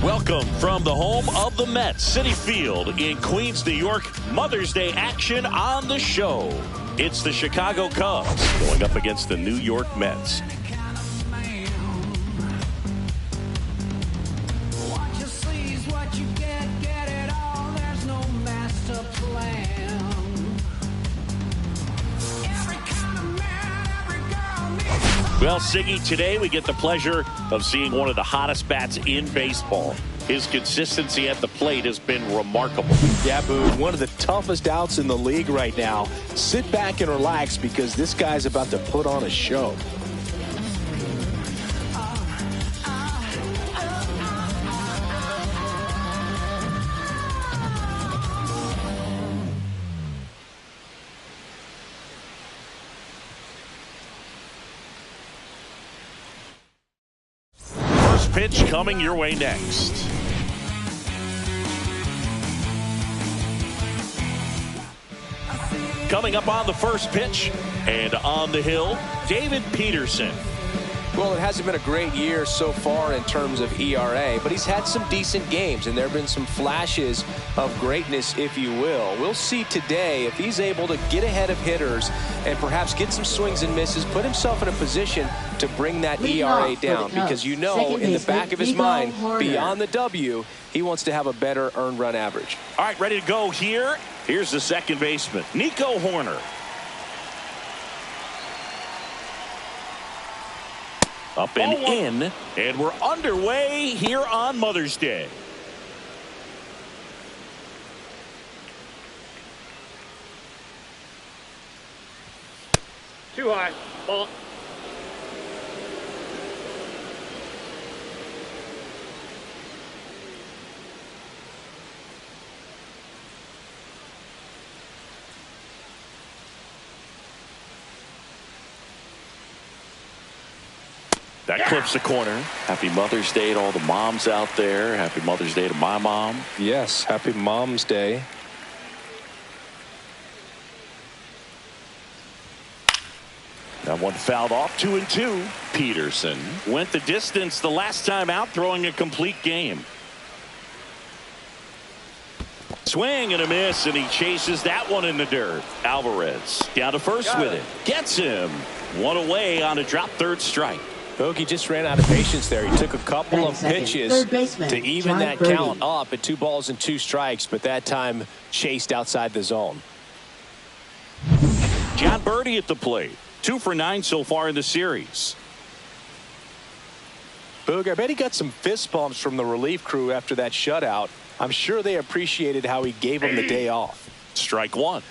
Welcome from the home of the Mets, Citi Field in Queens, New York. Mother's Day action on the show. It's the Chicago Cubs going up against the New York Mets. Well, Siggy, today we get the pleasure of seeing one of the hottest bats in baseball. His consistency at the plate has been remarkable. Yeah, Boog, one of the toughest outs in the league right now. Sit back and relax because this guy's about to put on a show. Pitch coming your way next. Coming up on the first pitch and on the hill, David Peterson. Well, it hasn't been a great year so far in terms of ERA, but he's had some decent games, and there have been some flashes of greatness, if you will. We'll see today if he's able to get ahead of hitters and perhaps get some swings and misses, put himself in a position to bring that ERA down, because you know in the back of his mind, beyond the W, he wants to have a better earned run average. All right, ready to go here. Here's the second baseman, Nico Hoerner. Up and in, and we're underway here on Mother's Day. Too high. Ball. That clips the corner. Happy Mother's Day to all the moms out there. Happy Mother's Day to my mom. Yes, happy Mom's Day. That one fouled off, 2-2. Peterson went the distance the last time out, throwing a complete game. Swing and a miss, and he chases that one in the dirt. Alvarez down to first with it. Gets him. One away on a drop third strike. Bogey just ran out of patience there. He took a couple of pitches to even that count up at 2 balls and 2 strikes, but that time chased outside the zone. Jon Berti at the plate. 2 for 9 so far in the series. Boog, I bet he got some fist bumps from the relief crew after that shutout. I'm sure they appreciated how he gave him the day off. Strike one.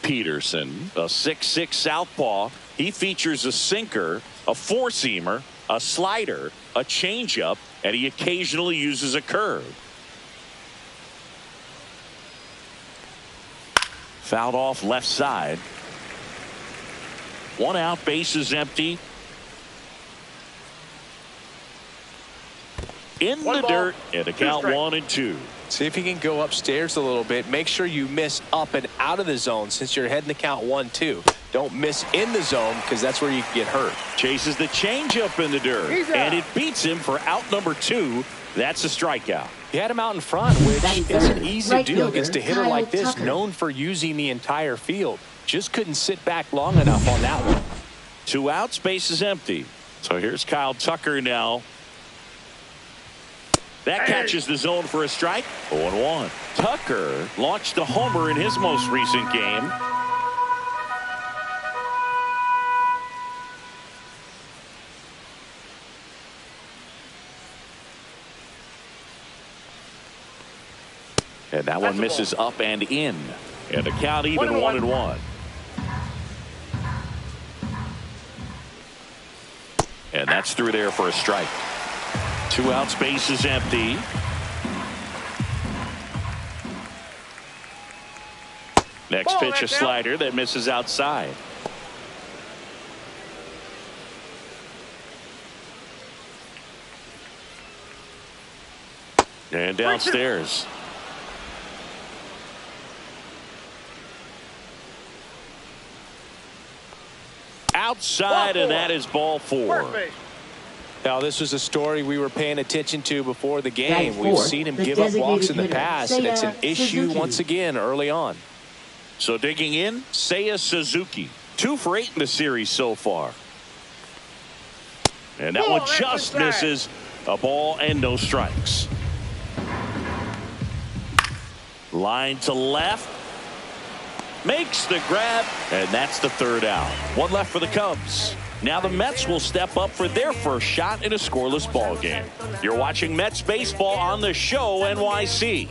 Peterson, a 6'6" southpaw. He features a sinker, a four-seamer, a slider, a changeup, and he occasionally uses a curve. Fouled off left side. 1 out, bases empty. In the dirt, and a count 1-2. See if you can go upstairs a little bit. Make sure you miss up and out of the zone since you're heading to count 1-2. Don't miss in the zone because that's where you can get hurt. Chases the changeup in the dirt, and it beats him for out number 2. That's a strikeout. He had him out in front, which isn't easy to do against a hitter like this, known for using the entire field. Just couldn't sit back long enough on that one. 2 outs, base is empty. So here's Kyle Tucker now. That catches the zone for a strike. 0-1. Tucker launched a homer in his most recent game. And that one misses up and in. And the count even 1-1. And that's through there for a strike. 2 outs, base is empty. Next pitch, a slider that misses outside. And downstairs. Outside, and that is ball 4. Now, this was a story we were paying attention to before the game. Right, We've four, seen him the give up walks in the designated past, hitter, and it's an Seiya issue Suzuki. once again early on. So digging in, Seiya Suzuki. 2 for 8 in the series so far. And that one just misses. A ball and no strikes. Line to left. Makes the grab, and that's the 3rd out. 1 left for the Cubs. Now the Mets will step up for their first shot in a scoreless ball game. You're watching Mets baseball on the show NYC.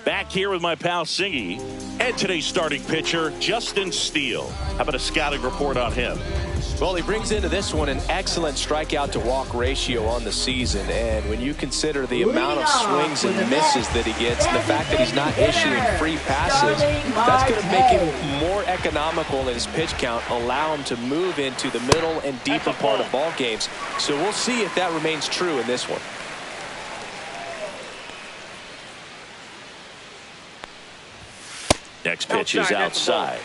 Back here with my pal Singy and today's starting pitcher Justin Steele. How about a scouting report on him? Well, he brings into this one an excellent strikeout to walk ratio on the season, and when you consider the amount of swings and misses that he gets and the fact that he's not issuing free passes, that's going to make him more economical in his pitch count, allow him to move into the middle and deeper part of ball games. So we'll see if that remains true in this one. Next pitch is outside.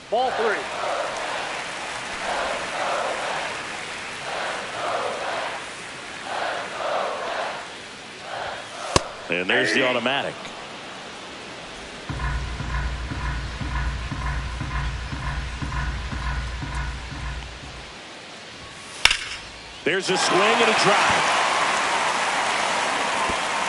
Ball 3. And there's the automatic. There's a swing and a drive.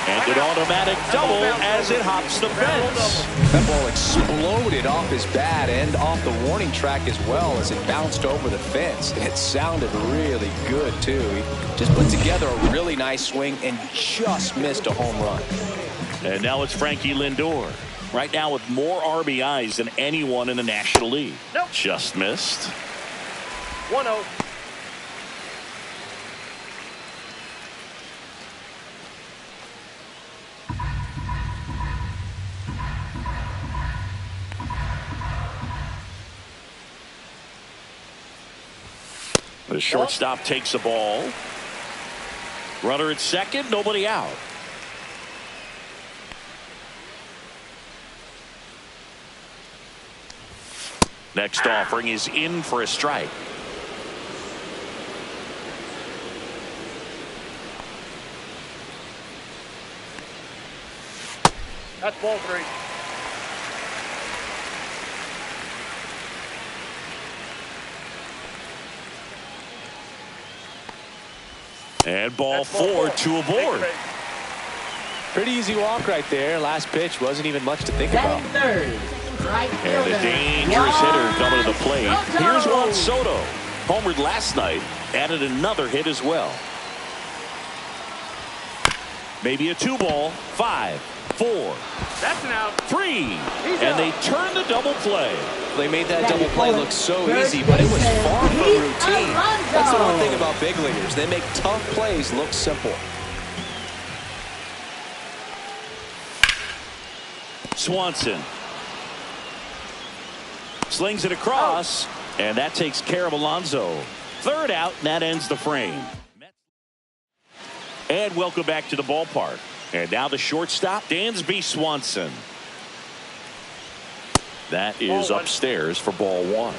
And an automatic double as it hops the fence. That ball exploded off his bat and off the warning track as well as it bounced over the fence. It sounded really good, too. He just put together a really nice swing and just missed a home run. And now it's Frankie Lindor. Right now with more RBIs than anyone in the National League. Nope. Just missed. 1-0. The shortstop takes the ball. Runner at second, nobody out. Next offering is in for a strike. That's ball 3. And ball That's ball 4 4. to a board. Pretty easy walk right there. Last pitch wasn't even much to think about. Batting 3rd. Right And a fielder, dangerous hitter coming to the plate. Soto. Here's Juan Soto. Homered last night. Added another hit as well. Maybe a 2-ball. 5, 4, That's an out. 3. And they turn the double play. They made that double play look so easy, but it was far from routine. That's the one thing about big leaguers. They make tough plays look simple. Swanson slings it across, and that takes care of Alonso. 3rd out, and that ends the frame. And welcome back to the ballpark. And now the shortstop, Dansby Swanson. That is Ball 1. upstairs for ball 1.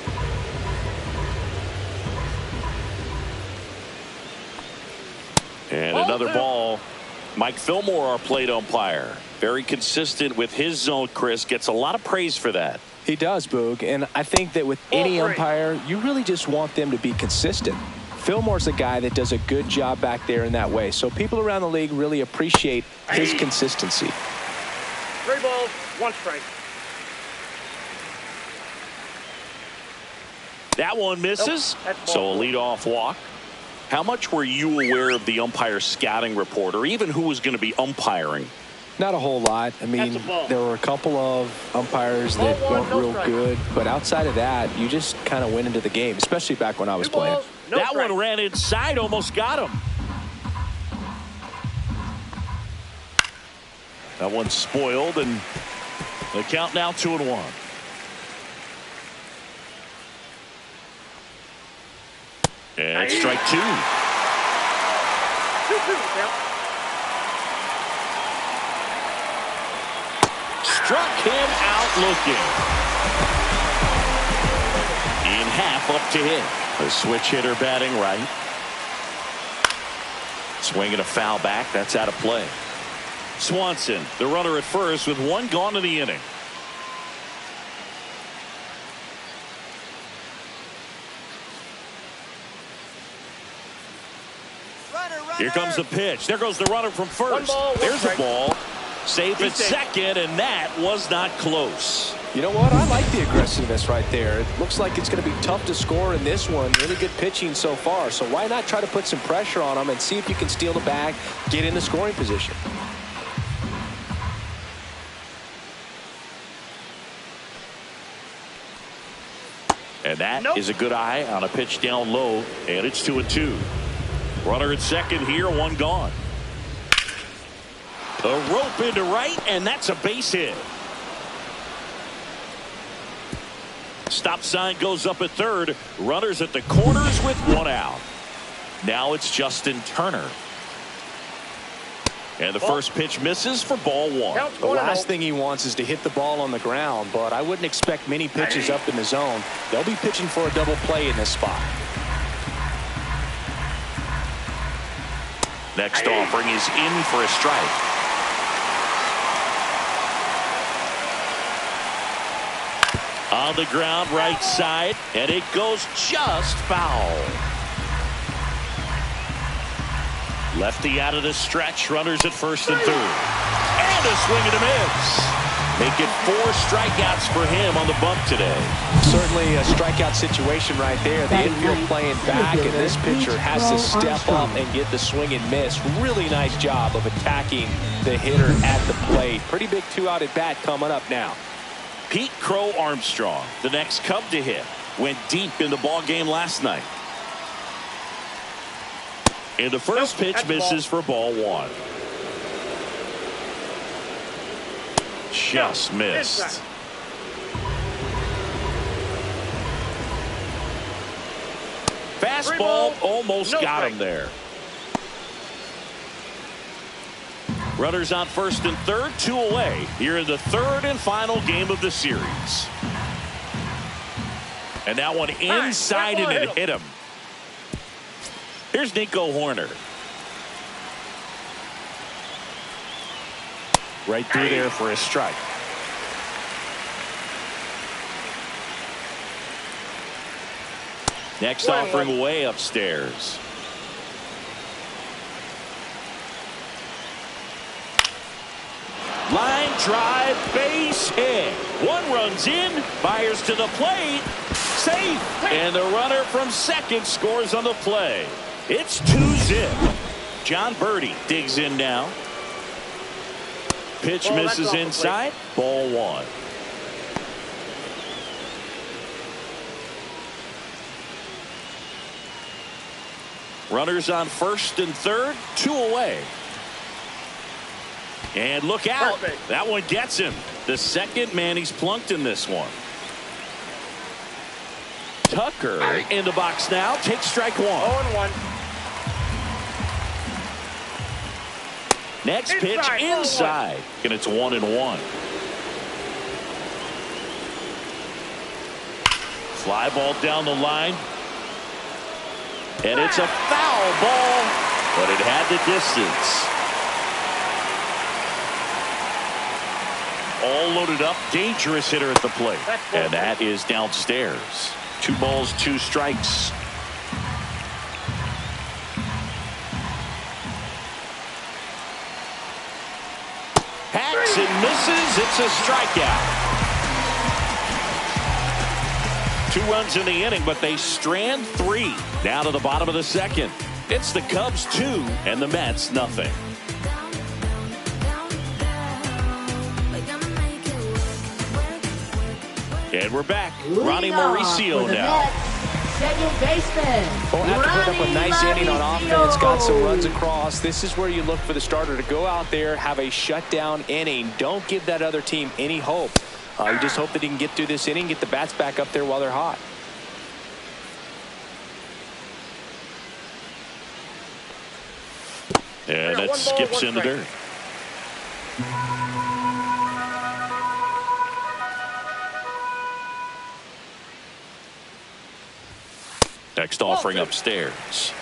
And Ball another 2. ball. Mike Fillmore, our plate umpire. Very consistent with his zone, Chris. Gets a lot of praise for that. He does, Boog, and I think that with any umpire, you really just want them to be consistent. Fillmore's a guy that does a good job back there in that way, so people around the league really appreciate his consistency. 3 balls, 1 strike. That one misses. Nope, that's So ball a leadoff walk. How much were you aware of the umpire scouting report, or even who was going to be umpiring? Not a whole lot. I mean, That's a ball. there were a couple of umpires that Ball 1, weren't no real strike. good, but outside of that, you just kind of went into the game, especially back when I was 2 playing. balls, no That strike. one ran inside, almost got him. That one's spoiled, and the count now 2-1. And strike 2. 2-2 count. struck him out looking. In half up to hit. The switch hitter batting right. Swinging a foul back. That's out of play. Swanson, the runner at first with one gone in the inning. Here comes the pitch. There goes the runner from first. There's a ball. Safe at second, and that was not close. You know what? I like the aggressiveness right there. It looks like it's going to be tough to score in this one. Really good pitching so far. So why not try to put some pressure on them and see if you can steal the bag, get in the scoring position. And that is a good eye on a pitch down low, and it's 2-2. Runner at second here, one gone. A rope into right, and that's a base hit. Stop sign goes up at third. Runners at the corners with one out. Now it's Justin Turner. And the first pitch misses for ball one. The last thing he wants is to hit the ball on the ground, but I wouldn't expect many pitches up in the zone. They'll be pitching for a double play in this spot. Next offering is in for a strike. On the ground, right side, and it goes just foul. Lefty out of the stretch, runners at first and third. And a swing and a miss. Make it 4 strikeouts for him on the bump today. Certainly a strikeout situation right there. The infield playing back, and this pitcher has to step up and get the swing and miss. Really nice job of attacking the hitter at the plate. Pretty big 2-out at bat coming up now. Pete Crow Armstrong, the next Cub to hit, went deep in the ball game last night. And the first pitch misses for ball one. Just missed. Fastball almost got him there. Runners on first and third, 2 away. Here in the third and final game of the series. And that one inside and it hit him. Here's Nico Hoerner. Right through there for a strike. Next offering way upstairs. Line drive, base hit. One runs in, fires to the plate. Safe. And the runner from second scores on the play. It's 2-zip. John Birdie digs in now. Pitch misses inside. Ball one. Runners on first and third, 2 away. And look out. That one gets him. The second man he's plunked in this one. Tucker in the box now. Takes strike one. 0-1. Next pitch inside. And it's 1-1. Fly ball down the line. And it's a foul ball. But it had the distance. All loaded up, dangerous hitter at the plate. And that is downstairs. 2 balls, 2 strikes. Hacks and misses. It's a strikeout. 2 runs in the inning, but they strand 3. Down to the bottom of the second. It's the Cubs 2 and the Mets nothing. And we're back. Ronnie Mauricio now. Second baseman. Well, after putting up a nice inning on offense, got some runs across, this is where you look for the starter to go out there, have a shutdown inning. Don't give that other team any hope. You just hope that he can get through this inning, get the bats back up there while they're hot. And that skips in the dirt. next offering upstairs.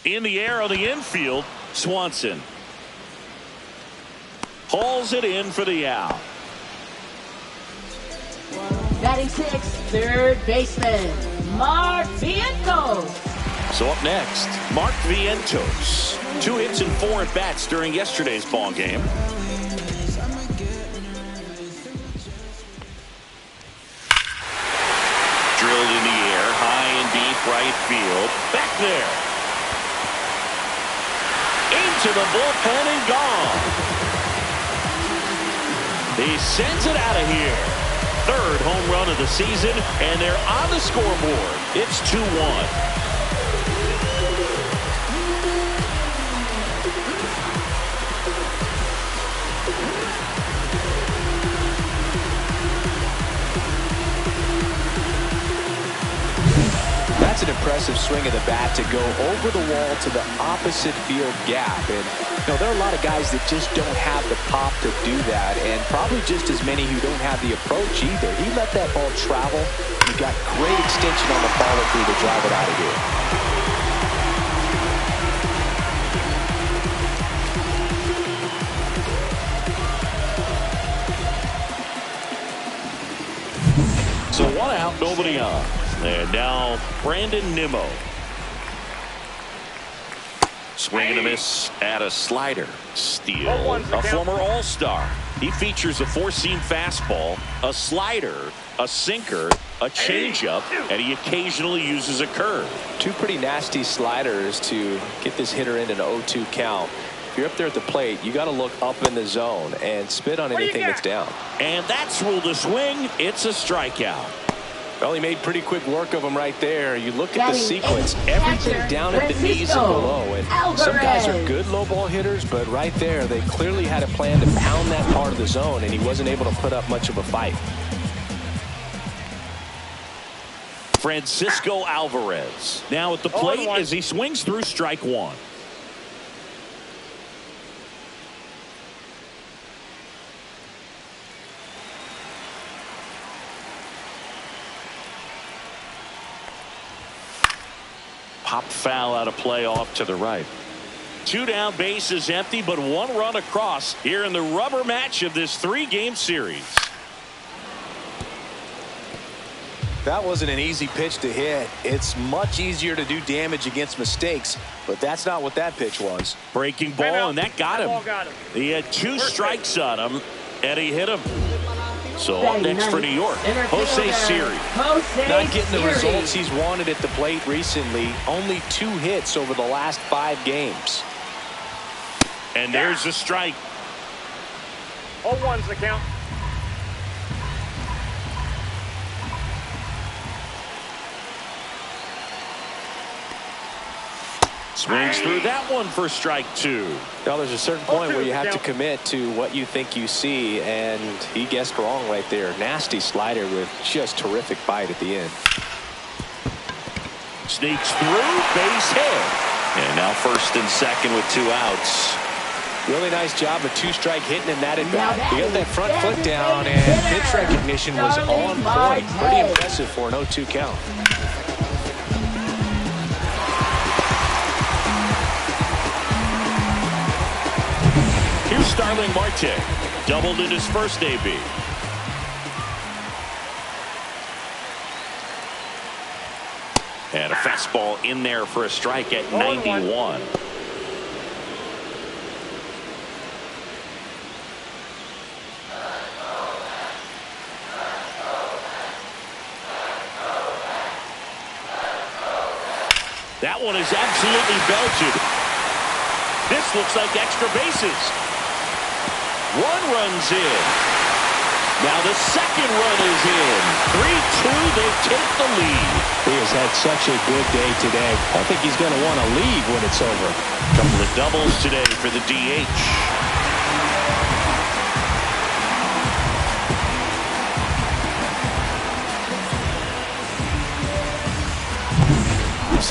In the air on the infield, Swanson hauls it in for the out. Batting sixth, third baseman, Mark Vientos. So up next, Mark Vientos. 2 hits and 4 at bats during yesterday's ball game. Drilled in the air, high and deep right field. Back there. Into the bullpen and gone. He sends it out of here. Third home run of the season, and they're on the scoreboard. It's 2-1. That's an impressive swing of the bat to go over the wall to the opposite field gap. And there are a lot of guys that just don't have the pop to do that, and probably just as many who don't have the approach either. He let that ball travel. He got great extension on the follow-through to drive it out of here. So 1 out, nobody on. And now Brandon Nimmo. Swing and a miss at a slider. Steal. A former All-Star. He features a 4-seam fastball, a slider, a sinker, a changeup, and he occasionally uses a curve. 2 pretty nasty sliders to get this hitter in an 0-2 count. If you're up there at the plate, you got to look up in the zone and spit on anything that's down. And that's ruled a swing. It's a strikeout. Well, he made pretty quick work of him right there. You look at the sequence, everything down at the knees and below. And some guys are good low ball hitters, but right there, they clearly had a plan to pound that part of the zone, and he wasn't able to put up much of a fight. Francisco Alvarez now at the plate as he swings through strike 1. Pop foul out of play off to the right. 2 down, bases empty, but 1 run across here in the rubber match of this 3-game series. That wasn't an easy pitch to hit. It's much easier to do damage against mistakes, but that's not what that pitch was. Breaking ball, and that got him. He had 2 strikes on him, and he hit him. So up next for New York, Jose Siri. Not getting the results he's wanted at the plate recently. Only 2 hits over the last 5 games. And there's a strike. 0-1's the count. Swings through that one for strike 2. Now there's a certain point where you have to commit to what you think you see, and he guessed wrong right there. Nasty slider with just terrific bite at the end. Sneaks through, base hit. And now first and second with 2 outs. Really nice job of 2-strike hitting in that at bat. He got that front foot down, and pitch recognition was on point. Pretty impressive for an 0-2 count. Here's Starling Marte. Doubled in his first AB. And a fastball in there for a strike at 91. That one is absolutely belted. This looks like extra bases. 1 run's in. Now the second run is in. 3-2, they take the lead. He has had such a good day today. I think he's going to want to leave when it's over. Couple of doubles today for the DH.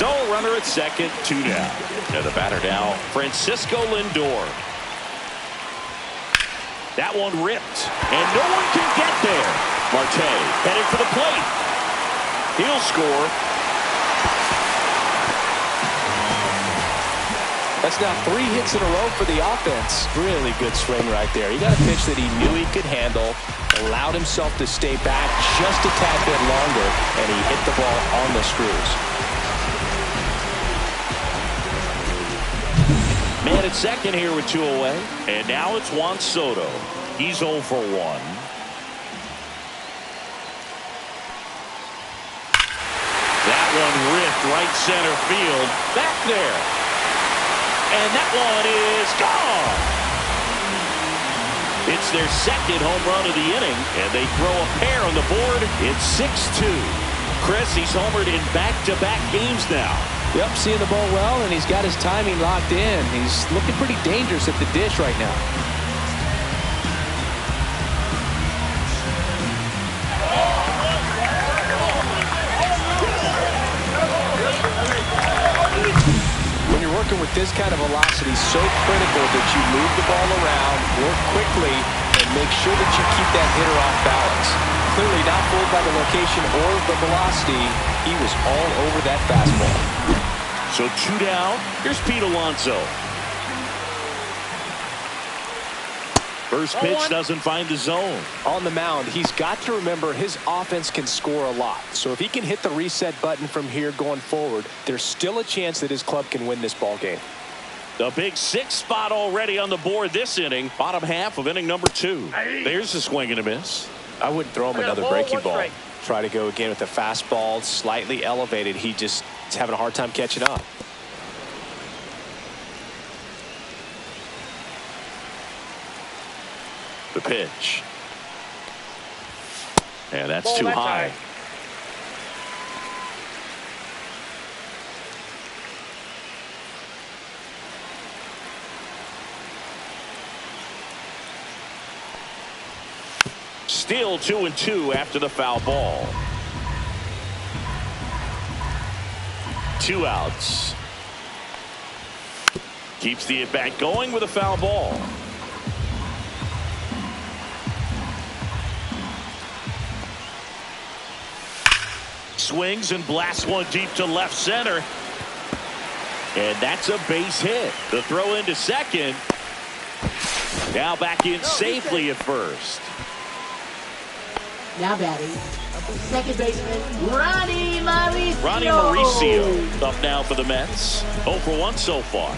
So runner at second, 2 down. And the batter now, Francisco Lindor. That one ripped, and no one can get there. Marte headed for the plate. He'll score. That's now 3 hits in a row for the offense. Really good swing right there. He got a pitch that he knew he could handle, allowed himself to stay back just a tad bit longer, and he hit the ball on the screws. Man at second here with 2 away. And now it's Juan Soto. He's 0 for 1. That one ripped right center field. Back there. And that one is gone. It's their second home run of the inning. And they throw a pair on the board. It's 6-2. Chris, he's homered in back-to-back games now. Yep, seeing the ball well, and he's got his timing locked in. He's looking pretty dangerous at the dish right now. When you're working with this kind of velocity, so critical that you move the ball around, work quickly, and make sure that you keep that hitter off balance. Clearly not fooled by the location or the velocity. He was all over that fastball. So 2 down. Here's Pete Alonso. First pitch doesn't find the zone. On the mound, he's got to remember his offense can score a lot. So if he can hit the reset button from here going forward, there's still a chance that his club can win this ball game. The big 6 spot already on the board this inning. Bottom half of inning number 2. There's a swing and a miss. I wouldn't throw him another breaking ball. Try to go again with the fastball, slightly elevated. He just is having a hard time catching up. The pitch. And that's too high. Still 2-2 after the foul ball. 2 outs. Keeps the at-bat going with a foul ball. Swings and blasts one deep to left center. And that's a base hit. The throw into second. Now back in safely at first. Now batting, second baseman, Ronnie Mauricio. Ronnie Mauricio up now for the Mets. 0 for 1 so far.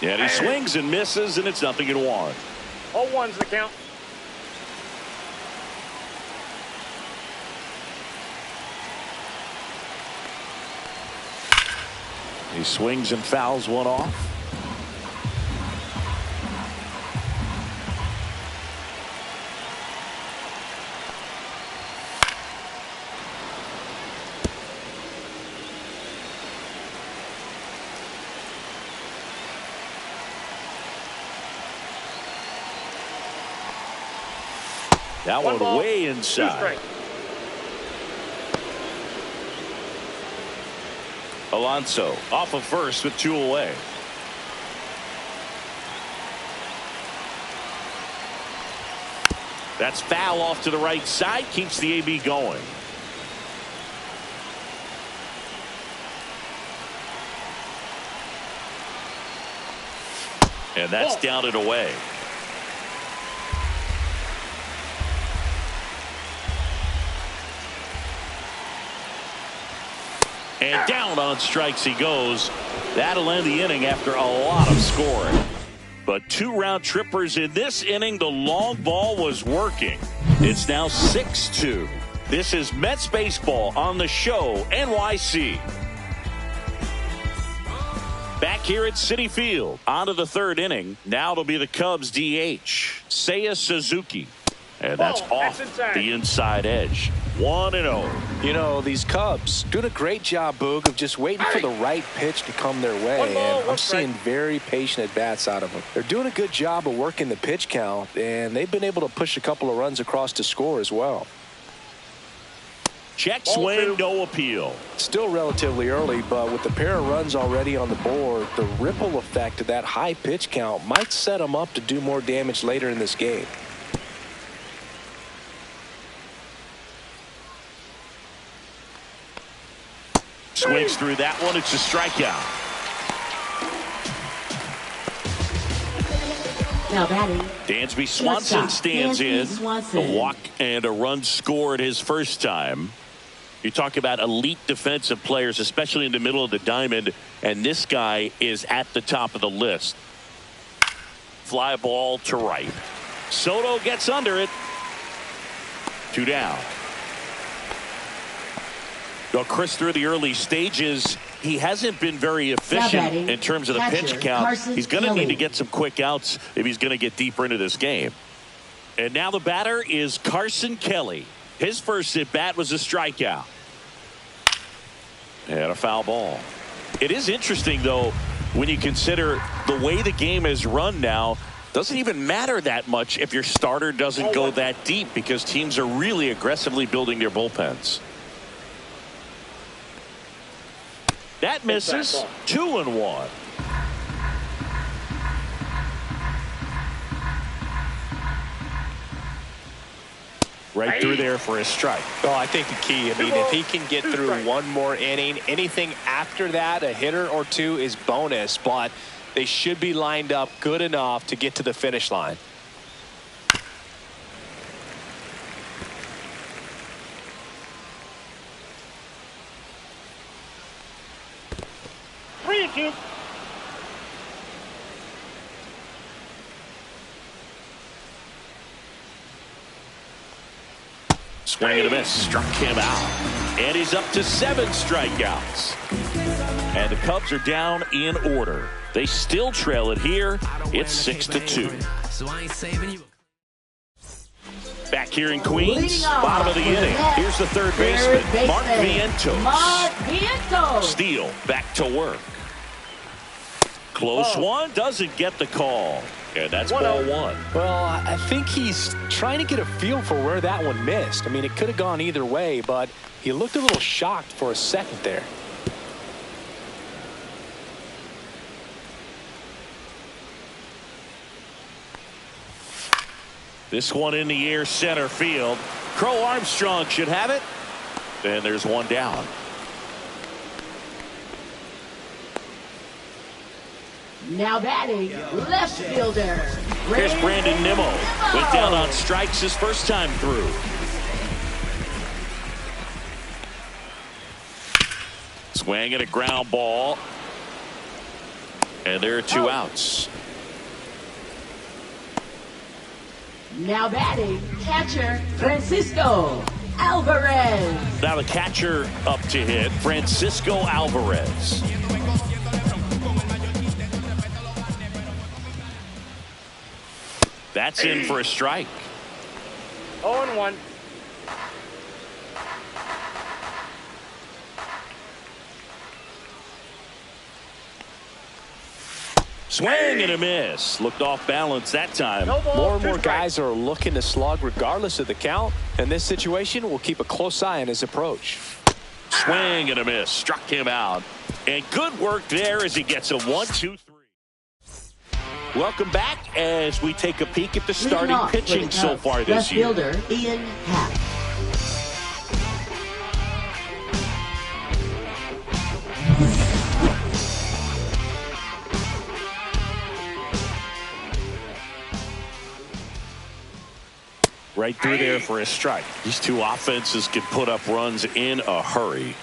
And he swings and misses, and it's 0-1. 0-1's the count. He swings and fouls one off. That one ball, way 2 inside. strikes. Alonso off of first with 2 away. That's foul off to the right side. Keeps the AB going. And that's down and away. And down on strikes he goes. That'll end the inning after a lot of scoring. But 2 round trippers in this inning. The long ball was working. It's now 6-2. This is Mets baseball on the show NYC. Back here at Citi Field. On to the 3rd inning. Now it'll be the Cubs DH. Seiya Suzuki. And that's off the inside edge. 1-0. You know, these Cubs doing a great job, Boog, of just waiting for the right pitch to come their way. And I'm seeing very patient at-bats out of them. They're doing a good job of working the pitch count, and they've been able to push a couple of runs across to score as well. Check Ball swing, 2. no appeal. Still relatively early, but with the pair of runs already on the board, the ripple effect of that high pitch count might set him up to do more damage later in this game. Swings through that one. It's a strikeout. Now batting. Dansby Swanson stands Dansby in. Swanson. A walk and a run scored his first time. You talk about elite defensive players, especially in the middle of the diamond, and this guy is at the top of the list. Fly ball to right. Soto gets under it. 2 down. Well, Chris, through the early stages, he hasn't been very efficient in terms of the pitch count. He's going to need to get some quick outs if he's going to get deeper into this game. And now the batter is Carson Kelly. His first at bat was a strikeout. And a foul ball. It is interesting, though, when you consider the way the game is run now. Doesn't even matter that much if your starter doesn't go that deep, because teams are really aggressively building their bullpens. That misses. 2-1. Right through there for a strike. Well, I think the key, I mean, if he can get through one more inning, anything after that, a hitter or two is bonus, but they should be lined up good enough to get to the finish line. Swing and a miss. Struck him out. And he's up to 7 strikeouts. And the Cubs are down in order. They still trail it here. It's 6-2. Back here in Queens, bottom of the inning. Here's the third baseman, Mark Vientos. Mark Vientos. Steele back to work. Close one, doesn't get the call. And that's ball 1. Well, I think he's trying to get a feel for where that one missed. I mean, it could have gone either way, but he looked a little shocked for a second there. This one in the air, center field. Crow Armstrong should have it. And there's one down. Now batting, left fielder. Here's Brandon Nimmo. Went down on strikes his first time through. Swing and a ground ball. And there are 2 outs. Now batting, catcher Francisco Alvarez. Now the catcher up to hit, Francisco Alvarez. That's in for a strike. 0-1. Swing and a miss. Looked off balance that time. No ball, More and 2 more strikes. guys are looking to slug regardless of the count. In this situation, we'll keep a close eye on his approach. Swing and a miss. Struck him out. And good work there as he gets a 1-2-3. Welcome back as we take a peek at the starting pitching so far this year. Left fielder Ian Happ. Right through there for a strike. These two offenses can put up runs in a hurry.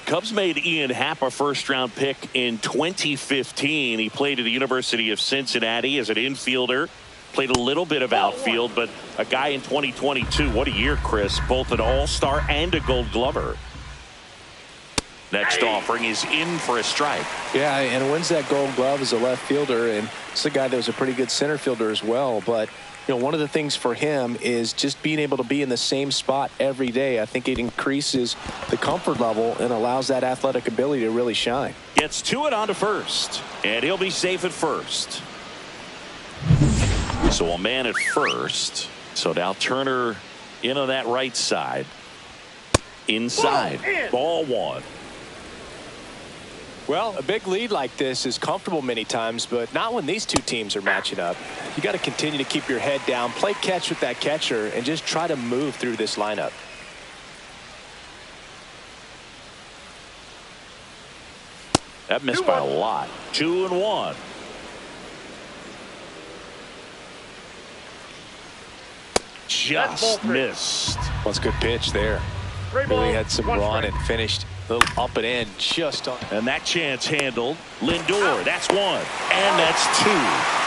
Cubs made Ian Happ a first-round pick in 2015. He played at the University of Cincinnati as an infielder. Played a little bit of outfield, but a guy in 2022. What a year, Chris. Both an all-star and a Gold Glover. Next offering is in for a strike. Yeah, and wins that Gold Glove as a left fielder, and it's a guy that was a pretty good center fielder as well. But you know, one of the things for him is just being able to be in the same spot every day. I think it increases the comfort level and allows that athletic ability to really shine. Gets to it onto first, and he'll be safe at first. So a man at first. So now Turner in on that right side. inside. Ball one. Well, a big lead like this is comfortable many times, but not when these two teams are matching up. You got to continue to keep your head down, play catch with that catcher, and just try to move through this lineup. That missed by a lot. 2-1. Just missed. Well, it's a good pitch there. Really had some run and finished a little up and in just on. And that chance handled. Lindor, that's one. And that's two.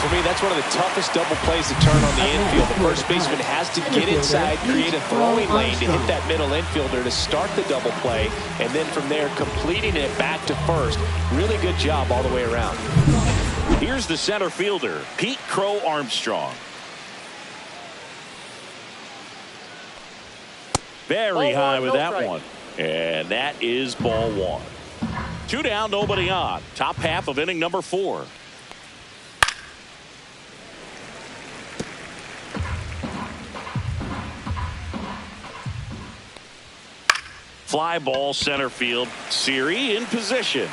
For me, that's one of the toughest double plays to turn on the infield. The first baseman has to get inside, create a throwing lane to hit that middle infielder to start the double play, and then from there completing it back to first. Really good job all the way around. Here's the center fielder, Pete Crow Armstrong. Very high with that one. And that is ball one. 2 down, nobody on. Top half of inning number 4. Fly ball center field. Siri in position.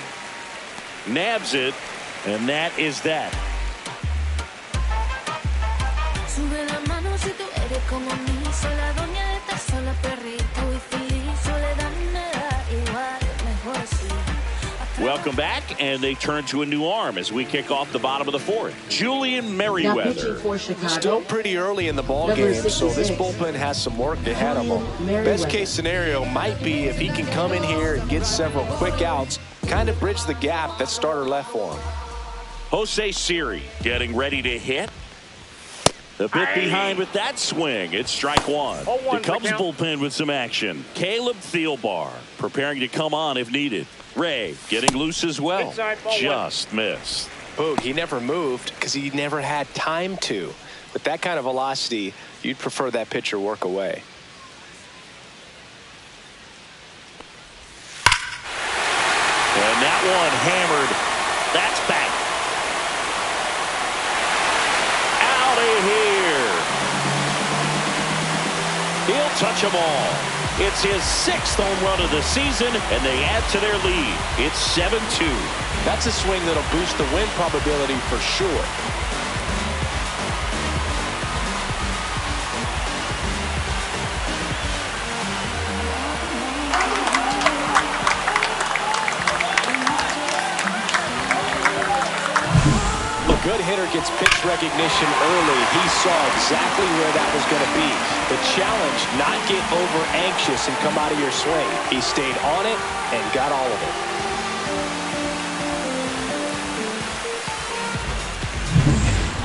Nabs it. And that is that. Welcome back, and they turn to a new arm as we kick off the bottom of the 4th. Julian Merriweather. Still pretty early in the ball game, so this bullpen has some work ahead of them. Best case scenario might be if he can come in here and get several quick outs, kind of bridge the gap that starter left for him. Jose Siri getting ready to hit. A bit behind with that swing. It's strike one. The Cubs bullpen with some action. Caleb Thielbar preparing to come on if needed. Ray getting loose as well. Just missed. Boog, he never moved because he never had time to. With that kind of velocity, you'd prefer that pitcher work away. And that one hammered. That's back. Out of here. He'll touch them all. It's his 6th home run of the season, and they add to their lead. It's 7-2. That's a swing that'll boost the win probability for sure. Good hitter gets pitch recognition early. He saw exactly where that was going to be. The challenge, not get over anxious and come out of your swing. He stayed on it and got all of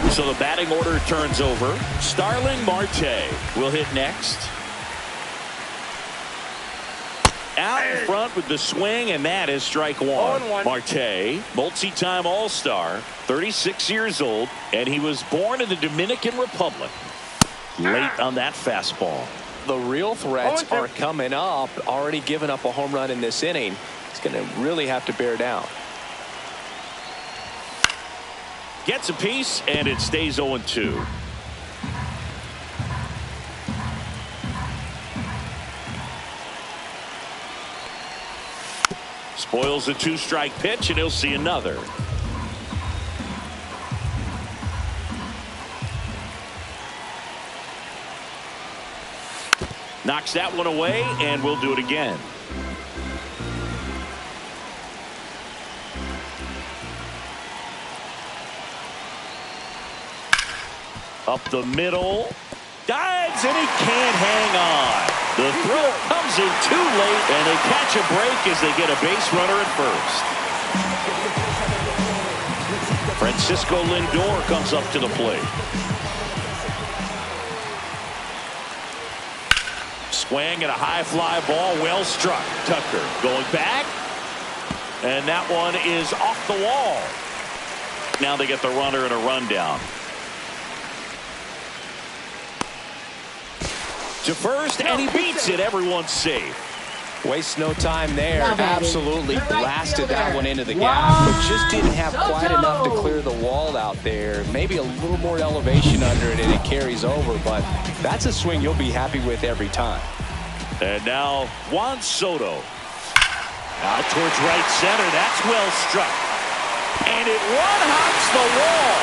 it. So the batting order turns over. Starling Marte will hit next. Out in front with the swing, and that is strike one. Marte, multi-time All-Star, 36 years old, and he was born in the Dominican Republic. Late on that fastball. The real threats are coming up. Already given up a home run in this inning. He's going to really have to bear down. Gets a piece, and it stays 0-2. Spoils a 2-strike pitch, and he'll see another. Knocks that one away, and we'll do it again. Up the middle. Dives, and he can't hang on. The throw comes in too late, and they catch a break as they get a base runner at first. Francisco Lindor comes up to the plate. Swing and a high fly ball, well struck. Tucker going back, and that one is off the wall. Now they get the runner and a rundown. To first, and he beats it. Everyone's safe. Wastes no time there. Absolutely blasted that one into the gap, but just didn't have quite enough to clear the wall out there. Maybe a little more elevation under it, and it carries over, but that's a swing you'll be happy with every time. And now Juan Soto. Out towards right center. That's well struck. And it one-hops the wall.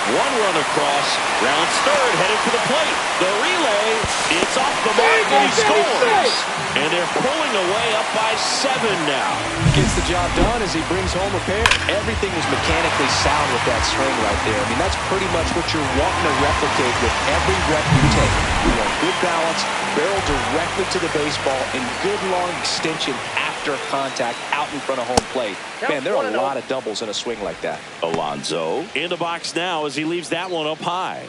One run across. Rounds third, headed for the plate. The relay, it's off the mark, and he scores. And they're pulling away up by 7 now. Gets the job done as he brings home a pair. Everything was mechanically sound with that swing right there. I mean, that's pretty much what you're wanting to replicate with every rep you take. You want good balance, barrel directly to the baseball, and good long extension after contact out in front of home plate. Man, there are a lot of doubles in a swing like that. Alonso in the box now as he leaves that one up high.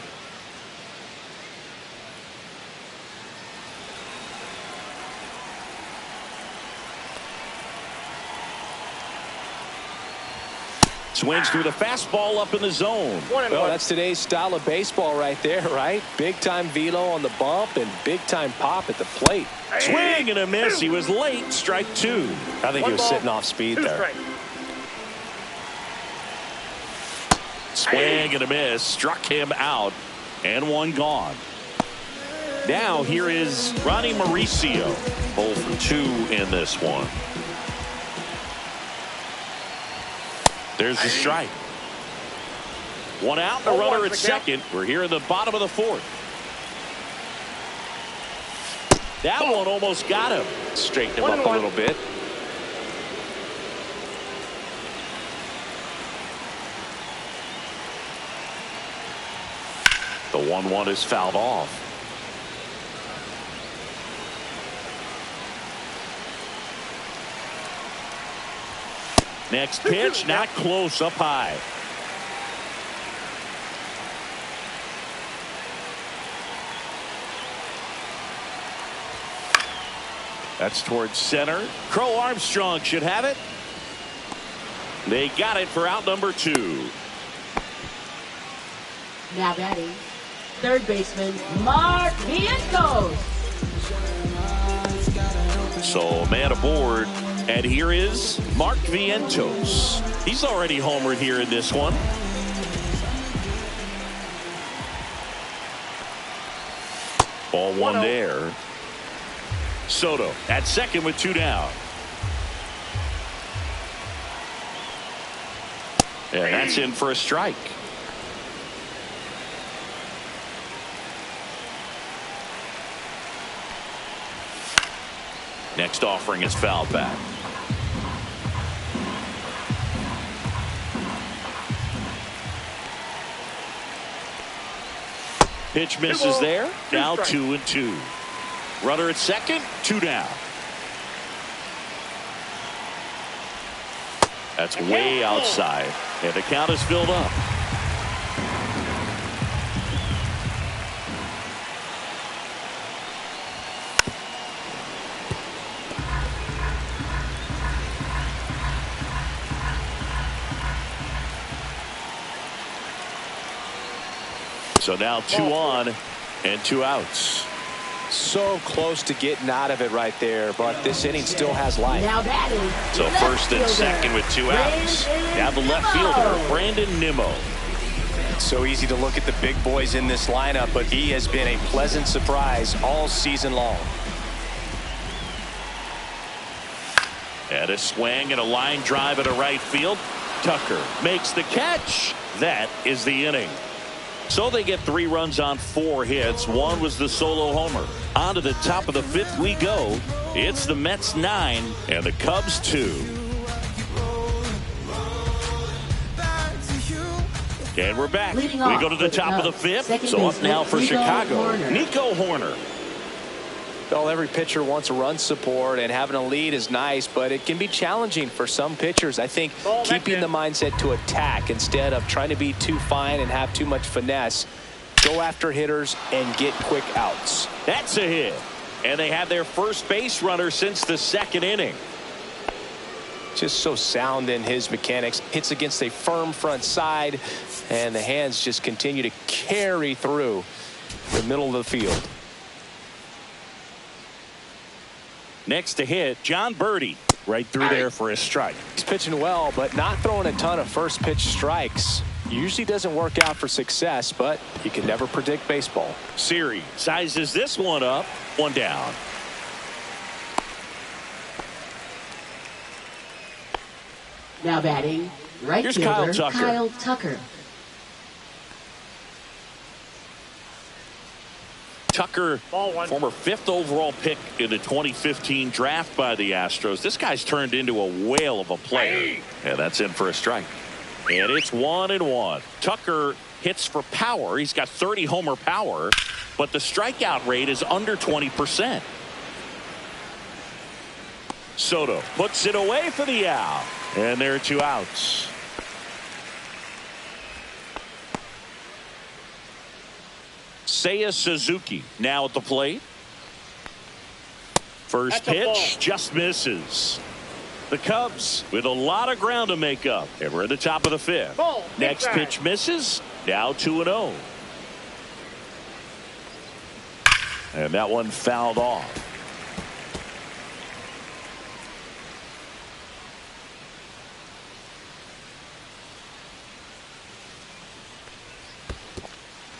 Swings through the fastball up in the zone. Well, that's today's style of baseball right there, right? Big-time velo on the bump and big-time pop at the plate. Swing and a miss. He was late. Strike 2. I think he was sitting off speed there. Swing and a miss. Struck him out. And one gone. Now here is Ronnie Mauricio. 0 for 2 in this one. There's the strike. One out, the runner at second. We're here in the bottom of the 4th. That one almost got him. Straighten him up a little bit. The 1-1 is fouled off. Next pitch, not close, up high. That's towards center. Crow Armstrong should have it. They got it for out number 2. Now batting, third baseman Mark Vientos. So man aboard. And here is Mark Vientos. He's already homered here in this one. Ball 1 there. Soto at second with 2 down. And that's in for a strike. Next offering is fouled back. Pitch misses there. Now 2-2. Runner at second, 2 down. That's way outside. And the count is filled up. So now 2 on and 2 outs. So close to getting out of it right there, but this inning still has life. Now batting, So first and second with 2 outs. Now the left fielder, Brandon Nimmo. It's so easy to look at the big boys in this lineup, but he has been a pleasant surprise all season long. And a swing and a line drive at a right field. Tucker makes the catch. That is the inning. So they get 3 runs on 4 hits. 1 was the solo homer. On to the top of the 5th we go. It's the Mets 9 and the Cubs 2. And we're back. We go to the top of the 5th. So up now for Chicago, Nico Hoerner. Well, every pitcher wants a run support, and having a lead is nice, but it can be challenging for some pitchers. I think keeping the mindset to attack instead of trying to be too fine and have too much finesse. Go after hitters and get quick outs. That's a hit. And they have their first base runner since the 2nd inning. Just so sound in his mechanics. Hits against a firm front side, and the hands just continue to carry through the middle of the field. Next to hit, John Birdie. Right through there for a strike. He's pitching well, but not throwing a ton of first pitch strikes. Usually doesn't work out for success, but you can never predict baseball. Siri sizes this one up. 1 down. Now batting, right Here's fielder Kyle Tucker. Kyle Tucker. Tucker, Ball one. former 5th overall pick in the 2015 draft by the Astros. This guy's turned into a whale of a player. And that's in for a strike. And it's 1-1. Tucker hits for power. He's got 30 homer power, but the strikeout rate is under 20%. Soto puts it away for the out. And there are 2 outs. Seiya Suzuki now at the plate. First That's a ball. pitch just misses. The Cubs with a lot of ground to make up. And we're at the top of the 5th. Ball, Next inside. pitch misses. Now 2-0. And that one fouled off.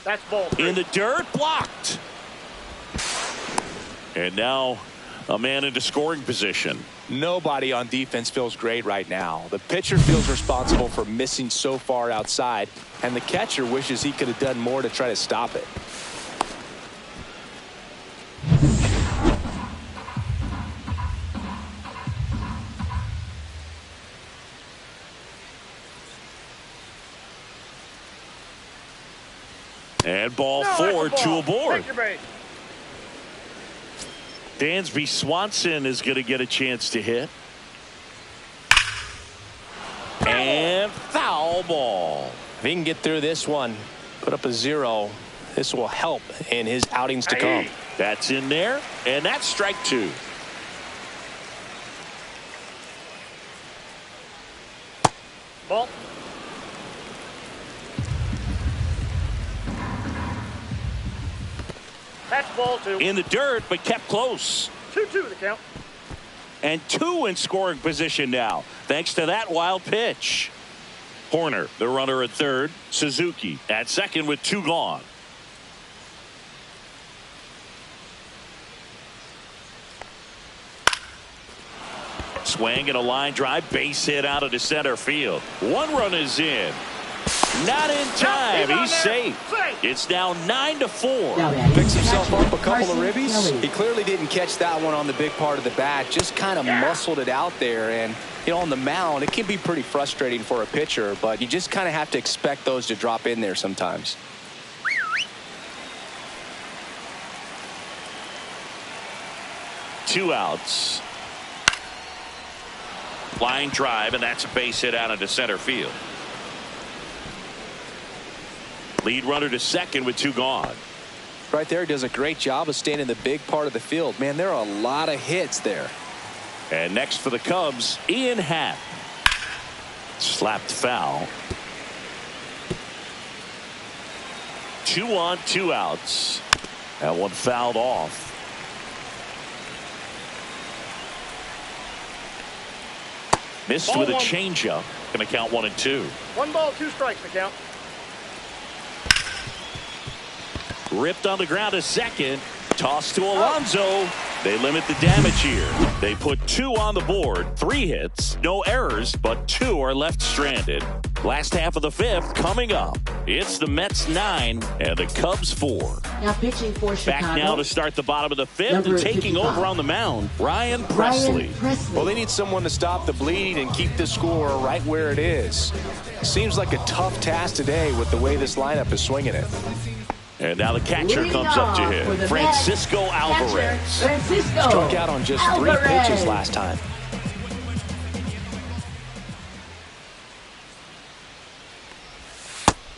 That's ball 3. In the dirt, blocked. And now a man into scoring position. Nobody on defense feels great right now. The pitcher feels responsible for missing so far outside, and the catcher wishes he could have done more to try to stop it. And ball No, 4, that's a 2 ball. aboard. Take your base. Dansby Swanson is going to get a chance to hit. And foul ball. If he can get through this one, put up a 0, this will help in his outings to come. That's in there, and that's strike 2. Ball. That's ball 2. In the dirt, but kept close. 2-2 the count. And 2 in scoring position now, thanks to that wild pitch. Horner, the runner at third. Suzuki at second with 2 gone. Swing and a line drive, base hit out of the center field. 1 run is in. Not in time. He's on He's there. safe. Safe. It's now 9-4. Now batting, Picks himself catcher, up a couple Carson of ribbies. Kelly. He clearly didn't catch that one on the big part of the bat. Just kind of muscled it out there. And, you know, on the mound, it can be pretty frustrating for a pitcher, but you just kind of have to expect those to drop in there sometimes. Two outs. Line drive, and that's a base hit out into center field. Lead runner to second with 2 gone. Right there, does a great job of staying in the big part of the field. Man, there are a lot of hits there. And next for the Cubs, Ian Happ. Slapped foul. 2 on, 2 outs. That one fouled off. Missed Ball with a 1. changeup. Going to count 1 and 2. 1 ball, 2 strikes the count. Ripped on the ground to second. Toss to Alonso. They limit the damage here. They put 2 on the board. 3 hits. No errors, but 2 are left stranded. Last half of the 5th coming up. It's the Mets 9 and the Cubs 4. Now pitching for Chicago. Back now to start the bottom of the 5th Number and taking 55. over on the mound, Ryan Presley. Ryan Presley. Well, they need someone to stop the bleeding and keep the score right where it is. Seems like a tough task today with the way this lineup is swinging it. And now the catcher Leading comes up to off for him, the Francisco Mets, Alvarez. catcher, Francisco Struck out on just 3 Alvarez. pitches last time.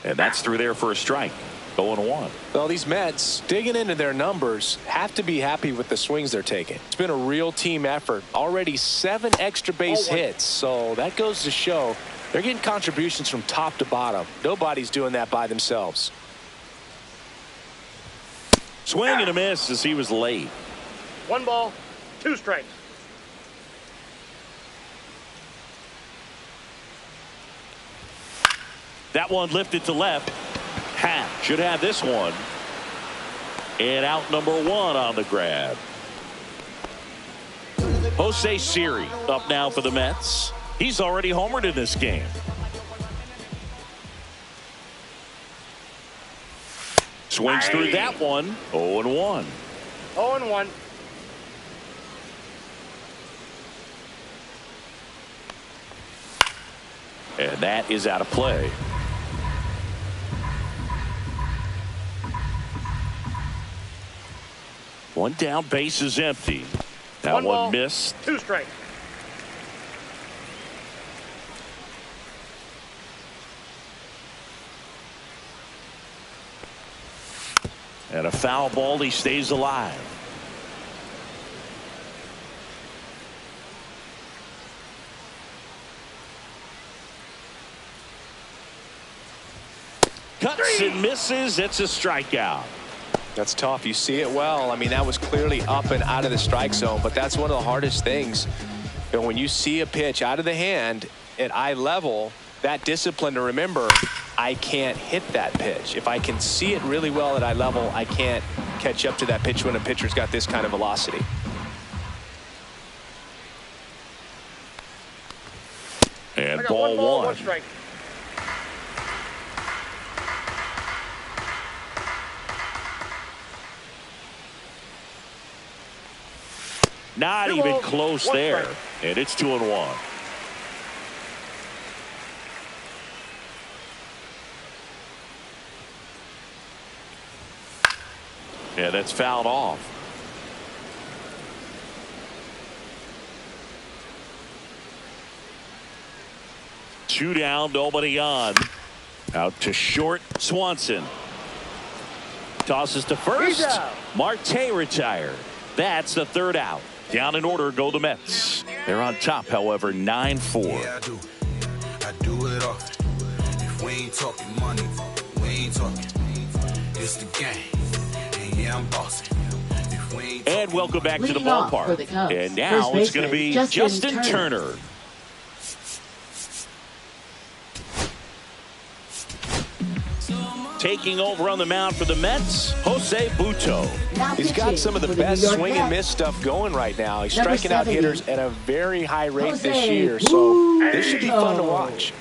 And that's through there for a strike. 0-1. Well, these Mets, digging into their numbers, have to be happy with the swings they're taking. It's been a real team effort. Already 7 extra base hits, so that goes to show they're getting contributions from top to bottom. Nobody's doing that by themselves. Swing and a miss as he was late. 1 ball, 2 strikes. That one lifted to left. Happ should have this one. And out number 1 on the grab. Jose Siri up now for the Mets. He's already homered in this game. Swings through that one. 0-1. 0-1. And that is out of play. One down, base is empty. That One ball, one missed. 2 strikes. And a foul ball, he stays alive. Cuts and misses. It's a strikeout. That's tough. You see it well. I mean, that was clearly up and out of the strike zone, but that's one of the hardest things. You know, when you see a pitch out of the hand at eye level, that discipline to remember, I can't hit that pitch. If I can see it really well at eye level, I can't catch up to that pitch when a pitcher's got this kind of velocity. And I got ball 1 one. strike. Not 2 even balls, close 1 there. strike. And it's 2-1. Yeah, that's fouled off. Two down, nobody on. Out to short, Swanson. Tosses to first. He's out. Marte retired. That's the 3rd out. Down in order go the Mets. They're on top, however, 9-4. Yeah, I do it all. If we ain't talking money, we ain't talking. It's the game. And yeah, I'm bossing. If we ain't And welcome back to the Leading off for the ballpark. Cubs, And now first it's going to be baseman, Justin Justin Turner. Taking over on the mound for the Mets, Jose Butto. Now He's got pitching some of the for the best New York swing and Mets, miss stuff going right now. He's Number striking out 70, hitters at a very high rate this Jose year, so this should be fun to Butto. watch.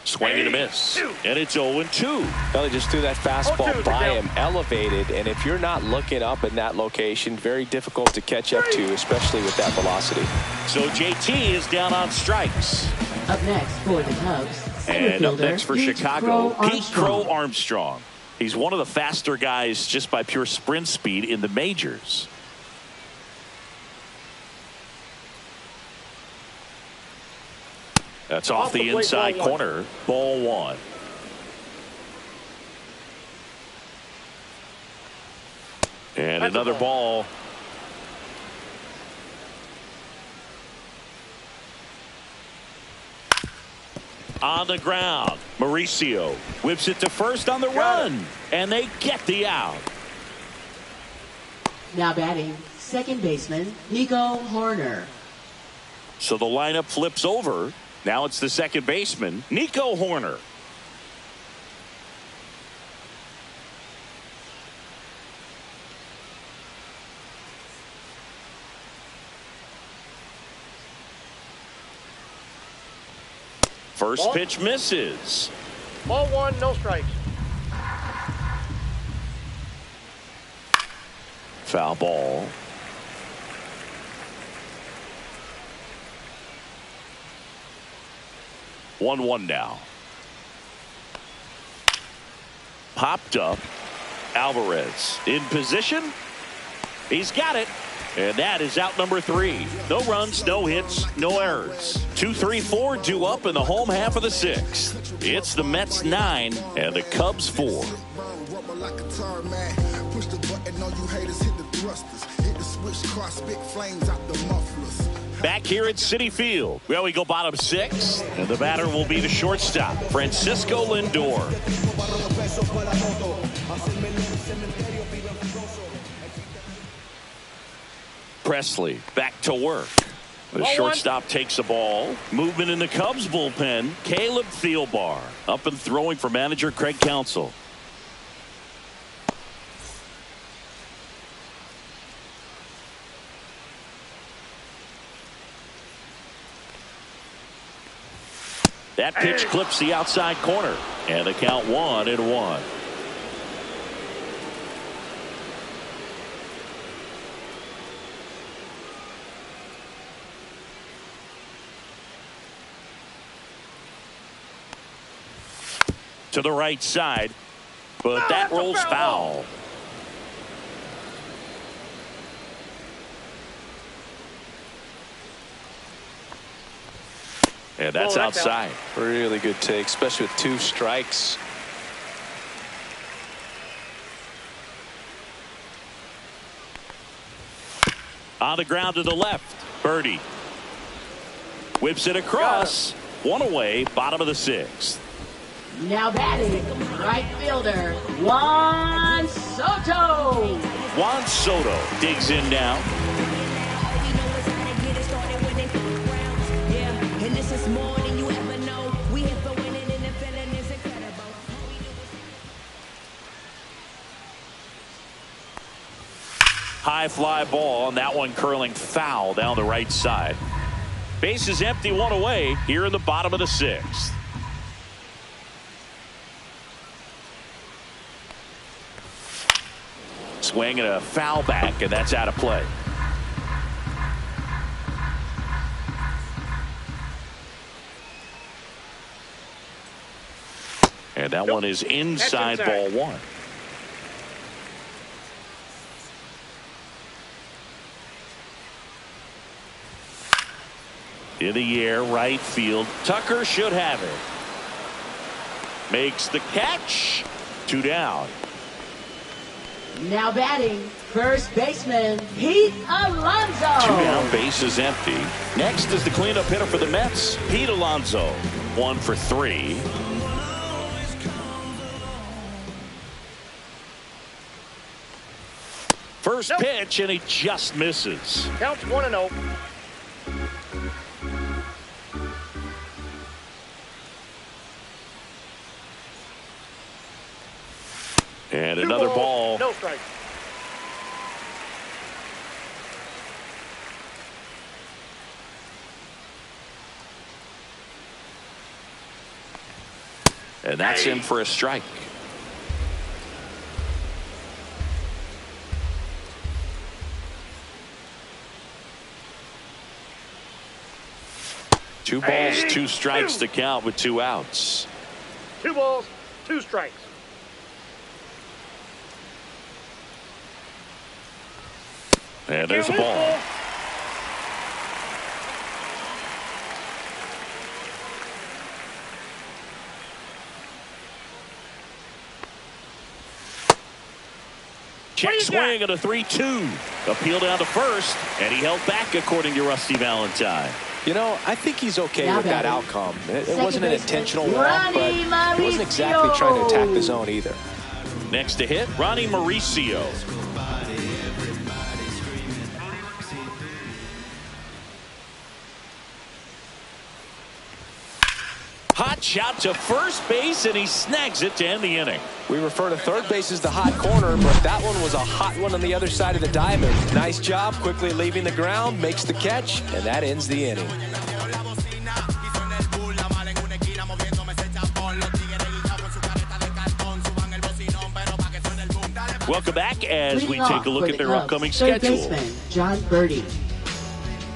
Swing and a miss. And it's 0-2. Well, he just threw that 0-2 fastball the by count. him, elevated, and if you're not looking up in that location, very difficult to catch up to, especially with that velocity. So JT is down on strikes. Up next for the Cubs, center And up fielder, next for Pete Chicago, Crow Pete Crow Armstrong. Armstrong. He's one of the faster guys just by pure sprint speed in the majors. That's off the the plate, inside ball one. corner. Ball one. And That's a another ball. ball. On the ground. Mauricio whips it to first on the run. And they get the out. Now batting, second baseman, Nico Horner. So the lineup flips over. Now it's the second baseman, Nico Horner. First Ball. pitch misses. Ball 1, no strikes. Foul ball. One now. Popped up. Alvarez in position. He's got it. And that is out number 3. No runs, no hits, no errors. 2, 3, 4 due up in the home half of the 6th. It's the Mets 9 and the Cubs 4. Back here at Citi Field, where we go bottom 6, and the batter will be the shortstop, Francisco Lindor. Presley back to work. The Ball shortstop takes the ball. Movement in the Cubs bullpen. Caleb Thielbar up and throwing for manager Craig Counsell. That pitch clips the outside corner. And the count 1-1. To the right side, but that rolls foul. And that's outside. Really good take, especially with 2 strikes. On the ground to the left, Birdie whips it across. 1 away, bottom of the 6th. Now batting, right fielder, Juan Soto. Juan Soto digs in now. High fly ball, and that one curling foul down the right side. Base is empty, 1 away here in the bottom of the 6th. Swing and a foul back, and that's out of play. And that one is inside ball 1. In the air, right field. Tucker should have it. Makes the catch. 2 down. Now batting, first baseman, Pete Alonso. 2 down, base is empty. Next is the cleanup hitter for the Mets, Pete Alonso. 1 for 3. First pitch, and he just misses. Counts 1-0. And another ball. No strike. And that's in for a strike. Two balls, 2 strikes to count with 2 outs. 2 balls, 2 strikes. And there's a ball. Check swing and a 3-2. Appeal down to first, and he held back according to Rusty Valentine. You know, I think he's okay Now with that batting. outcome. It Second wasn't an baseman, intentional walk, but he wasn't exactly Mauricio. trying to attack the zone either. Next to hit, Ronnie Mauricio. Hot shot to first base, and he snags it to end the inning. We refer to third base as the hot corner, but that one was a hot one on the other side of the diamond. Nice job, quickly leaving the ground, makes the catch, and that ends the inning. Welcome back as we Leading take a off look for at the their Cubs, upcoming third schedule. baseman, John Birdie.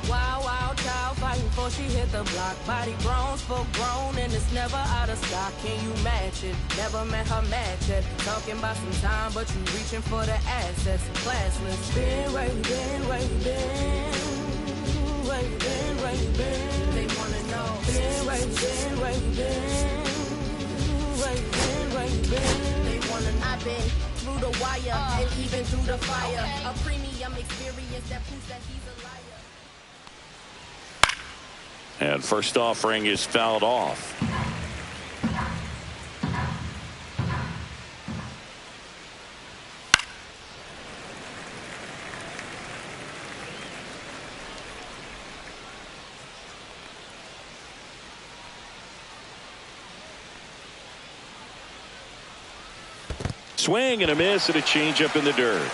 Wild, wild child fighting before she hit the block. Body grown, full grown, and it's never out of stock. Can you match it? Never met her match it. Talking about some time, but you reaching for the assets. Classless. Been where you been, where you been. Where you been, where you been. They wanna know. Been where you been, where you been. Where you been, where you been. They wanna know. I've been through the wire and even through the fire. A premium experience that proves that he's a liar. And first offering is fouled off. Swing and a miss and a changeup in the dirt.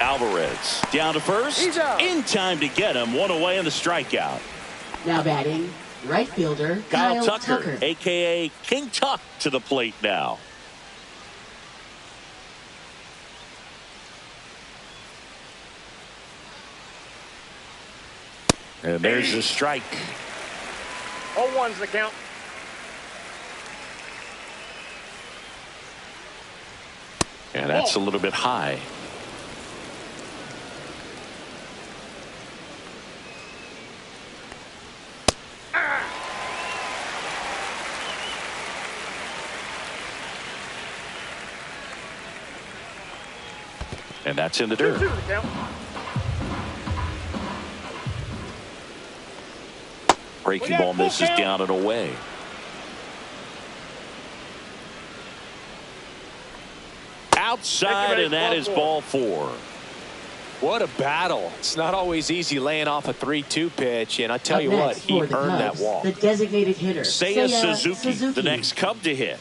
Alvarez down to first. He's out. In time to get him. 1 away in the strikeout. Now batting, Right fielder, Kyle Tucker, a.k.a. King Tuck, to the plate now. And there's a strike. 0-1's the count. And that's a little bit high. And that's in the dirt. 2-2 the count. Breaking ball misses down and away. Outside, and that is ball 4. What a battle. It's not always easy laying off a 3-2 pitch, and I tell you what, he earned that walk. The designated hitter, Seiya Suzuki, the next Cub to hit.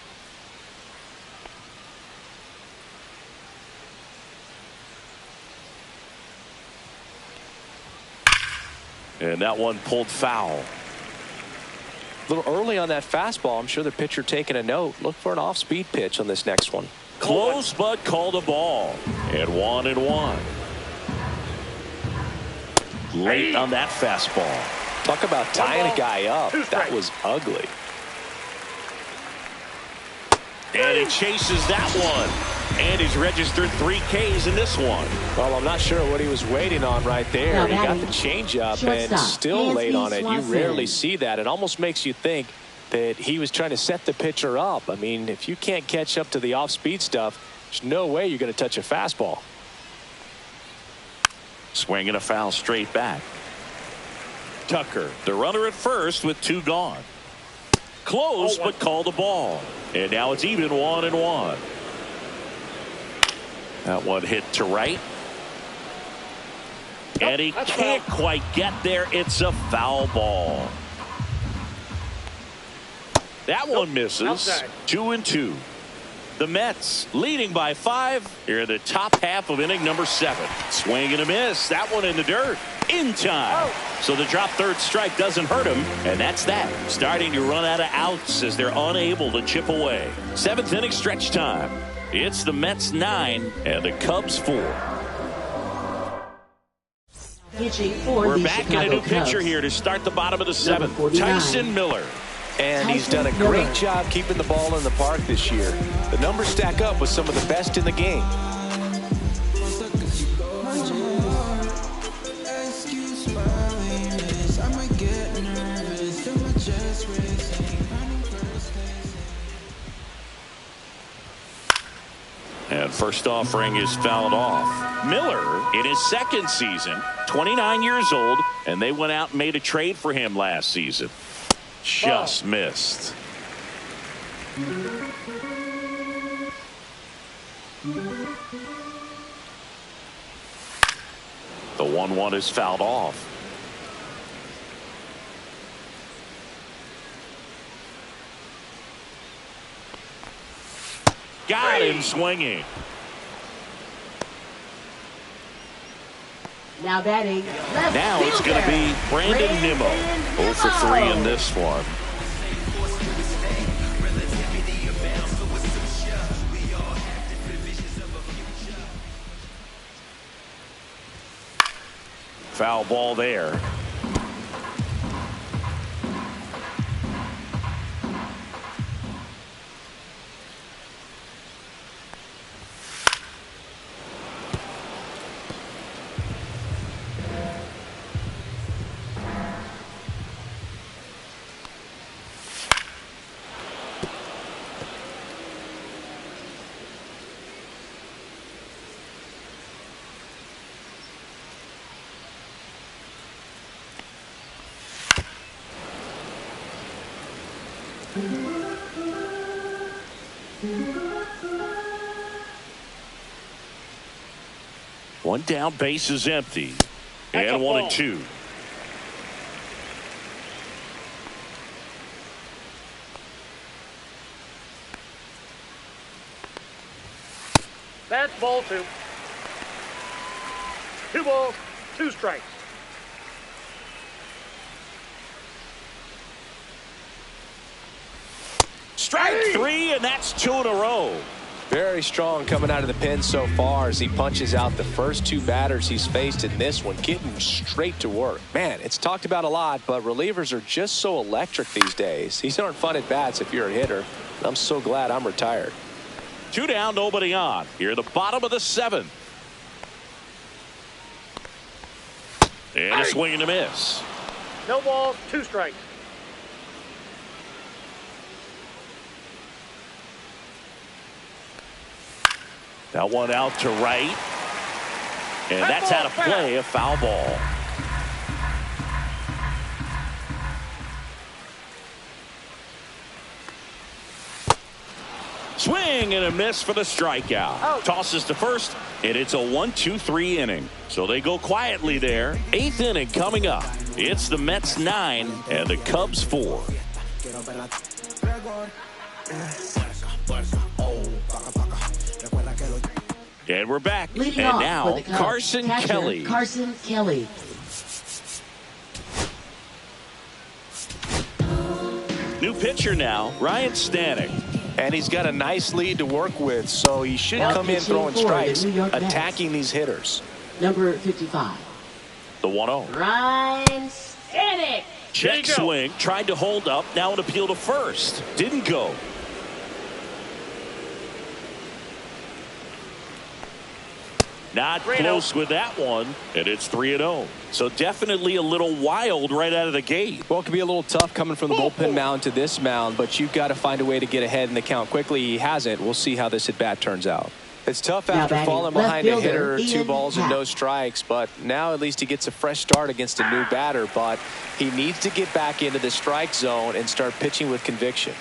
And that one pulled foul. A little early on that fastball. I'm sure the pitcher taking a note. Look for an off-speed pitch on this next one. Close, but called a ball. And 1-1. Late on that fastball. Talk about tying a guy up. That was ugly. And he chases that one. And he's registered 3 Ks in this one. Well, I'm not sure what he was waiting on right there. He got the changeup and still late on it. You rarely see that. It almost makes you think that he was trying to set the pitcher up. I mean, if you can't catch up to the off-speed stuff, there's no way you're going to touch a fastball. Swinging a foul straight back. Tucker, the runner at first with 2 gone. Close, but called a ball. And now it's even 1-1. That one hit to right. And he can't quite get there. It's a foul ball. That one misses. 2-2. The Mets leading by 5 here in the top half of inning number 7. Swing and a miss. That one in the dirt. In time. So the drop third strike doesn't hurt him. And that's that. Starting to run out of outs as they're unable to chip away. 7th inning stretch time. It's the Mets 9 and the Cubs 4. We're back in a new pitcher here to start the bottom of the 7th. Tyson Miller. And he's done a great job keeping the ball in the park this year. The numbers stack up with some of the best in the game. And first offering is fouled off. Miller in his 2nd season, 29 years old, and they went out and made a trade for him last season. Just missed. The 1-1 is fouled off. Got him swinging. Now batting. Now it's going to be Brandon Nimmo. 0 for 3 in this one. Foul ball there. One down, base is empty. And 1-2. That's ball 2. 2 balls, 2 strikes. Strike three, and that's 2 in a row. Very strong coming out of the pen so far as he punches out the first 2 batters he's faced in this one, getting straight to work. Man, it's talked about a lot, but relievers are just so electric these days. These aren't fun at bats if you're a hitter. I'm so glad I'm retired. 2 down, nobody on. Here at the bottom of the 7th. And a swing and a miss. No balls, 2 strikes. That one out to right. And that's out of play, a foul ball. Swing and a miss for the strikeout. Tosses to first, and it's a 1-2-3 inning. So they go quietly there. 8th inning coming up. It's the Mets 9 and the Cubs 4. And we're back. Leading and off now for the Cubs, Carson catcher, Kelly. Carson Kelly. New pitcher now, Ryan Stanek. And he's got a nice lead to work with, so he should come in throwing strikes, attacking these hitters. Number 55. The 1-0. Ryan Stanek. Check swing, tried to hold up, now an appeal to first. Didn't go. Not close with that one, and it's 3-0. So definitely a little wild right out of the gate. Well, it can be a little tough coming from the bullpen mound to this mound, but you've got to find a way to get ahead in the count quickly. He hasn't. We'll see how this at-bat turns out. It's tough after falling behind a hitter, 2 balls and no strikes, but now at least he gets a fresh start against a new batter, but he needs to get back into the strike zone and start pitching with conviction.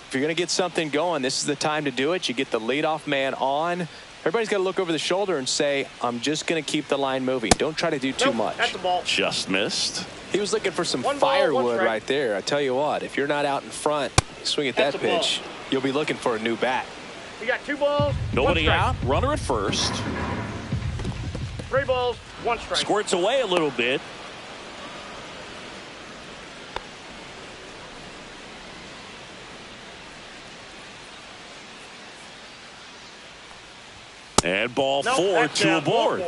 If you're going to get something going, this is the time to do it. You get the leadoff man on. Everybody's got to look over the shoulder and say, I'm just going to keep the line moving. Don't try to do too much. That's the ball. Just missed. He was looking for some One ball, firewood right there. I tell you what, if you're not out in front, swing at that That's a pitch, you'll be looking for a new bat. We got 2 balls. Nobody 1 strike. out. Runner at first. 3 balls, 1 strike. Squirts away a little bit. And ball 4, 2 aboard.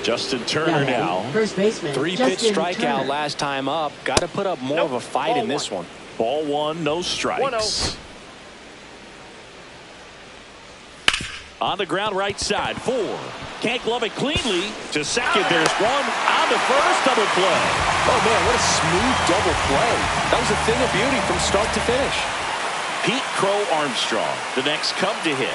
Justin Turner now. First baseman. 3-pitch strikeout last time up. Got to put up more of a fight in this one. Ball 1, no strikes. 1-0. On the ground right side, 4. Can't glove it cleanly. To second, there's 1. On to first, double play. Oh, man, what a smooth double play. That was a thing of beauty from start to finish. Pete Crow Armstrong, the next Cub to hit.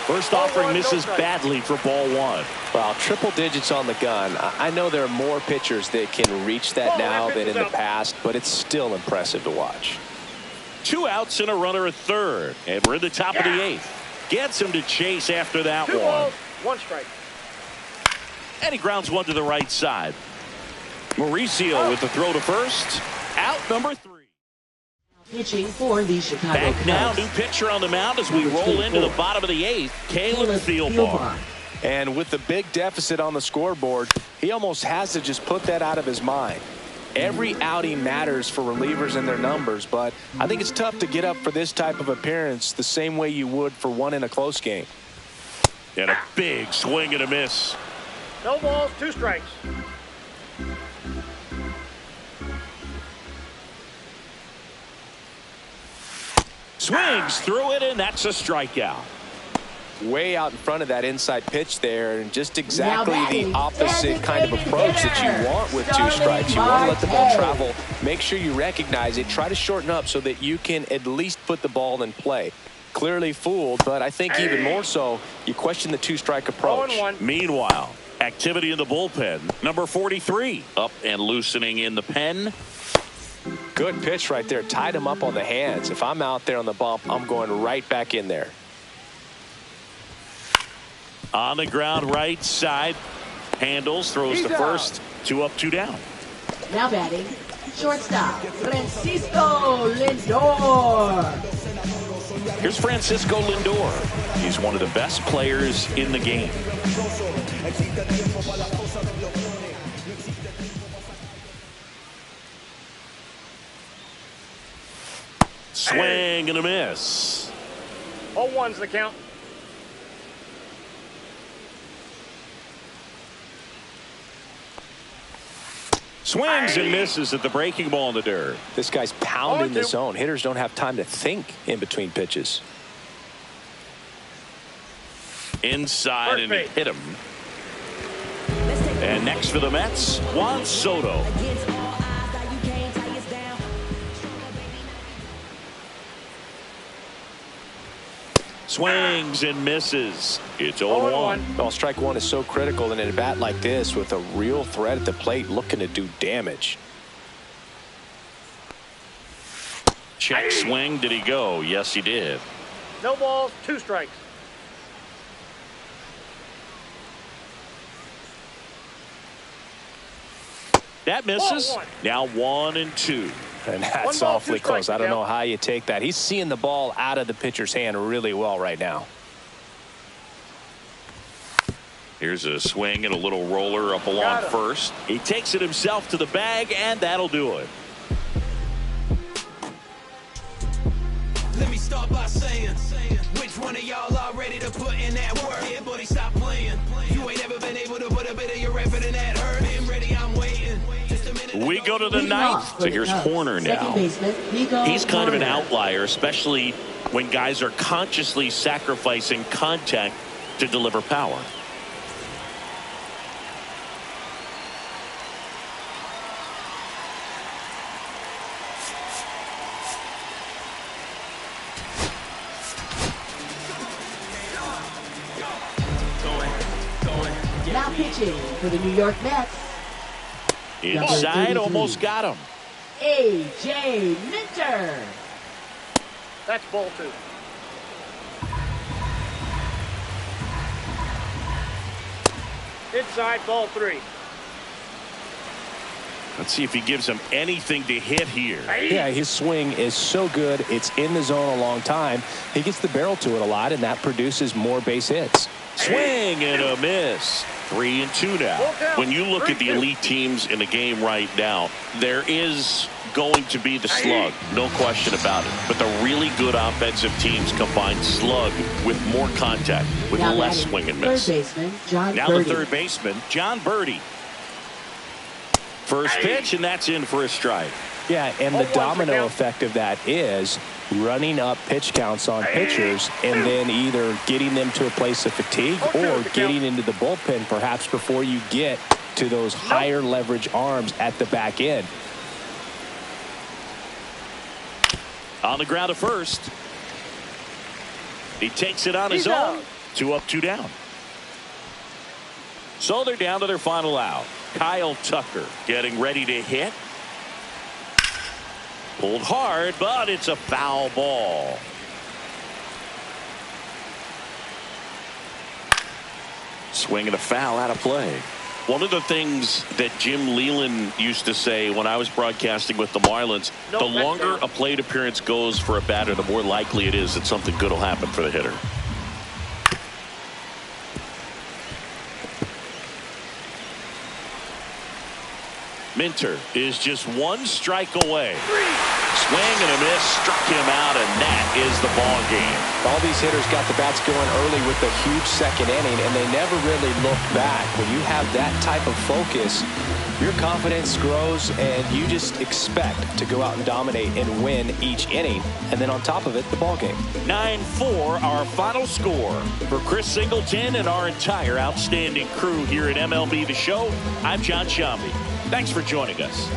First offering misses badly for ball 1. Well, triple digits on the gun. I know there are more pitchers that can reach that now than in the past, but it's still impressive to watch. 2 outs and a runner at third. And we're in the top of the 8th. Gets him to chase after that 2 one. balls, 1 strike. And he grounds one to the right side. Mauricio with the throw to first. Out number 3. Pitching for the Chicago Back Cubs. now, new pitcher on the mound as we roll into the bottom of the 8th. Caleb Thielbar. And with the big deficit on the scoreboard, he almost has to just put that out of his mind. Every outing matters for relievers and their numbers, but I think it's tough to get up for this type of appearance the same way you would for one in a close game. And a big swing and a miss. No balls, 2 strikes. Swings through it, and that's a strikeout. Way out in front of that inside pitch there, and just exactly the opposite kind of approach that you want with 2 strikes. You want to let the ball travel. Make sure you recognize it. Try to shorten up so that you can at least put the ball in play. Clearly fooled, but I think even more so, you question the 2-strike approach. 0-1. Meanwhile, activity in the bullpen. Number 43 up and loosening in the pen. Good pitch right there. Tied him up on the hands. If I'm out there on the bump, I'm going right back in there. On the ground right side. Handles, throws to first. 2 up, 2 down. Now batting, shortstop, Francisco Lindor. Here's Francisco Lindor. He's one of the best players in the game. Swing and a miss. 0-1's the count. Swings and misses at the breaking ball in the dirt. This guy's pounding the 0-2. zone. Hitters don't have time to think in between pitches. Inside First and base. hit him. And next for the Mets, Juan Soto. Swings and misses. It's 0-1. Well, strike one is so critical in a bat like this with a real threat at the plate looking to do damage. Check swing. Did he go? Yes, he did. No balls, 2 strikes. That misses. 0-1. Now 1-2. And 1 that's ball, awfully 2 strikes, close. I don't Miguel. know how you take that. He's seeing the ball out of the pitcher's hand really well right now. Here's a swing and a little roller up along Got him. first. He takes it himself to the bag, and that'll do it. Let me start by saying, which one of y'all are ready to put in that work? Yeah, buddy, stop playing. You ain't ever been able to put a bit of your effort in that hurt. Been ready, I'm waiting. Just a minute. We go to the ninth. So here's Horner now. He's kind of an outlier, especially when guys are consciously sacrificing contact to deliver power. Now pitching for the New York Mets, Inside, almost got him. A.J. Minter. That's ball 2. Inside, ball 3. Let's see if he gives him anything to hit here. Yeah, his swing is so good. It's in the zone a long time. He gets the barrel to it a lot, and that produces more base hits. Swing and a miss. 3-2 now. When you look at the elite teams in the game right now, there is going to be the slug, no question about it. But the really good offensive teams combine slug with more contact, with Now less batting, swing and miss. Third baseman, John Now Birdie. the third baseman, John Birdie. First pitch, and that's in for a strike. Yeah, and the domino effect of that is running up pitch counts on pitchers and then either getting them to a place of fatigue or getting into the bullpen perhaps before you get to those higher leverage arms at the back end. On the ground at first. He takes it on his own. 2 up, 2 down. So they're down to their final out. Kyle Tucker getting ready to hit. Pulled hard, but it's a foul ball. Swing and a foul out of play. One of the things that Jim Leland used to say when I was broadcasting with the Marlins, the longer a plate appearance goes for a batter, the more likely it is that something good will happen for the hitter. Minter is just 1 strike away. Swing and a miss, struck him out, and that is the ball game. All these hitters got the bats going early with a huge second inning, and they never really look back. When you have that type of focus, your confidence grows, and you just expect to go out and dominate and win each inning. And then on top of it, the ball game. 9-4, our final score. For Chris Singleton and our entire outstanding crew here at MLB The Show, I'm John Sciambi. Thanks for joining us.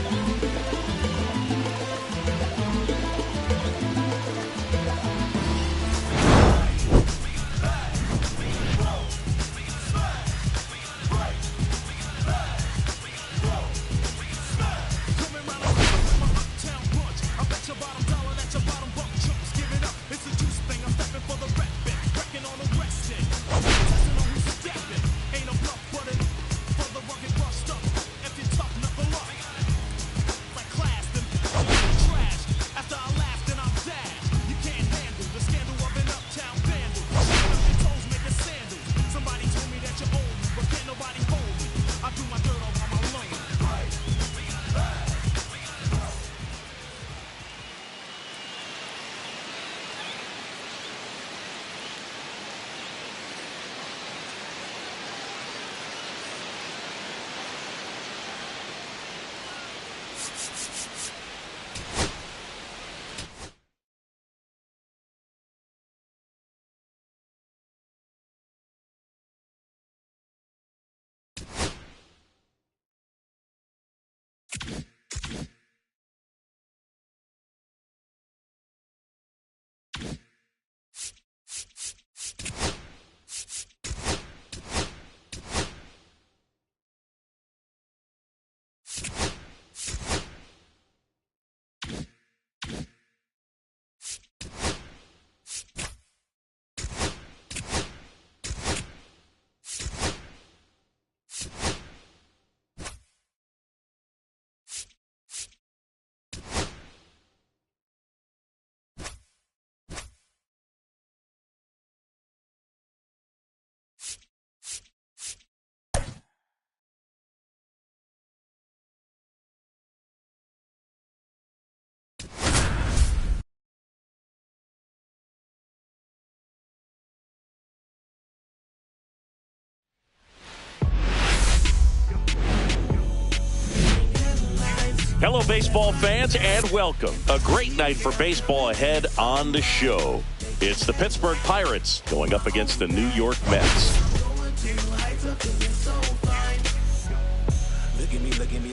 Hello, baseball fans, and welcome. A great night for baseball ahead on the show. It's the Pittsburgh Pirates going up against the New York Mets.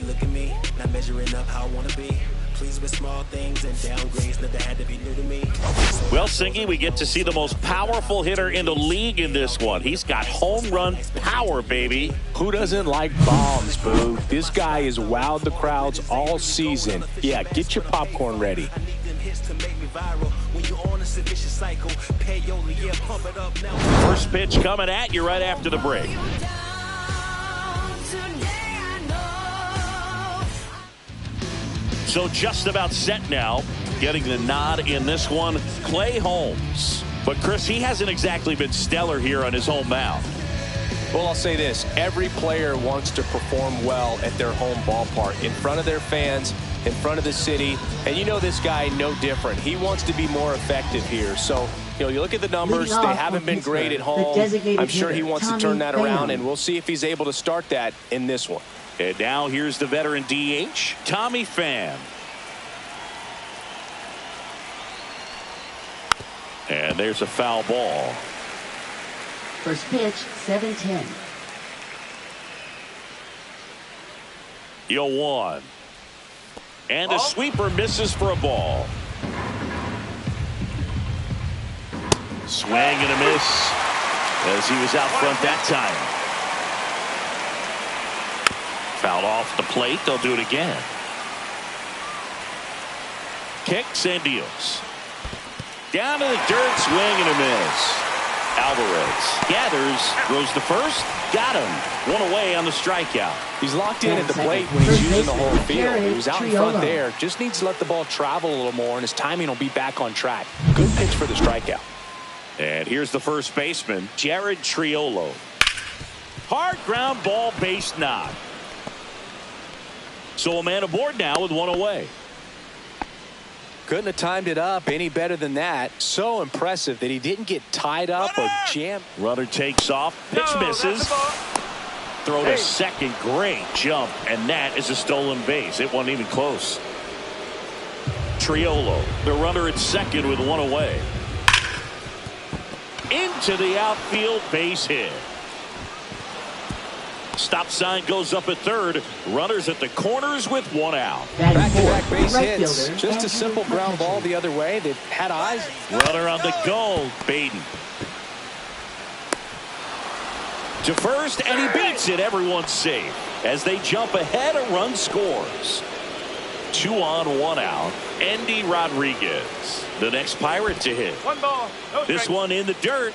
Look at me. Not measuring up how I want to be. Pleased with small things and downgrades. Never had to be new to me. Well, Singy, we get to see the most powerful hitter in the league in this one. He's got home run power, baby. Who doesn't like bombs, Boo? This guy has wowed the crowds all season. Yeah, get your popcorn ready. I need them hits to make me viral. When you're on a vicious cycle, payola, yeah, pump it up now. First pitch coming at you right after the break. So just about set now, getting the nod in this one, Clay Holmes. But Chris, he hasn't exactly been stellar here on his home mound. Well, I'll say this. Every player wants to perform well at their home ballpark, in front of their fans, in front of the city. And you know this guy no different. He wants to be more effective here. So, you look at the numbers. They haven't been great at home. I'm sure he wants to turn that around, and we'll see if he's able to start that in this one. And now here's the veteran DH, Tommy Pham. And there's a foul ball. First pitch, 7-10. 0-1. And the sweeper misses for a ball. Swing and a miss as he was out front that time. Fouled off the plate. They'll do it again. Kicks and deals. Down to the dirt. Swing and a miss. Alvarez gathers, throws the first, got him. One away on the strikeout. He's locked in at the plate when he's using the whole field. He was out in front there. Just needs to let the ball travel a little more, and his timing will be back on track. Good pitch for the strikeout. And here's the first baseman, Jared Triolo. Hard ground ball, base knock. So a man aboard now with one away. Couldn't have timed it up any better than that. So impressive that he didn't get tied up or jammed. Runner takes off. Pitch misses. Throw to second. Great jump. And that is a stolen base. It wasn't even close. Triolo, the runner at second with one away. Into the outfield, base hit. Stop sign goes up at third. Runners at the corners with one out. Back-to-back base hits. Just a simple ground ball the other way. They had eyes. Runner on the go. Baden. To first, and he beats it. Everyone's safe. As they jump ahead, a run scores. 2 on, 1 out. Endy Rodriguez, the next Pirate to hit. One ball, no this strikes. one in the dirt.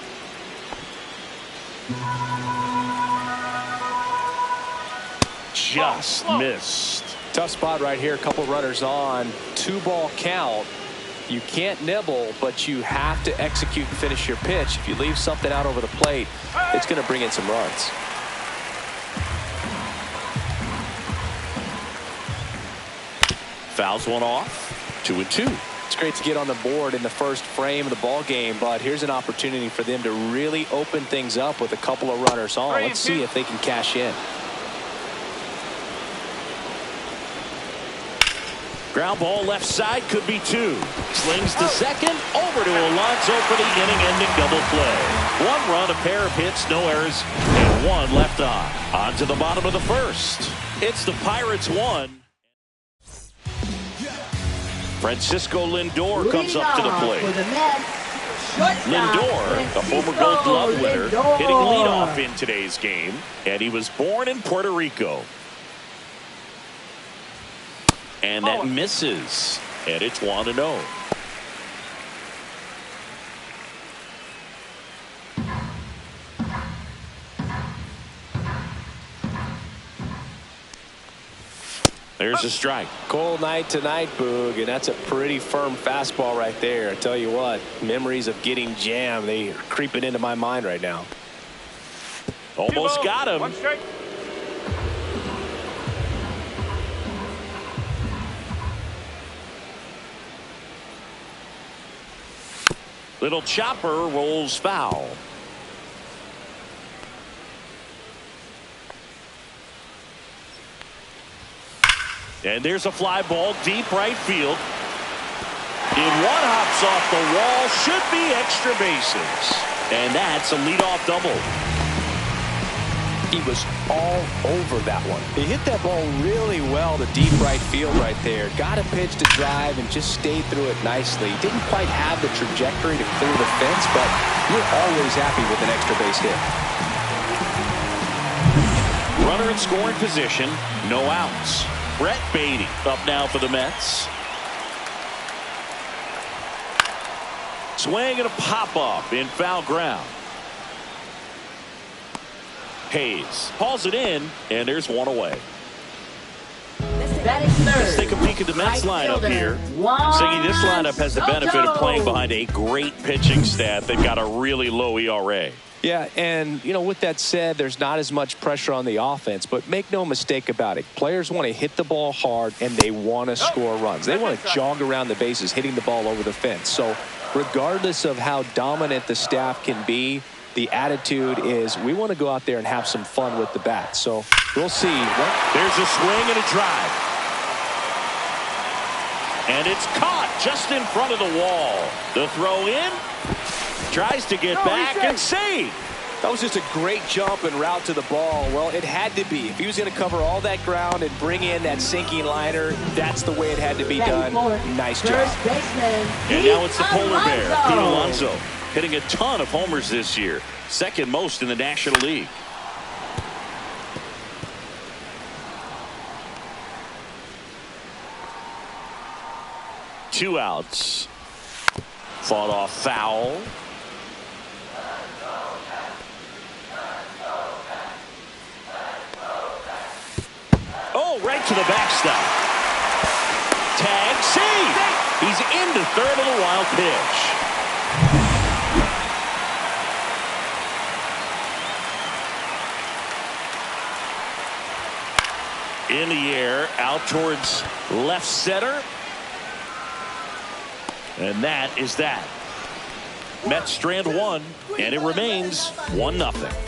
Just missed. Tough spot right here. A couple runners on. 2-ball count. You can't nibble, but you have to execute and finish your pitch. If you leave something out over the plate, it's going to bring in some runs. Fouls one off. 2-2. It's great to get on the board in the first frame of the ball game, but here's an opportunity for them to really open things up with a couple of runners on. Let's see if they can cash in. Ground ball left side, could be 2. Slings to second, over to Alonso for the inning-ending double play. 1 run, a pair of hits, no errors, and 1 left on. On to the bottom of the first. It's the Pirates 1. Francisco Lindor comes up to the plate. Lindor, a former Gold Glove winner, hitting leadoff in today's game, and he was born in Puerto Rico. And that misses, and it's 1-0. There's a strike. Cold night tonight, Boog, and that's a pretty firm fastball right there. I tell you what, memories of getting jammed, they are creeping into my mind right now. Almost got him. 1 strike. Little chopper rolls foul. And there's a fly ball deep right field. In one hops off the wall, should be extra bases. And that's a leadoff double. He was all over that one. He hit that ball really well to deep right field right there. Got a pitch to drive and just stayed through it nicely. Didn't quite have the trajectory to clear the fence, but you're always happy with an extra base hit. Runner in scoring position, no outs. Brett Baty up now for the Mets. Swing and a pop-up in foul ground. Hayes hauls it in, and there's one away. That is third. Let's take a peek at the Mets Right lineup fielder, here. Juan Siggy, this lineup has the benefit of playing Soto. behind a great pitching staff. They've got a really low ERA. Yeah, and, you know, with that said, there's not as much pressure on the offense, but make no mistake about it. Players want to hit the ball hard, and they want to score runs. They want to jog around the bases, hitting the ball over the fence. So regardless of how dominant the staff can be, the attitude is we want to go out there and have some fun with the bat. So we'll see. There's a swing and a drive. And it's caught just in front of the wall. The throw in. Tries to get back and save. That was just a great jump and route to the ball. Well, it had to be. If he was going to cover all that ground and bring in that sinking liner, that's the way it had to be done. Nice job. First baseman, And now it's the polar bear, Alonso. Pete Alonso, hitting a ton of homers this year. Second most in the National League. Two outs. Fought off foul. Oh, right to the backstop. Tag, save. He's into third of the wild pitch. In the air, out towards left center. And that is that. Mets strand one, and it remains 1-0.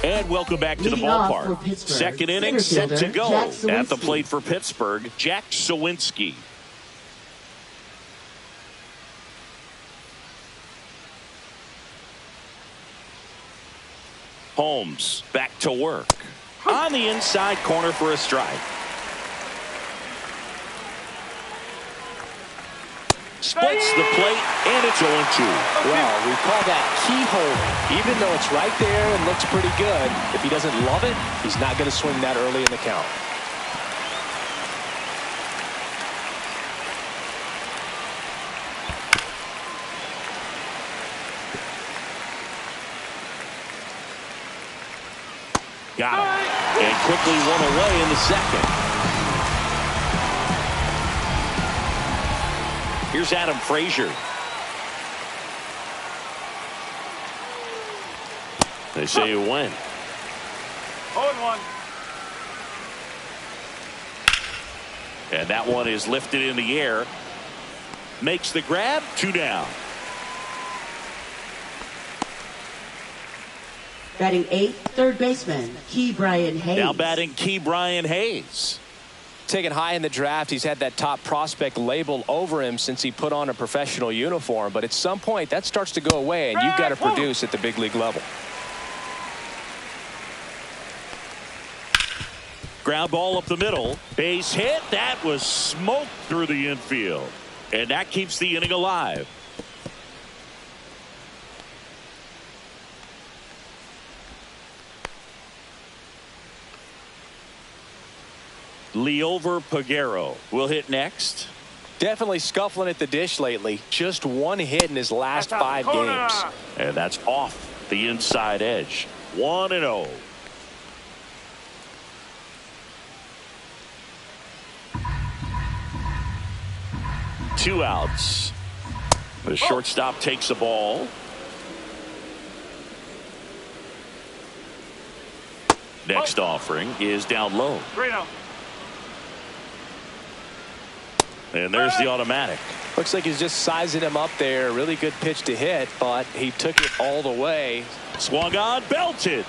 And welcome back to the Leading off ballpark. for Pittsburgh, Second inning center set to fielder, go. Jack At the Suwinski. plate for Pittsburgh, Jack Suwinski. Holmes back to work. On the inside corner for a strike. Splits the plate, and it's 0-2. Well, we call that keyhole. Even though it's right there and looks pretty good, if he doesn't love it, he's not going to swing that early in the count. Got him. And quickly one away in the second. Here's Adam Frazier. They say you win. 0-1. And that one is lifted in the air. Makes the grab. 2 down. Batting eighth, third baseman, Ke'Bryan Hayes. Now batting Ke'Bryan Hayes. Taken high in the draft, he's had that top prospect label over him since he put on a professional uniform. But at some point, that starts to go away, and you've got to produce at the big league level. Ground ball up the middle. Base hit. That was smoked through the infield. And that keeps the inning alive. Liover Peguero will hit next. Definitely scuffling at the dish lately. Just one hit in his last 5 games. And that's off the inside edge. 1-0. Two outs. The shortstop takes the ball. Next offering is down low. 3-0. And there's the automatic. Looks like he's just sizing him up there. Really good pitch to hit, but he took it all the way. Swung on, belted.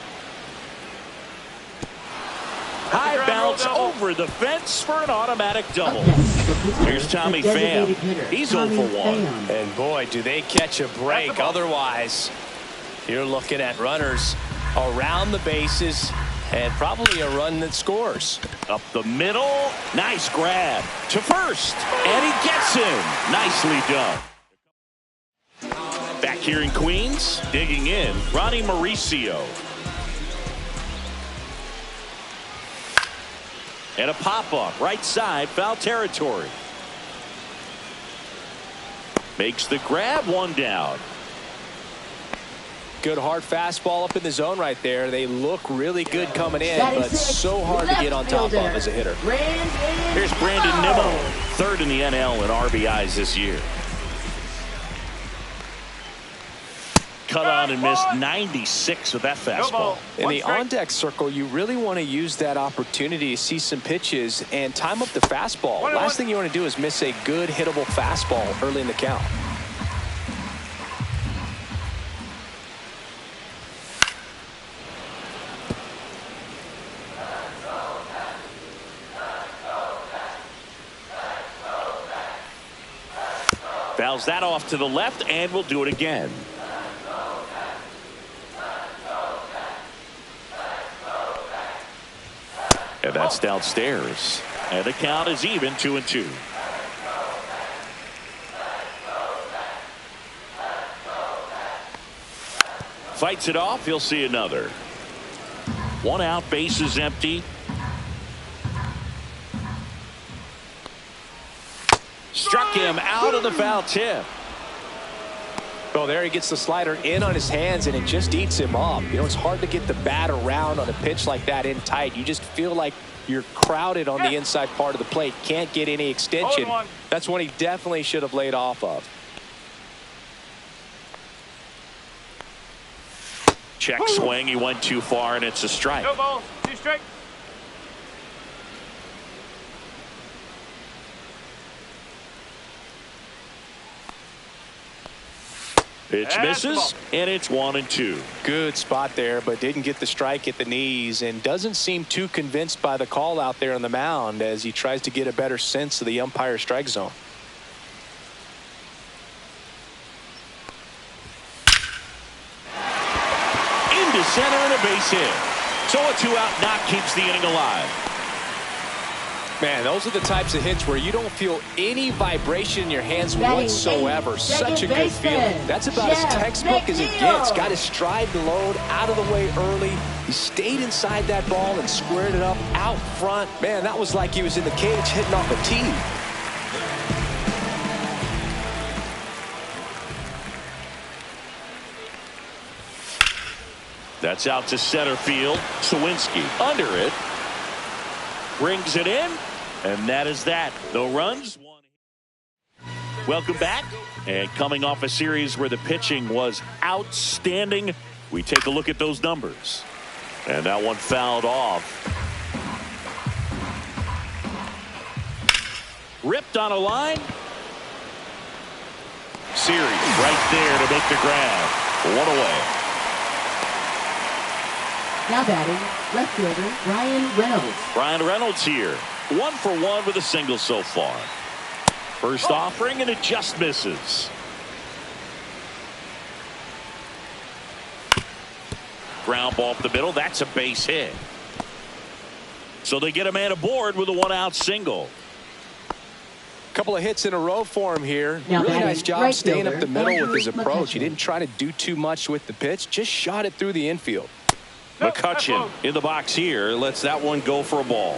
High bounce over the fence for an automatic double. Here's Tommy Pham. He's 0 for 1. And boy, do they catch a break. Otherwise, you're looking at runners around the bases and probably a run that scores. Up the middle. Nice grab to first. And he gets him. Nicely done. Back here in Queens, digging in, Ronnie Mauricio. And a pop-up, right side, foul territory. Makes the grab, 1 down. Good hard fastball up in the zone right there. They look really good coming in, but so hard to get on top of as a hitter. Here's Brandon Nimmo, 3rd in the NL in RBIs this year. Cut on and missed 96 with that fastball. In the on-deck circle, you really want to use that opportunity to see some pitches and time up the fastball. Last thing you want to do is miss a good hittable fastball early in the count. Fouls that off to the left, and we'll do it again. And that's downstairs. And the count is even, 2-2. Fights it off. He'll see another. 1 out, bases empty. Struck him out of the foul tip. Oh, there he gets the slider in on his hands, and it just eats him up. You know, it's hard to get the bat around on a pitch like that in tight. You just feel like you're crowded on the inside part of the plate. Can't get any extension. That's one he definitely should have laid off of. Check swing. He went too far, and it's a strike. No ball. 2 strikes. Pitch misses, and it's 1-2. Good spot there, but didn't get the strike at the knees, and doesn't seem too convinced by the call out there on the mound as he tries to get a better sense of the umpire's strike zone. Into center and a base hit. So a 2-out knock keeps the inning alive. Man, those are the types of hits where you don't feel any vibration in your hands whatsoever. Such a good feeling. That's about as textbook as it gets. Got his stride to load out of the way early. He stayed inside that ball and squared it up out front. Man, that was like he was in the cage hitting off a tee. That's out to center field. Sawinski under it. Brings it in. And that is that. No runs. Welcome back. And coming off a series where the pitching was outstanding, we take a look at those numbers. And that one fouled off. Ripped on a line. Series right there to make the grab. 1 away. Now batting, left fielder Ryan Reynolds. Ryan Reynolds here. 1 for 1 with a single so far. First offering, and it just misses. Ground ball up the middle. That's a base hit. So they get a man aboard with a 1-out single. Couple of hits in a row for him here. Really nice job staying up the middle with his approach. He didn't try to do too much with the pitch. Just shot it through the infield. McCutchen in the box here. Lets that one go for a ball.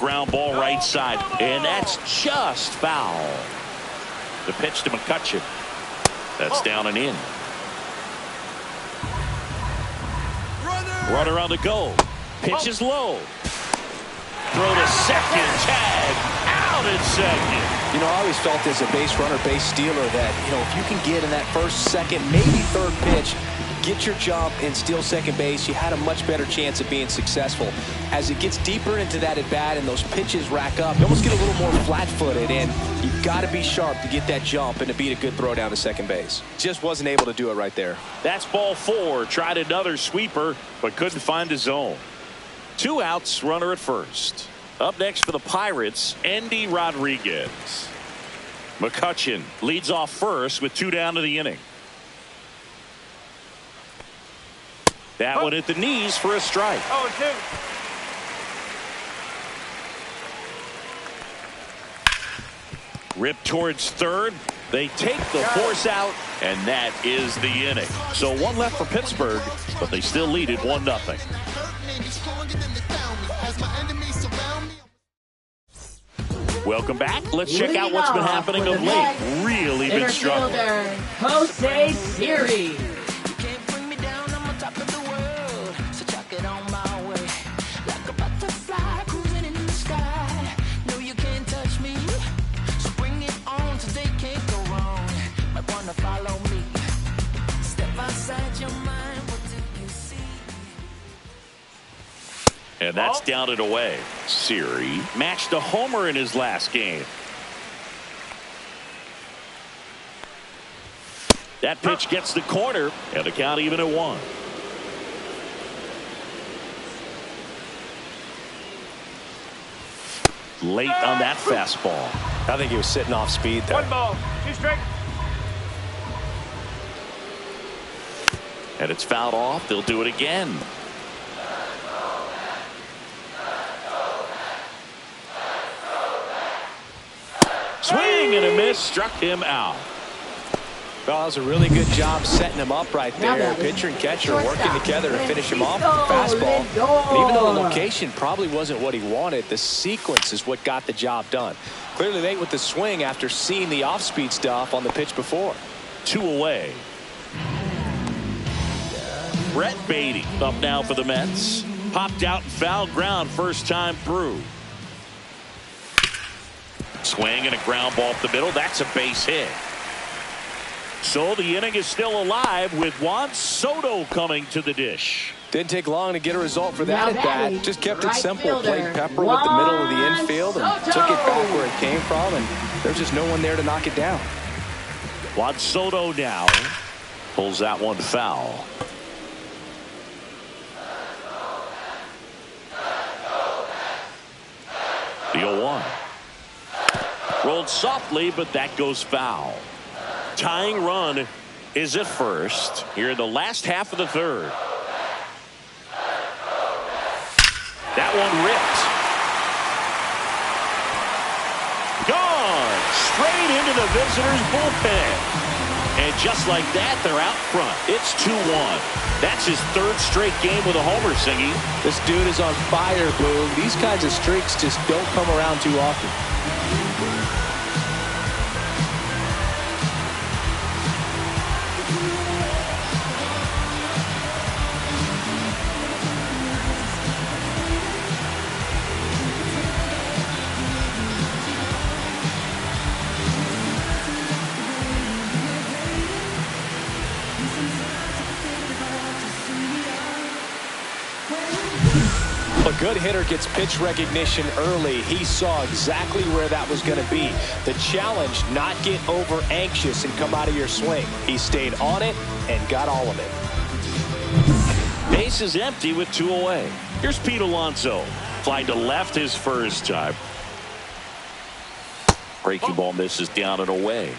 Ground ball right side. And that's just foul. The pitch to McCutchen. That's down and in. Runner on the go. Pitch is low. Throw to second. Tag. Out at second. You know, I always felt as a base runner, base stealer that, you know, if you can get in that first, second, maybe third pitch, get your jump and steal second base, you had a much better chance of being successful. As it gets deeper into that at-bat and those pitches rack up, you almost get a little more flat-footed, and you've got to be sharp to get that jump and to beat a good throw down to second base. Just wasn't able to do it right there. That's ball 4. Tried another sweeper, but couldn't find his zone. 2 outs, runner at first. Up next for the Pirates, Endy Rodriguez. McCutchen leads off first with 2 down to the inning. That one at the knees for a strike. 0-2. Ripped towards third. They take the force out, and that is the inning. So 1 left for Pittsburgh, but they still lead it 1-0. Welcome back. Let's check out what's been happening of late. Really been struggling. Jose Siri. And that's down and away. Siri matched a homer in his last game. That pitch gets the corner, and the count even at 1. Late on that fastball. I think he was sitting off speed there. 1 ball, 2 strikes. And it's fouled off. They'll do it again. Swing and a miss, struck him out. Well, that was a really good job setting him up right there. Pitcher and catcher working together to finish him off with the fastball. And even though the location probably wasn't what he wanted, the sequence is what got the job done. Clearly late with the swing after seeing the off-speed stuff on the pitch before. 2 away. Brett Baty up now for the Mets. Popped out and foul ground first time through. Swing and a ground ball up the middle. That's a base hit. So the inning is still alive with Juan Soto coming to the dish. Didn't take long to get a result for that at bat. Just kept it simple. Played Pepper with the middle of the infield and took it back where it came from, and there's just no one there to knock it down. Juan Soto now pulls that one foul. The 0-1. Rolled softly, but that goes foul. Tying run is at first here in the last half of the third. That one ripped. Gone straight into the visitors' bullpen. And just like that, they're out front. It's 2-1. That's his 3rd straight game with a homer, Singy. This dude is on fire, Boone. These kinds of streaks just don't come around too often. A good hitter gets pitch recognition early. He saw exactly where that was going to be. The challenge, not get over anxious and come out of your swing. He stayed on it and got all of it. Base is empty with 2 away. Here's Pete Alonso. Flying to left his first time. Breaking ball misses down and away.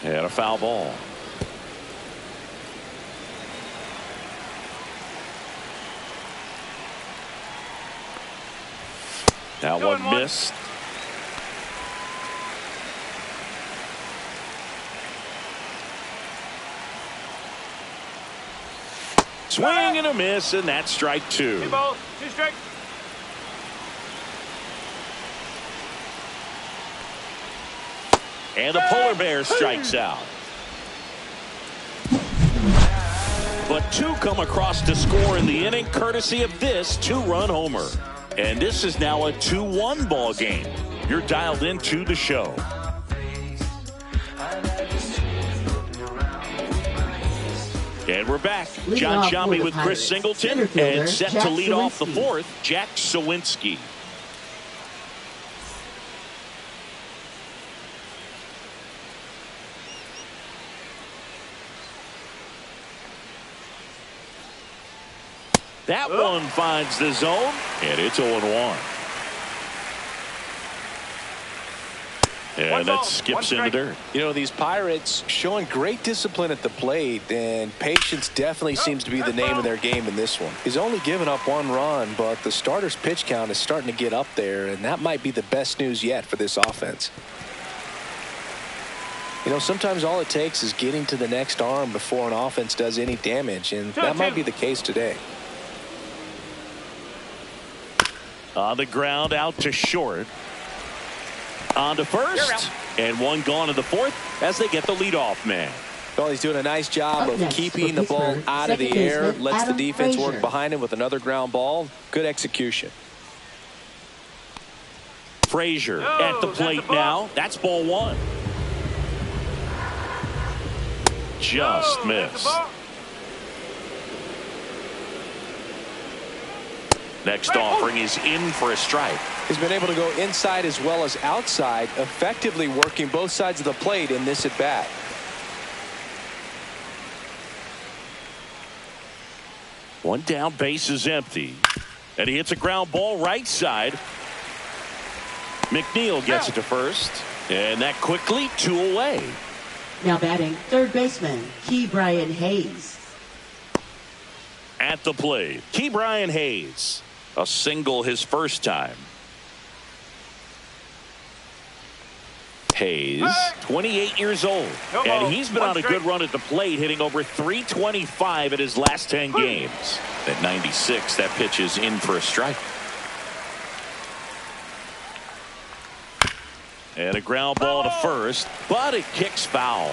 And a foul ball. That one missed. Swing and a miss, and that's strike 2. 2 balls, 2 strikes. And the polar bear strikes out. but 2 come across to score in the inning, courtesy of this 2-run homer. And this is now a 2-1 ball game. You're dialed into the show. And we're back. John Sciambi with Chris Singleton, and set to lead off the 4th, Jack Suwinski. That one finds the zone, and it's 0-1. And that skips in the dirt. You know, these Pirates showing great discipline at the plate, and patience definitely seems to be the name of their game in this one. He's only given up 1 run, but the starter's pitch count is starting to get up there, and that might be the best news yet for this offense. You know, sometimes all it takes is getting to the next arm before an offense does any damage, and that might be the case today. On the ground, out to short. On to first, and 1 gone in the 4th as they get the leadoff man. Well, he's doing a nice job of keeping the ball out of the air, lets the defense work behind him with another ground ball. Good execution. Frazier at the plate now. That's ball 1. Just missed. Next offering is in for a strike. He's been able to go inside as well as outside, effectively working both sides of the plate in this at bat. One down, base is empty. And he hits a ground ball right side. McNeil gets it to first. And that quickly 2 away. Now batting, 3rd baseman, Ke'Bryan Hayes. At the plate, Ke'Bryan Hayes. A single his first time. Hayes, 28 years old, and he's been on a good run at the plate, hitting over .325 in his last 10 games. At 96, that pitch is in for a strike. And a ground ball to first, but it kicks foul.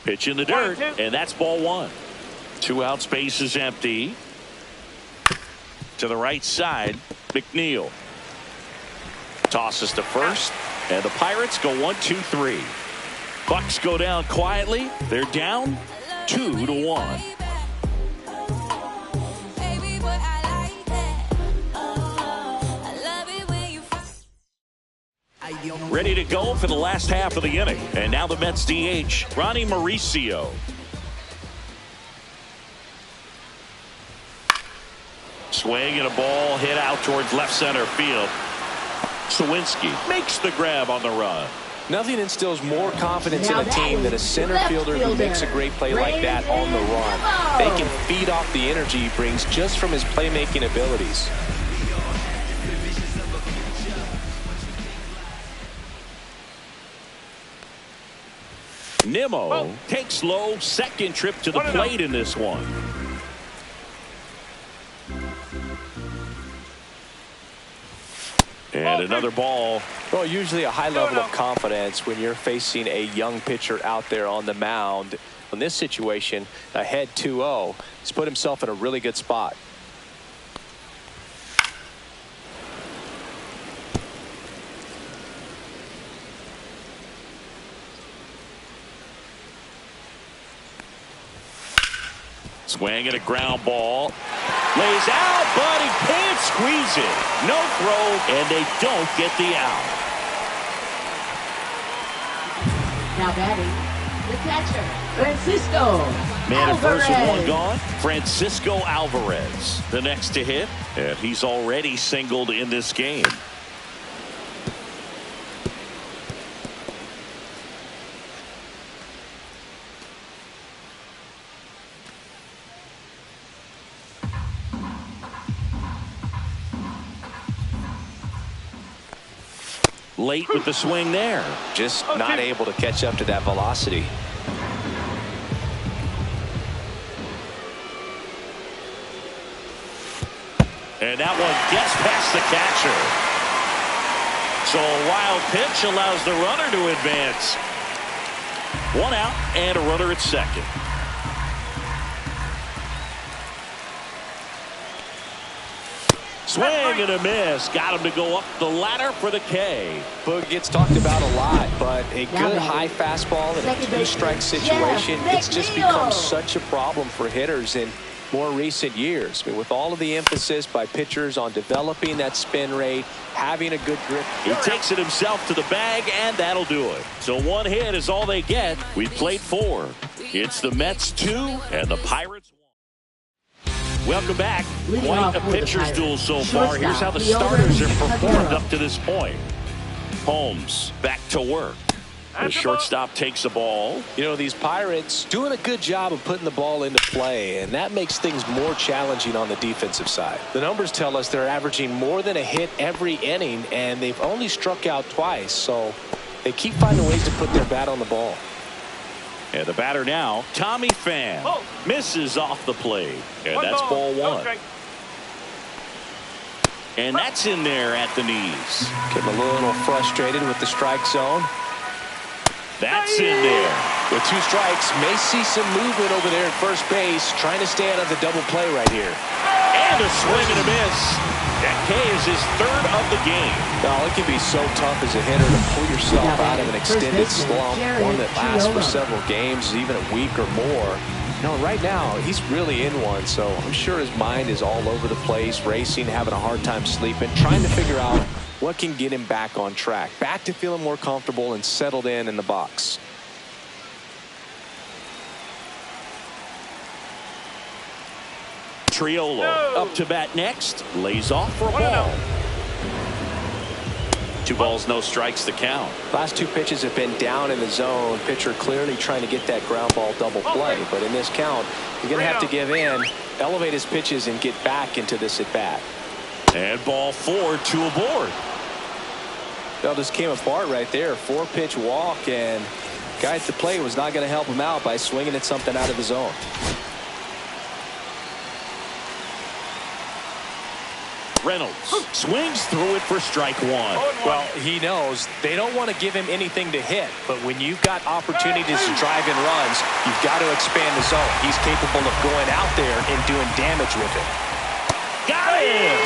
Pitch in the dirt, and that's ball 1. 2 outs, base is empty. To the right side, McNeil tosses to first, and the Pirates go 1-2-3. Bucks go down quietly. They're down 2-1. Ready to go for the last half of the inning. And now the Mets DH, Ronnie Mauricio. Swing and a ball hit out towards left center field. Suwinski makes the grab on the run. Nothing instills more confidence in a team than a center fielder who makes a great play like that on the run. They can feed off the energy he brings just from his playmaking abilities. Nimmo takes low, second trip to the plate in this one. And another ball. Well, usually a high level of confidence when you're facing a young pitcher out there on the mound. In this situation, ahead 2-0, he's put himself in a really good spot. Swing and a ground ball. Lays out, but he can't squeeze it. No throw, and they don't get the out. Now batting, the catcher, Francisco Man at first with Alvarez. 1 gone. Francisco Alvarez, the next to hit, and he's already singled in this game. Late with the swing there. Just not able to catch up to that velocity. And that one gets past the catcher. So a wild pitch allows the runner to advance. 1 out and a runner at second. Swing and a miss. Got him to go up the ladder for the K. Boog gets talked about a lot, but a good high fastball in a 2-strike situation, it's just become such a problem for hitters in more recent years. I mean, with all of the emphasis by pitchers on developing that spin rate, having a good grip. He takes it himself to the bag, and that'll do it. So 1 hit is all they get. We played 4. It's the Mets 2 and the Pirates 1. Welcome back. Quite a pitcher's duel so far. Here's how the starters have performed up to this point. Holmes back to work. The shortstop takes the ball. You know, these Pirates doing a good job of putting the ball into play, and that makes things more challenging on the defensive side. The numbers tell us they're averaging more than a hit every inning, and they've only struck out twice, so they keep finding ways to put their bat on the ball. And the batter now, Tommy Pham, misses off the plate, and that's ball 1. And that's in there at the knees. Getting a little frustrated with the strike zone. That's in there. With 2 strikes, may see some movement over there at first base, trying to stay out of the double play right here. And a swing and a miss. That K is his 3rd of the game. Now, it can be so tough as a hitter to pull yourself out of an extended slump, one that lasts for several games, even a week or more. No, right now, he's really in one, so I'm sure his mind is all over the place, racing, having a hard time sleeping, trying to figure out what can get him back on track, back to feeling more comfortable and settled in the box. Triolo up to bat next, lays off for a ball. 2 balls, no strikes to count. Last 2 pitches have been down in the zone. Pitcher clearly trying to get that ground ball double play, but in this count, you're going to have to give in, elevate his pitches, and get back into this at bat. And ball 4, 2 aboard. Well, just came apart right there. 4-pitch walk, and guy at the plate was not going to help him out by swinging at something out of the zone. Reynolds swings through it for strike 1. Well, he knows they don't want to give him anything to hit, but when you've got opportunities to drive in runs, you've got to expand the zone. He's capable of going out there and doing damage with it. Got him!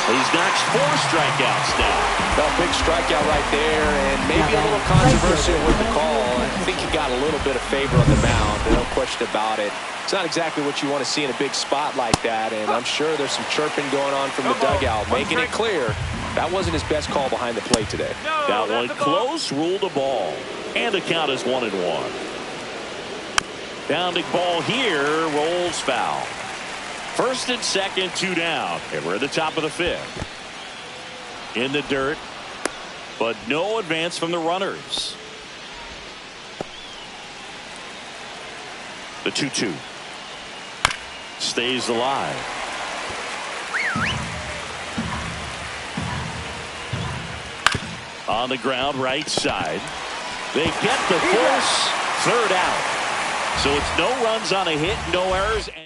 He's notched 4 strikeouts now. Well, big strikeout right there, and maybe a little controversial with the call. I think he got a little bit of favor on the mound, no question about it. It's not exactly what you want to see in a big spot like that, and I'm sure there's some chirping going on from the dugout, making it clear that wasn't his best call behind the plate today. That one close, ruled a ball, and the count is 1-1. Bounding ball here, rolls foul. 1st and 2nd, 2 down, and we're at the top of the 5th. In the dirt, but no advance from the runners. The 2-2 stays alive. On the ground, right side. They get the force. 3rd out. So it's no runs on a hit, no errors. And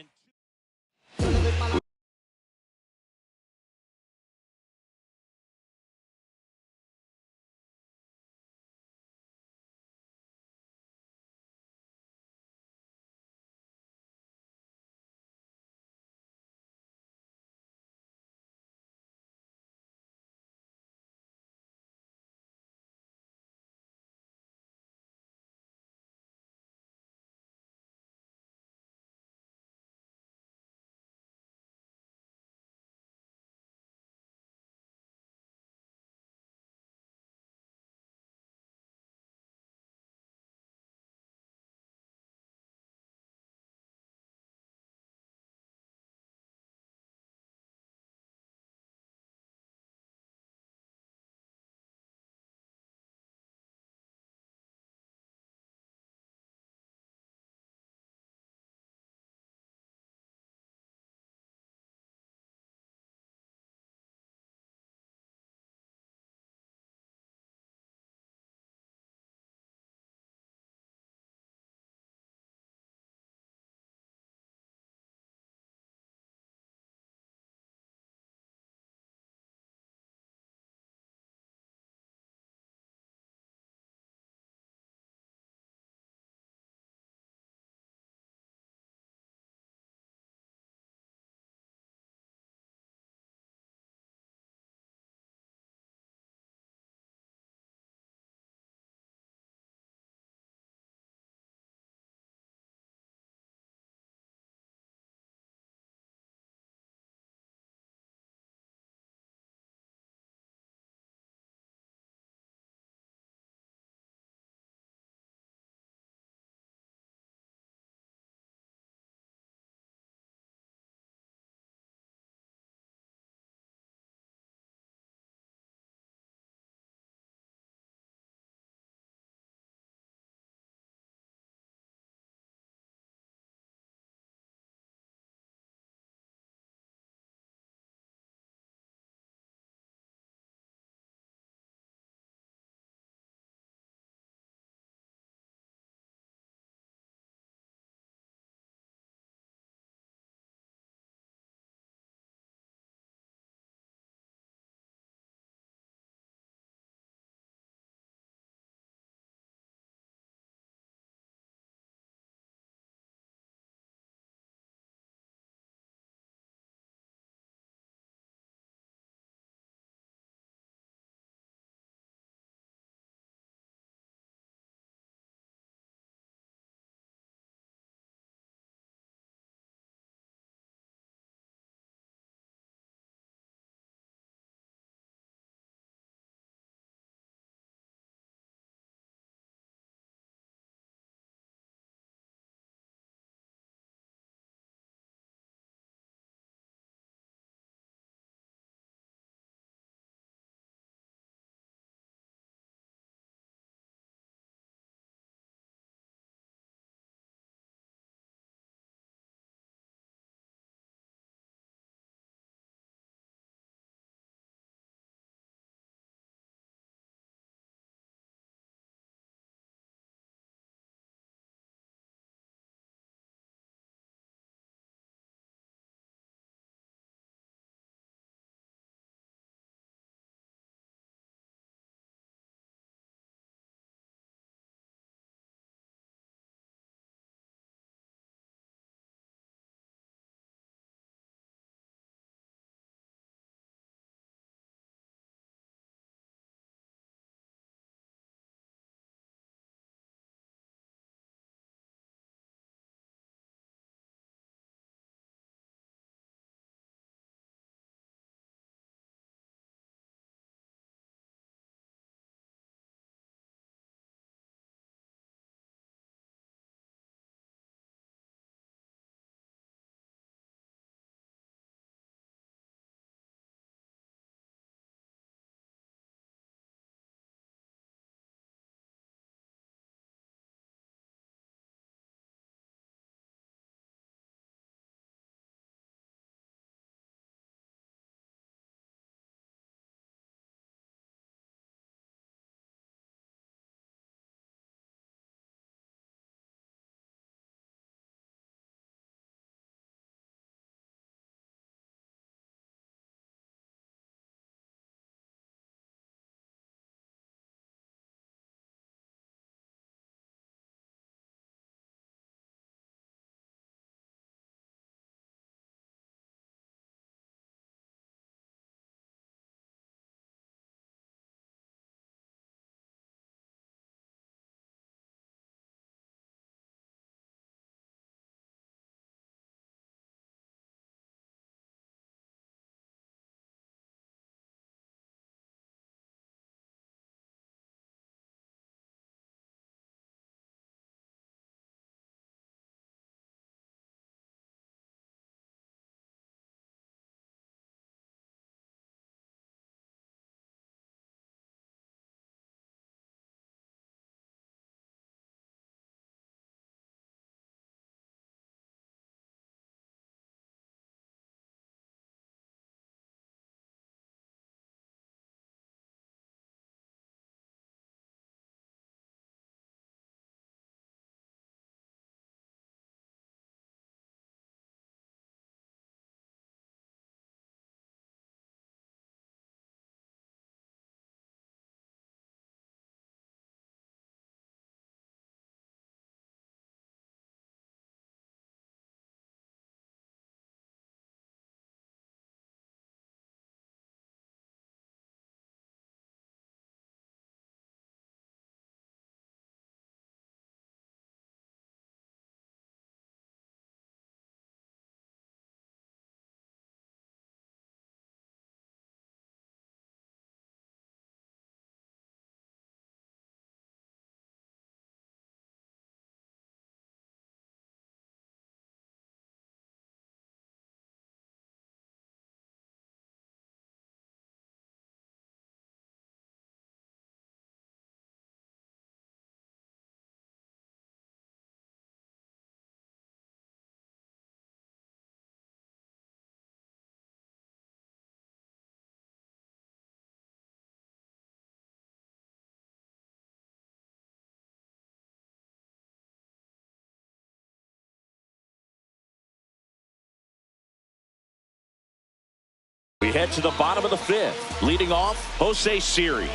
We head to the bottom of the fifth. Leading off, Jose Siri.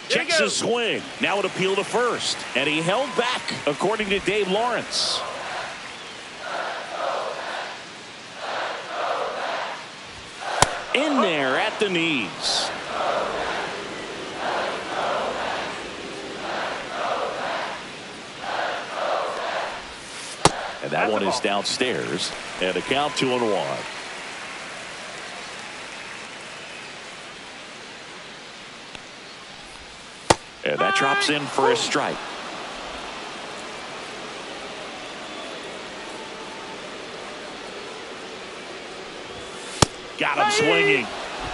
Checks his swing. Now an appeal to first. And he held back, according to Dave Lawrence. In there at the knees. And that one is downstairs. And a count 2-1. And that drops in for a strike. Got him swinging.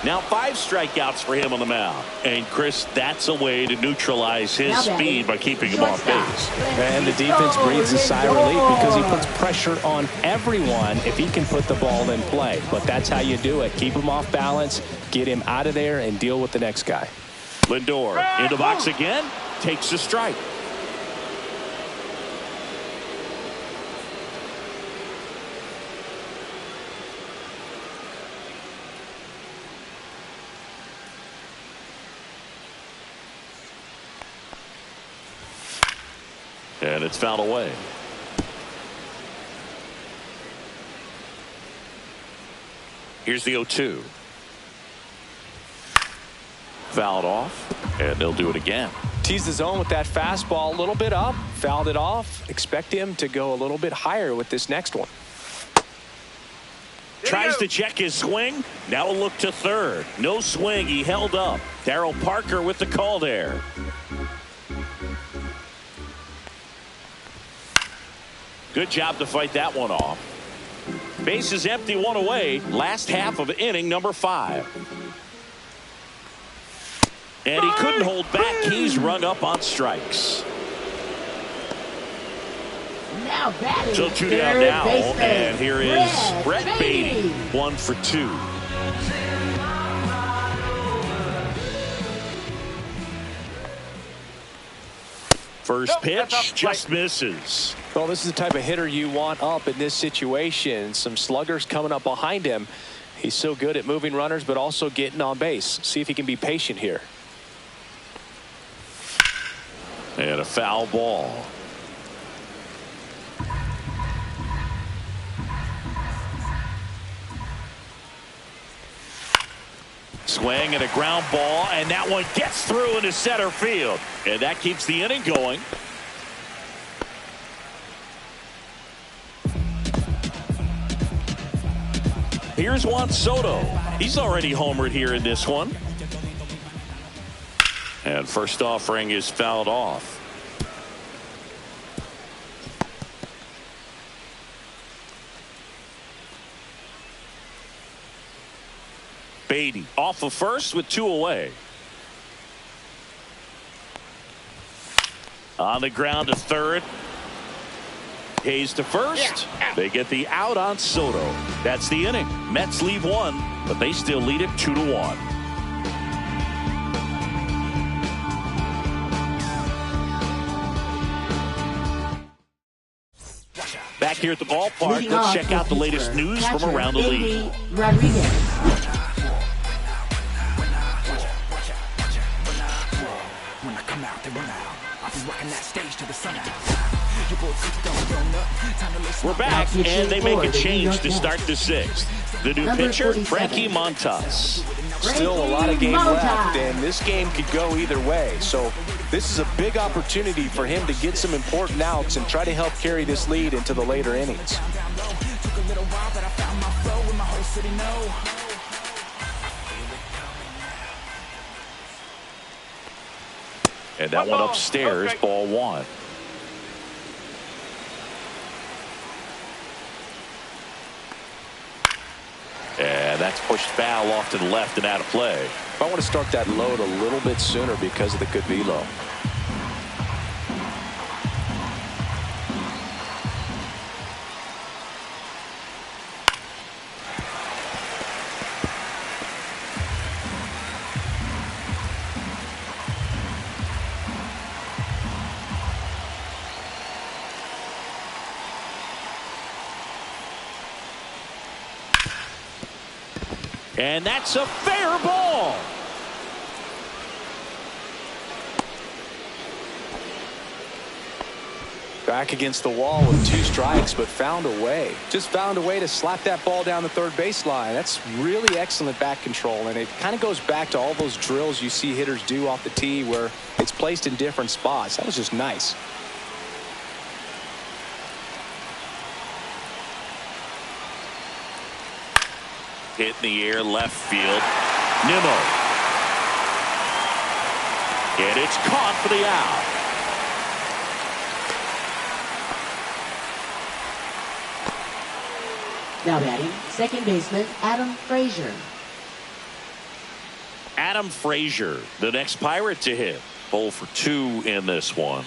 Now 5 strikeouts for him on the mound. And Chris, that's a way to neutralize his speed by keeping him off base. And the defense breathes a sigh of relief because he puts pressure on everyone if he can put the ball in play. But that's how you do it. Keep him off balance, get him out of there, and deal with the next guy. Lindor in the box again, takes a strike. And it's fouled away. Here's the 0-2. Fouled off, and they'll do it again. Teased the zone with that fastball a little bit up, fouled it off. Expect him to go a little bit higher with this next one. Tries to check his swing. Now a look to third. No swing. He held up. Darryl Parker with the call there. Good job to fight that one off. Base is empty, 1 away. Last half of inning number 5. And he couldn't hold back. He's rung up on strikes. Now batting. So 2 down now. And here is Brett Baty. 1 for 2. First pitch just misses. Well, this is the type of hitter you want up in this situation. Some sluggers coming up behind him. He's so good at moving runners, but also getting on base. See if he can be patient here. And a foul ball. Swing and a ground ball, and that one gets through into center field. And that keeps the inning going. Here's Juan Soto. He's already homered here in this one. And first offering is fouled off. Baty off of first with 2 away. On the ground to third. Hayes to first. They get the out on Soto. That's the inning. Mets leave 1, but they still lead it 2-1. Back here at the ballpark, let's check out the latest news from around the league. We're back, and they make a change to start the 6th. The new pitcher, Frankie Montas. Still a lot of game left, and this game could go either way. So this is a big opportunity for him to get some important outs and try to help carry this lead into the later innings. And that one upstairs, ball 1. And that's pushed foul off to the left and out of play. I want to start that load a little bit sooner because of the good velo. And that's a fair ball. Back against the wall with 2 strikes, but found a way. Just found a way to slap that ball down the third baseline. That's really excellent back control, and it kind of goes back to all those drills you see hitters do off the tee where it's placed in different spots. That was just nice. Hit in the air, left field. Nimmo. And it's caught for the out. Now batting, second baseman Adam Frazier. Adam Frazier, the next Pirate to hit. 0 for 2 in this one.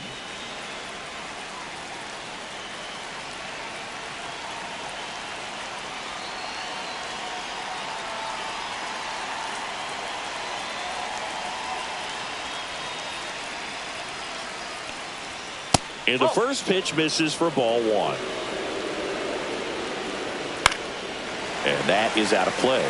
And the first pitch misses for ball 1. And that is out of play.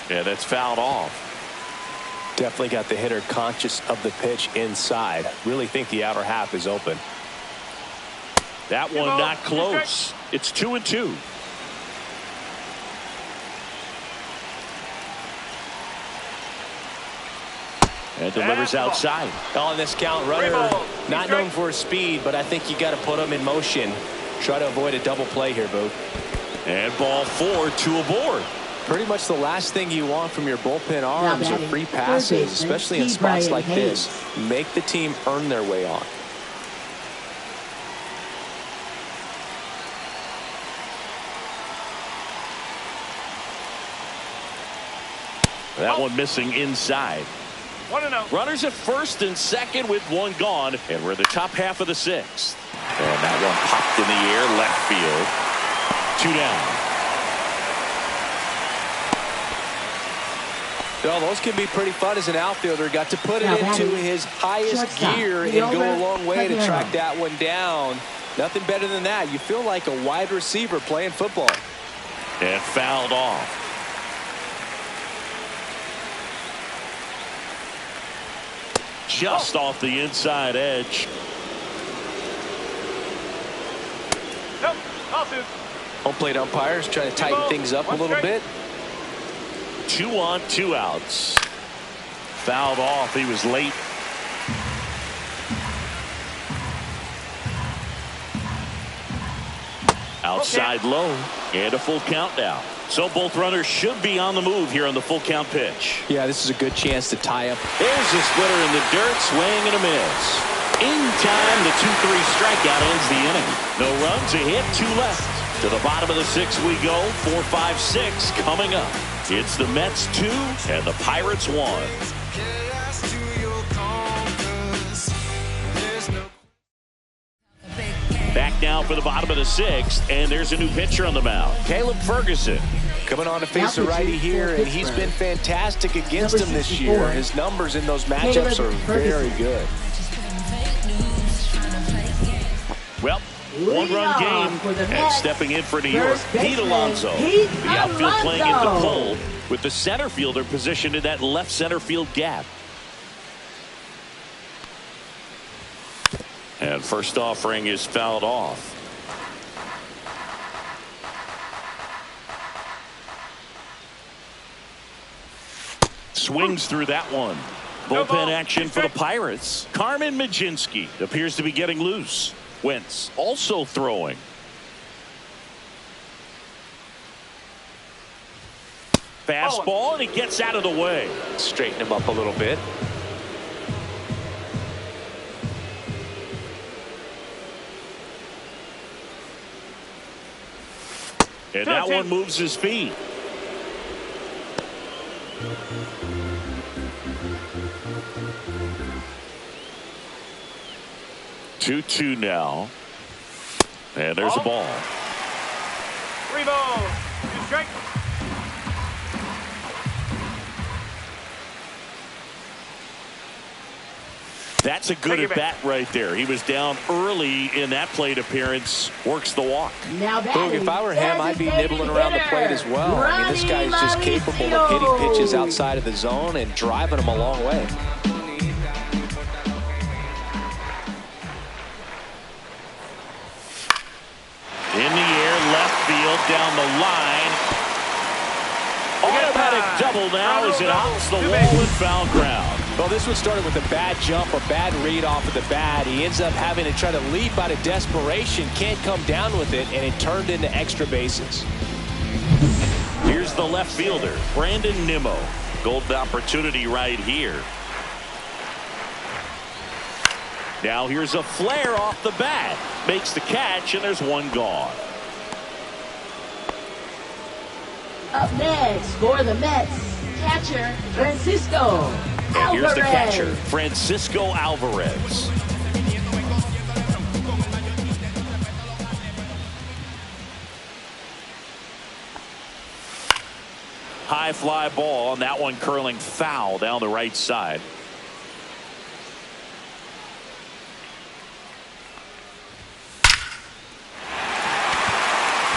Yeah, that's fouled off. Definitely got the hitter conscious of the pitch inside. Really think the outer half is open. That one not close. It's 2-2. And delivers outside. On this count, runner not known for his speed, but I think you got to put him in motion. Try to avoid a double play here, Boog. And ball 4, 2 aboard. Pretty much the last thing you want from your bullpen arms are free passes, especially in spots like this. Make the team earn their way on. That one missing inside. 1-0. Runners at first and second with 1 gone, and we're in the top half of the 6th. And that one popped in the air, left field. 2 down. Well, those can be pretty fun as an outfielder. Got to put it into his highest gear and go a long way to track that one down. Nothing better than that. You feel like a wide receiver playing football. And fouled off. Just off the inside edge. Nope. Home plate umpires trying to tighten things up a little bit. 2 on, 2 outs. Fouled off. He was late. Outside low. And a full count now. So both runners should be on the move here on the full count pitch. Yeah, this is a good chance to tie up. There's a splitter in the dirt, swing and a miss. In time, the 2-3 strikeout ends the inning. No runs, a hit, 2 left. To the bottom of the 6th we go. 4, 5, 6 coming up. It's the Mets 2 and the Pirates 1. Back now for the bottom of the 6th, and there's a new pitcher on the mound. Caleb Ferguson. Coming on to face a righty here, and he's been fantastic against him this year. His numbers in those matchups are very good. Well, 1-run game, and stepping in for New York, Pete Alonso. The outfield playing in the pull with the center fielder positioned in that left center field gap. And first offering is fouled off. Swings through that one. Bullpen action for the Pirates. Carmen Mlodzinski appears to be getting loose. Wentz also throwing. Fastball, and he gets out of the way. Straighten him up a little bit. And that one moves his feet. Two now. And there's a ball. 3 balls. 2 strikes. That's a good at bat right there. He was down early in that plate appearance. Works the walk. Now Boog, if I were him, I'd be nibbling around the plate as well. I mean, this guy's just capable of hitting pitches outside of the zone and driving them a long way. In the air, left field, down the line. Automatic double now as it hops the wall and foul ground. Well, this one started with a bad jump, a bad read off of the bat. He ends up having to try to leap out of desperation, can't come down with it, and it turned into extra bases. Here's the left fielder, Brandon Nimmo. Golden opportunity right here. Now here's a flare off the bat. Makes the catch, and there's one gone. Up next for the Mets, catcher Francisco And here's the Alvarez. catcher, Francisco Alvarez. High fly ball, and that one curling foul down the right side.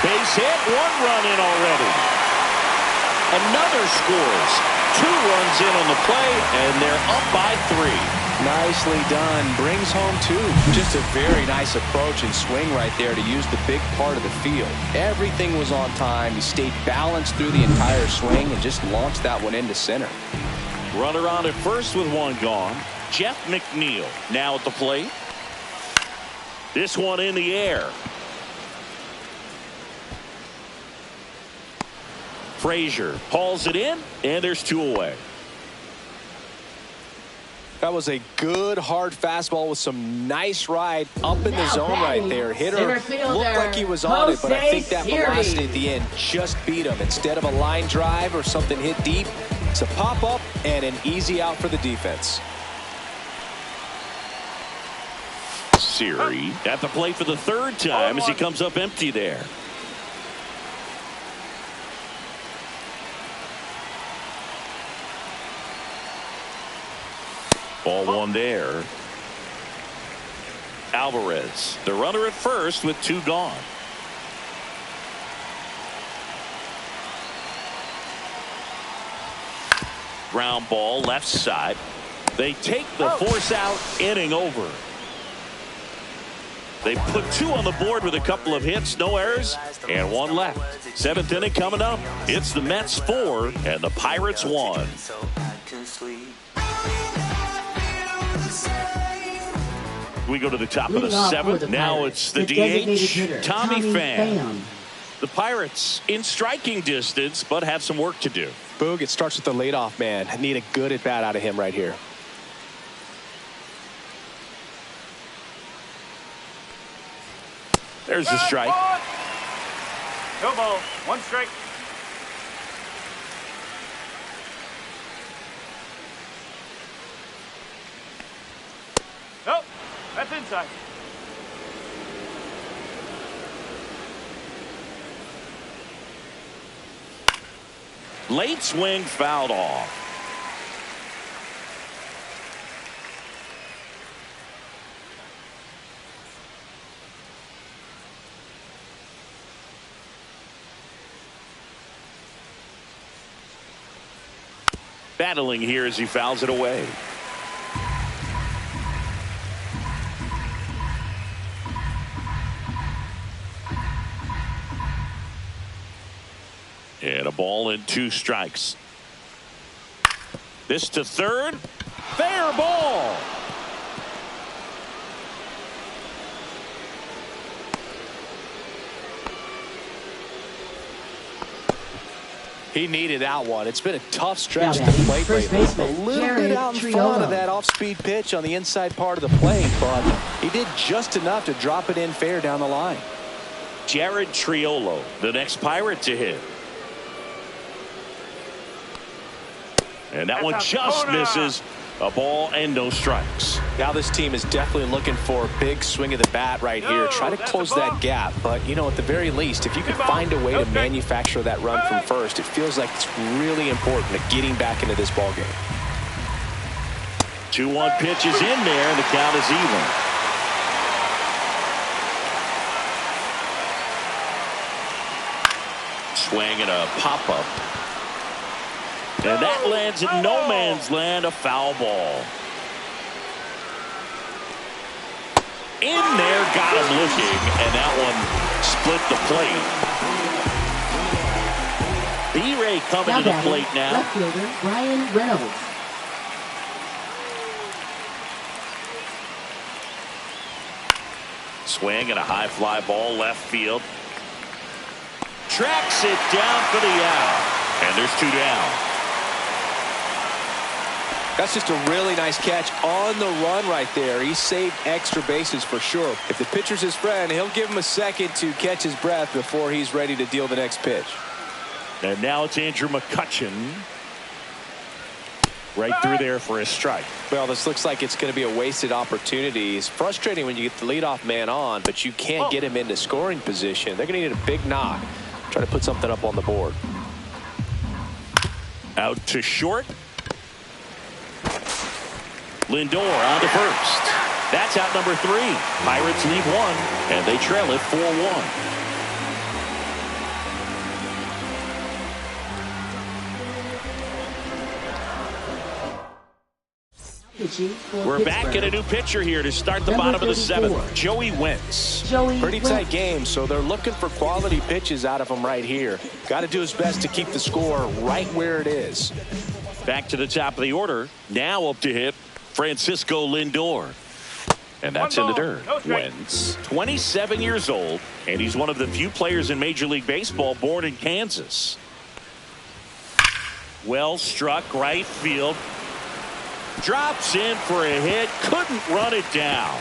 Base hit, one run in already. Another scores. 2 runs in on the play, and they're up by 3. Nicely done. Brings home 2. Just a very nice approach and swing right there to use the big part of the field. Everything was on time. He stayed balanced through the entire swing and just launched that one into center. Runner on at first with one gone. Jeff McNeil now at the plate. This one in the air. Frazier hauls it in, and there's 2 away. That was a good hard fastball with some nice ride up in the zone right there. Hitter looked like he was on it, but I think that velocity at the end just beat him. Instead of a line drive or something hit deep, it's a pop up and an easy out for the defense. Siri at the plate for the 3rd time as he comes up empty there. Ball 1 there. Alvarez, the runner at first with 2 gone. Ground ball left side. They take the force out, inning over. They put 2 on the board with a couple of hits, no errors, and 1 left. 7th inning coming up. It's the Mets 4 and the Pirates 1. We go to the top of the 7th. Now it's the DH, Tommy Pham. The Pirates in striking distance, but have some work to do. Boog, it starts with the leadoff man. I need a good at bat out of him right here. There's the strike. No ball. 1 strike. Nope. That's inside. Late swing fouled off. Battling here as he fouls it away. And a ball and 2 strikes. This to 3rd. Fair ball. He needed that one. It's been a tough stretch at the plate lately. A little bit out in front of that off-speed pitch on the inside part of the plate, but he did just enough to drop it in fair down the line. Jared Triolo, the next Pirate to hit. And that one just misses. A ball and no strikes. Now this team is definitely looking for a big swing of the bat right here. Try to close that gap. But, you know, at the very least, if you can find a way to manufacture that run from first, it feels like it's really important to getting back into this ball game. 2-1 pitch is in there, and the count is even. Swing and a pop-up. And that lands in no man's land, a foul ball. In there, got him looking, and that one split the plate. B-Ray coming to the plate now. Left fielder Brian Reynolds. Swing and a high fly ball left field. Tracks it down for the out. And there's 2 down. That's just a really nice catch on the run right there. He saved extra bases for sure. If the pitcher's his friend, he'll give him a second to catch his breath before he's ready to deal the next pitch. And now it's Andrew McCutchen. Right through there for a strike. Well, this looks like it's going to be a wasted opportunity. It's frustrating when you get the leadoff man on, but you can't get him into scoring position. They're going to need a big knock. Try to put something up on the board. Out to short. Lindor on to first. That's out number 3. Pirates lead 1, and they trail it 4-1. We're back at a new pitcher here to start the bottom of the 7th. Joey Wentz. Pretty tight game, so they're looking for quality pitches out of him right here. Got to do his best to keep the score right where it is. Back to the top of the order. Now up to hit Francisco Lindor. And that's in the dirt. Wentz, 27 years old, and he's one of the few players in Major League Baseball born in Kansas. Well struck right field. Drops in for a hit. Couldn't run it down.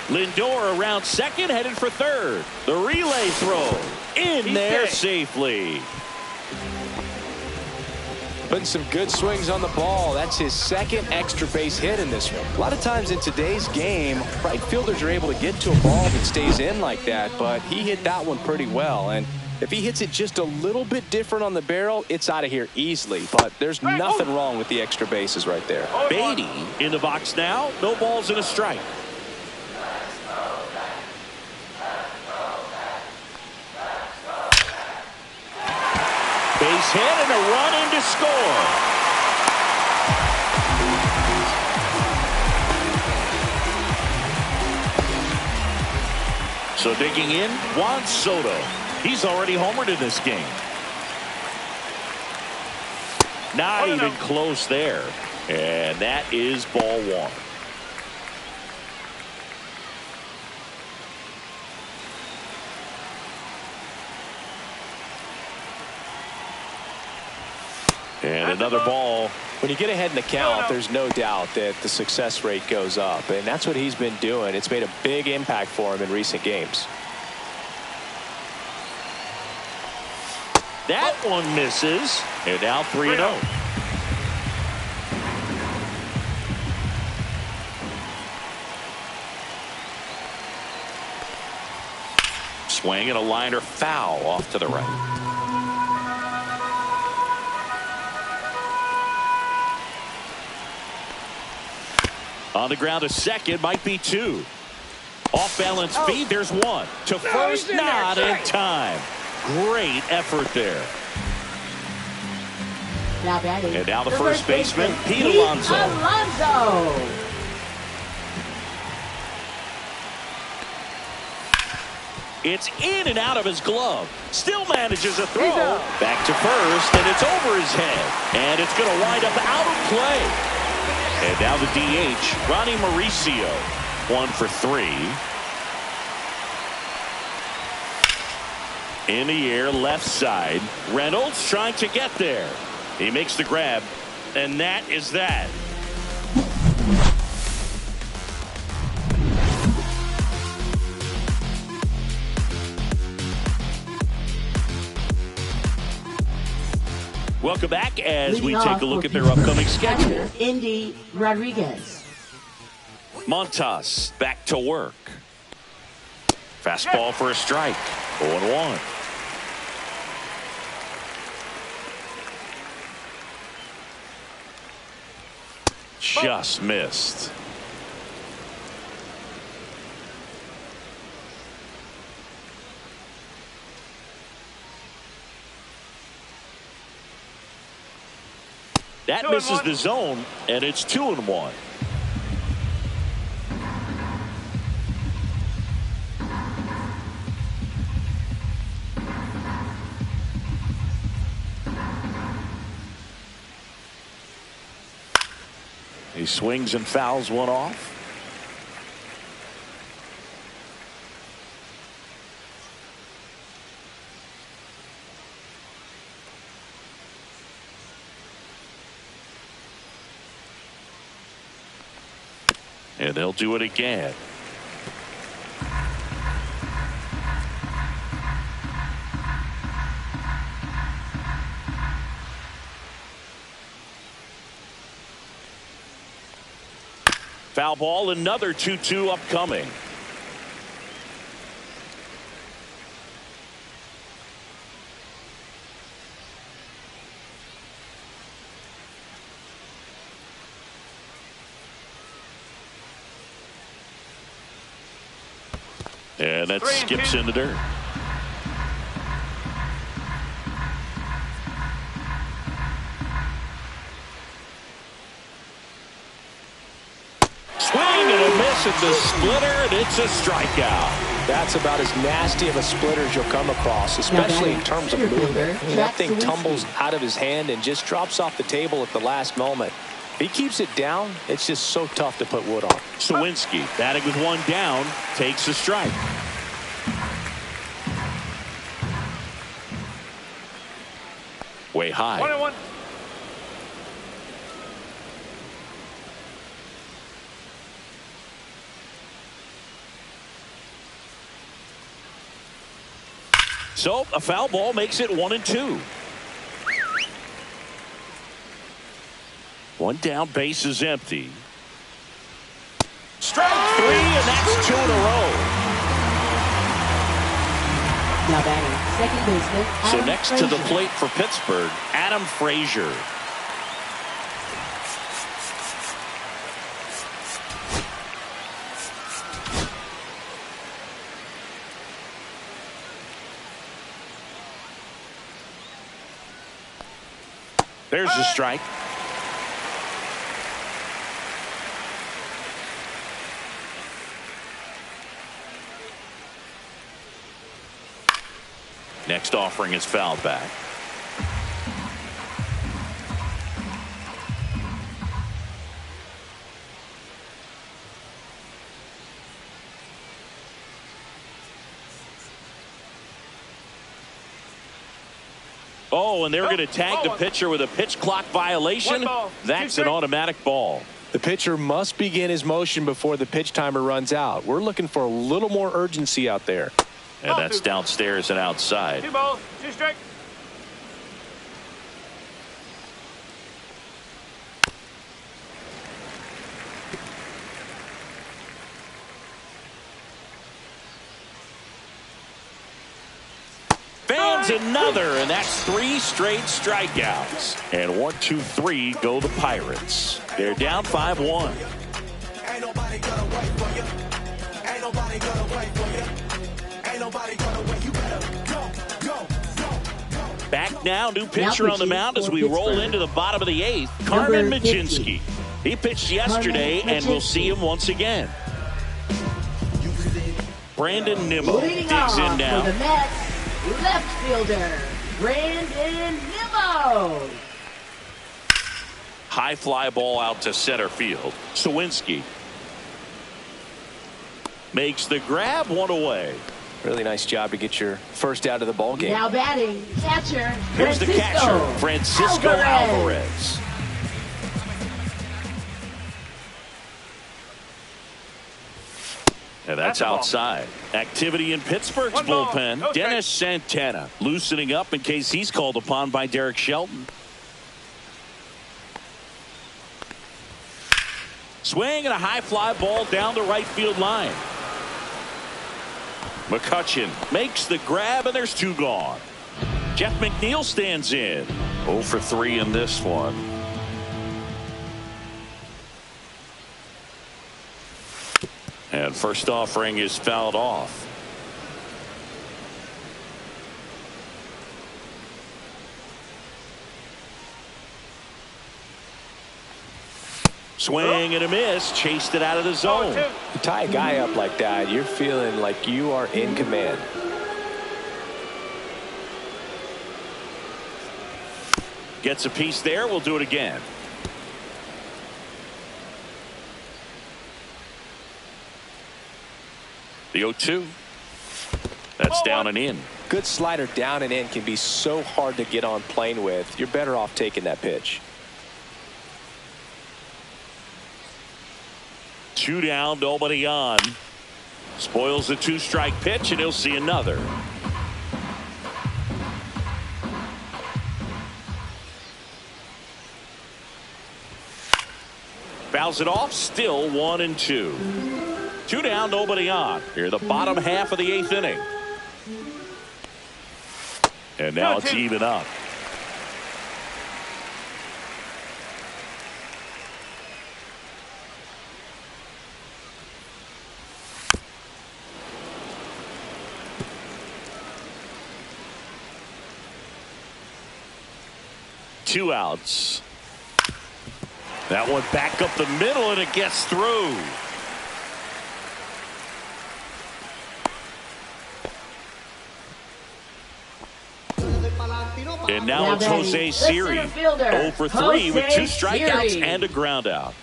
Lindor around second, headed for third. The relay throw in there safely. Putting some good swings on the ball. That's his second extra base hit in this one. A lot of times in today's game, right fielders are able to get to a ball that stays in like that, but he hit that one pretty well. And if he hits it just a little bit different on the barrel, it's out of here easily. But there's nothing wrong with the extra bases right there. Beatty in the box now. No balls and a strike. Base hit and a run in to score. So digging in, Juan Soto. He's already homered in this game. Not even close there. And that is ball 1. And another ball. When you get ahead in the count, there's no doubt that the success rate goes up. And that's what he's been doing. It's made a big impact for him in recent games. That one misses. And now 3-0. Swing and a liner foul off to the right. On the ground to second, might be 2. Off balance feed, there's 1. To first, not in time. Great effort there. Now batting. And now the first baseman, Pete Alonso. It's in and out of his glove. Still manages a throw. Back to first, and it's over his head. And it's going to wind up out of play. And now the DH, Ronnie Mauricio, 1 for 3. In the air, left side. Reynolds trying to get there. He makes the grab, and that is that. Welcome back as we take a look at their upcoming schedule. Indy Rodriguez. Montas back to work. Fastball for a strike. 0-1. just missed. That misses the zone, and it's 2-1. He swings and fouls one off. And they'll do it again. Foul ball, another 2-2 upcoming. And that skips in the dirt. Swing and a miss at the splitter, and it's a strikeout. That's about as nasty of a splitter as you'll come across, especially in terms of movement. That thing tumbles out of his hand and just drops off the table at the last moment. If he keeps it down, it's just so tough to put wood on. Sawinski batting with one down, takes a strike. Way high. 1-1. So a foul ball makes it 1-2. One down, base is empty. Strike 3, and that's 2 in a row. Now batting, second baseman, So Adam next Frazier. to the plate for Pittsburgh, Adam Frazier. There's the strike. Next offering is fouled back. Oh, and they're going to tag the pitcher with a pitch clock violation. That's an automatic ball. The pitcher must begin his motion before the pitch timer runs out. We're looking for a little more urgency out there. And that's downstairs and outside. 2 balls, 2 strikes. Fans another, and that's 3 straight strikeouts. And 1, 2, 3 go the Pirates. They're down 5-1. Ain't nobody gonna wait for you. Ain't nobody gonna wait for you. Ain't nobody gonna wait. You better go. Back now, new pitcher on the mound as we roll into the bottom of the 8th. Carmen Mlodzinski. He pitched yesterday, and we'll see him once again. Brandon Nimmo Leading digs off in now. for the Mets, left fielder, Brandon Nimmo. High fly ball out to center field. Sawinski makes the grab, 1 away. Really nice job to get your first out of the ball game. Now batting, catcher, Here's the catcher, Francisco Alvarez. And that's outside. Activity in Pittsburgh's 1 ball, bullpen. no Dennis Santana loosening up in case he's called upon by Derek Shelton. Swing and a high fly ball down the right field line. McCutchen makes the grab, and there's 2 gone. Jeff McNeil stands in. 0 for 3 in this one. And first offering is fouled off. Swing and a miss. Chased it out of the zone. You tie a guy up like that, you're feeling like you are in command. Gets a piece there. We'll do it again. The 0-2. That's down and in. Good slider down and in can be so hard to get on plane with. You're better off taking that pitch. 2 down, nobody on. Spoils the 2-strike pitch, and he'll see another. Fouls it off, still 1-2. 2 down, nobody on. Here, the bottom half of the 8th inning. And now it's even up. Two outs. That one back up the middle, and it gets through. And now it's Jose Siri. 0 for 3 with 2 strikeouts and a ground out.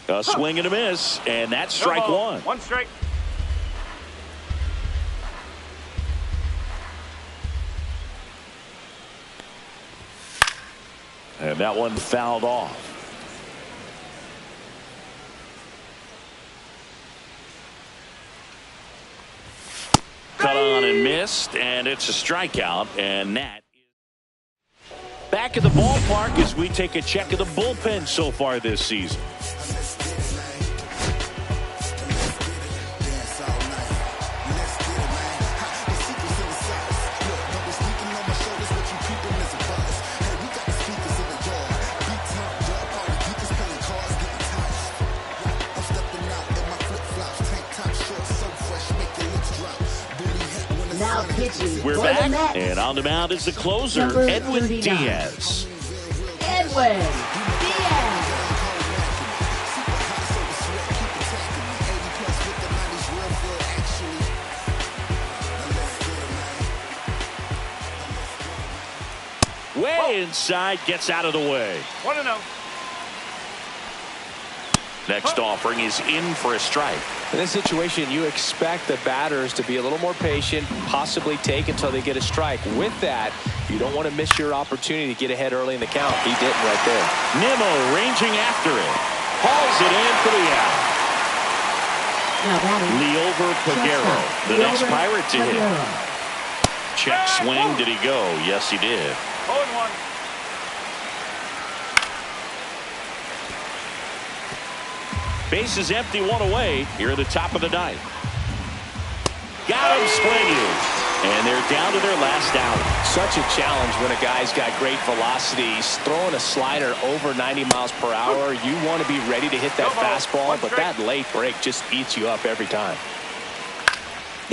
A swing and a miss, and that's strike one. 1 strike. And that one fouled off. Cut on and missed, and it's a strikeout, and that is back at the ballpark as we take a check of the bullpen so far this season. We're back, and on the mound is the closer, Edwin Diaz. Edwin Diaz. Way inside, gets out of the way. 1-0. Next offering is in for a strike. In this situation, you expect the batters to be a little more patient, possibly take until they get a strike. With that, you don't want to miss your opportunity to get ahead early in the count. He didn't right there. Nimmo ranging after it. Hauls it in for the out. Liover Peguero, the next Pirate to hit. Check swing. Did he go? Yes, he did. 0-1. Base is empty, 1 away. Here at the top of the 9th. Got him swinging. And they're down to their last out. Such a challenge when a guy's got great velocity. He's throwing a slider over 90 miles per hour. You want to be ready to hit that fastball, but that late break just eats you up every time.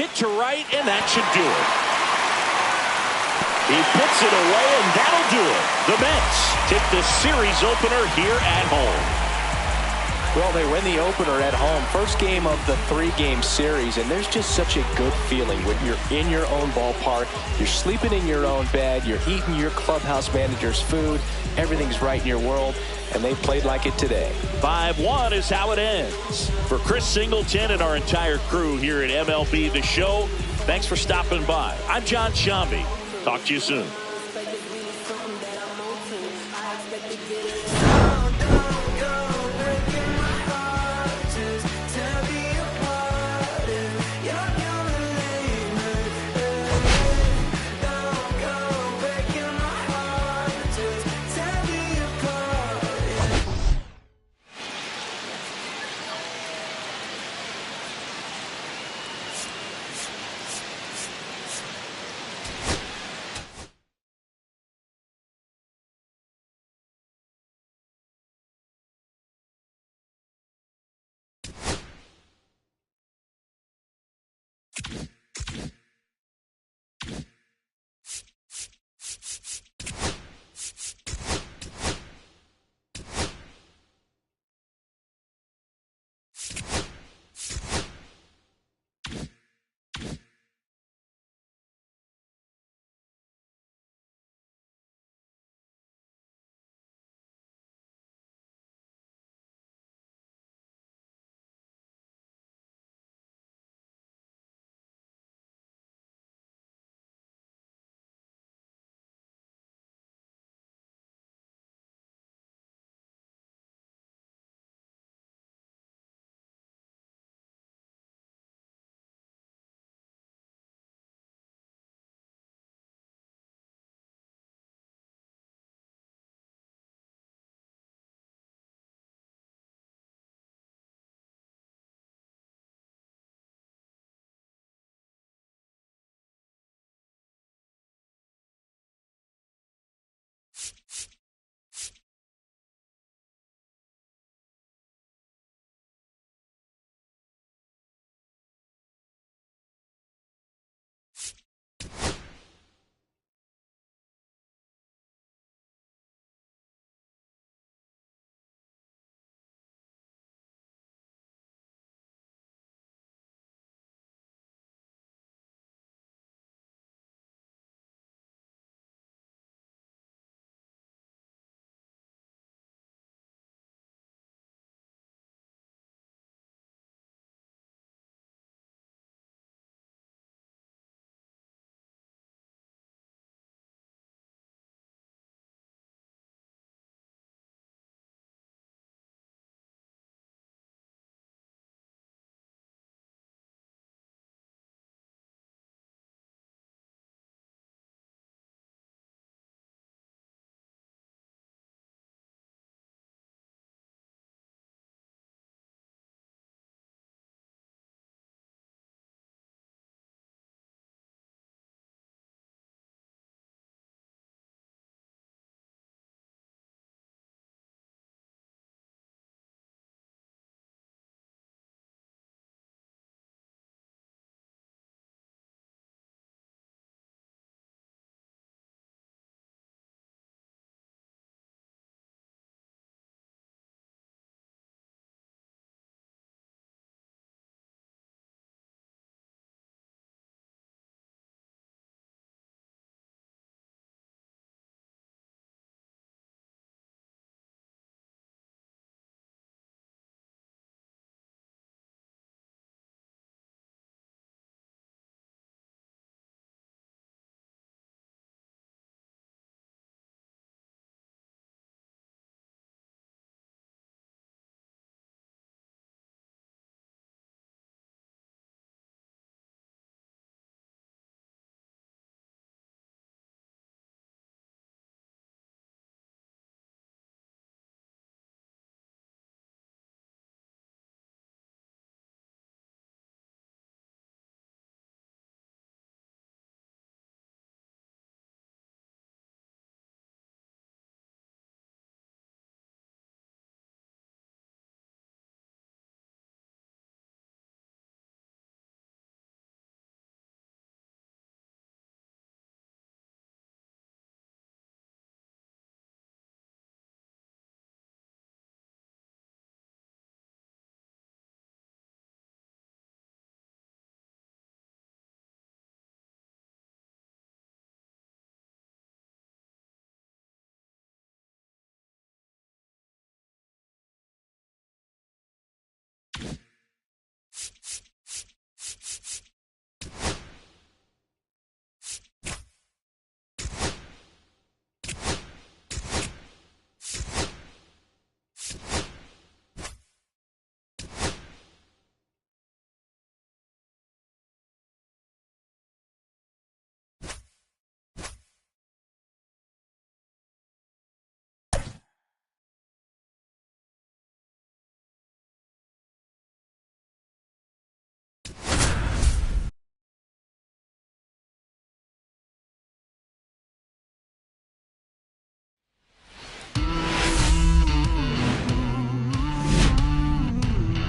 Hit to right, and that should do it. He puts it away, and that'll do it. The Mets take the series opener here at home. Well, they win the opener at home. First game of the 3-game series, and there's just such a good feeling when you're in your own ballpark, you're sleeping in your own bed, you're eating your clubhouse manager's food, everything's right in your world, and they played like it today. 5-1 is how it ends. For Chris Singleton and our entire crew here at MLB The Show, thanks for stopping by. I'm John Shambi. Talk to you soon.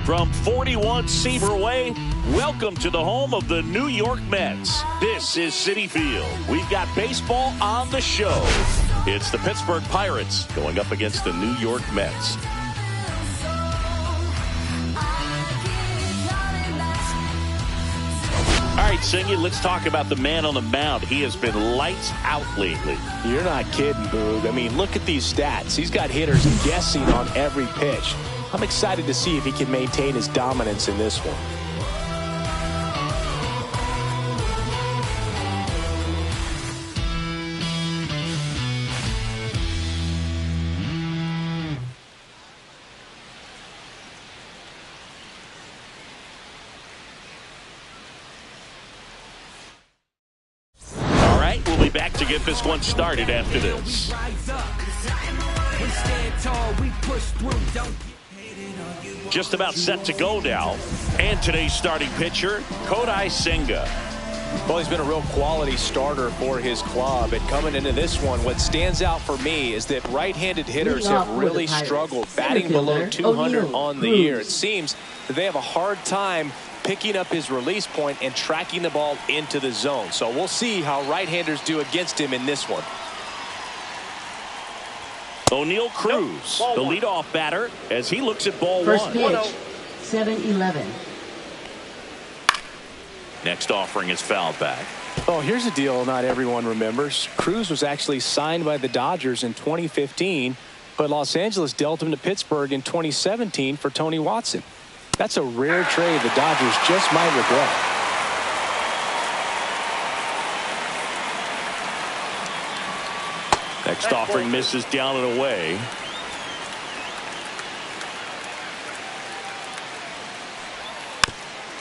From 41 Seaver Way, welcome to the home of the New York Mets. This is Citi Field. We've got baseball on the show. It's the Pittsburgh Pirates going up against the New York Mets. All right, Singy, let's talk about the man on the mound. He has been lights out lately. You're not kidding, Boog. I mean, look at these stats. He's got hitters guessing on every pitch. I'm excited to see if he can maintain his dominance in this one. Back to get this one started after this. Just about set to go now. And today's starting pitcher, Kodai Senga. Well, he's been a real quality starter for his club. And coming into this one, what stands out for me is that right-handed hitters have really struggled, batting below 200 on the year. It seems that they have a hard time picking up his release point and tracking the ball into the zone. So we'll see how right-handers do against him in this one. O'Neal Cruz, the leadoff batter, as he looks at ball First one. pitch, 7-11. Next offering is fouled back. Oh, here's a deal not everyone remembers. Cruz was actually signed by the Dodgers in 2015, but Los Angeles dealt him to Pittsburgh in 2017 for Tony Watson. That's a rare trade the Dodgers just might regret. Next offering misses down and away.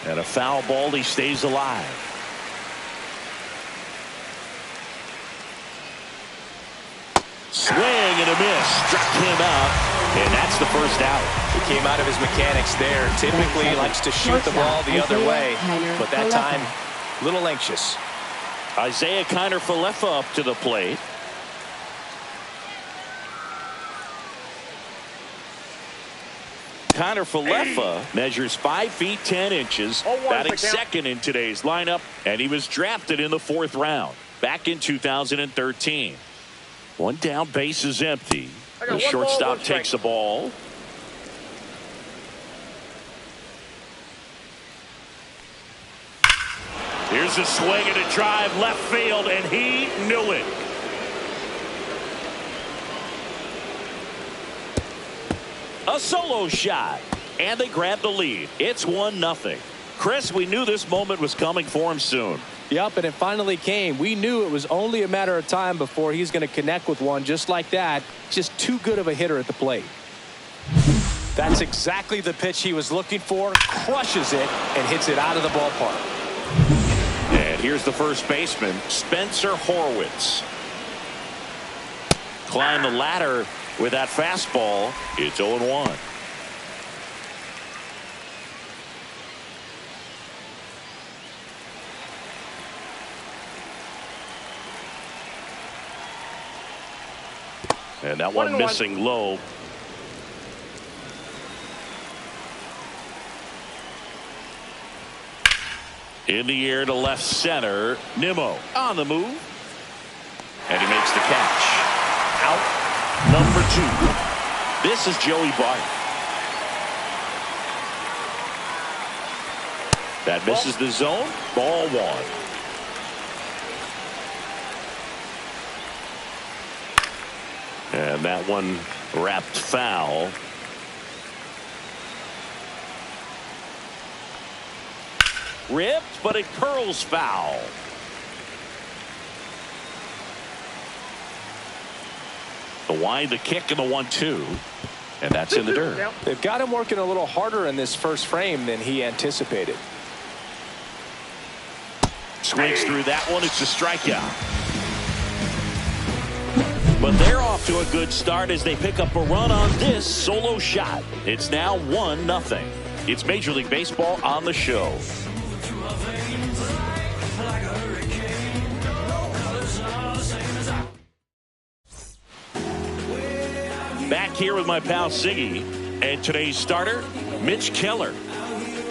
And a foul ball, he stays alive. Swing and a miss. Struck him out. And that's the first out. He came out of his mechanics there. Typically he likes to shoot the ball the other way, but that time a little anxious. Isaiah Kiner-Falefa up to the plate. Kiner-Falefa measures 5 feet 10 inches, batting second in today's lineup, and he was drafted in the 4th round back in 2013. One down, base is empty. The shortstop takes the ball. Here's a swing and a drive left field, and he knew it. A solo shot, and they grab the lead. It's 1-0. Chris, we knew this moment was coming for him soon. Yep, and it finally came. We knew it was only a matter of time before he's going to connect with one just like that. Just too good of a hitter at the plate. That's exactly the pitch he was looking for. Crushes it and hits it out of the ballpark. And here's the first baseman, Spencer Horwitz. Climb the ladder with that fastball. It's 0-1. And that one missing low. In the air to left center. Nimmo on the move. And he makes the catch. Out number 2. This is Joey Bart. That misses the zone. Ball 1. And that one wrapped foul. Ripped, but it curls foul. The wind, the kick, and the 1-2. And that's in the dirt. They've got him working a little harder in this first frame than he anticipated. Swings through that one. It's a strikeout. But they're off to a good start as they pick up a run on this solo shot. It's now 1-0. It's Major League Baseball on the show. Back here with my pal Siggy. And today's starter, Mitch Keller.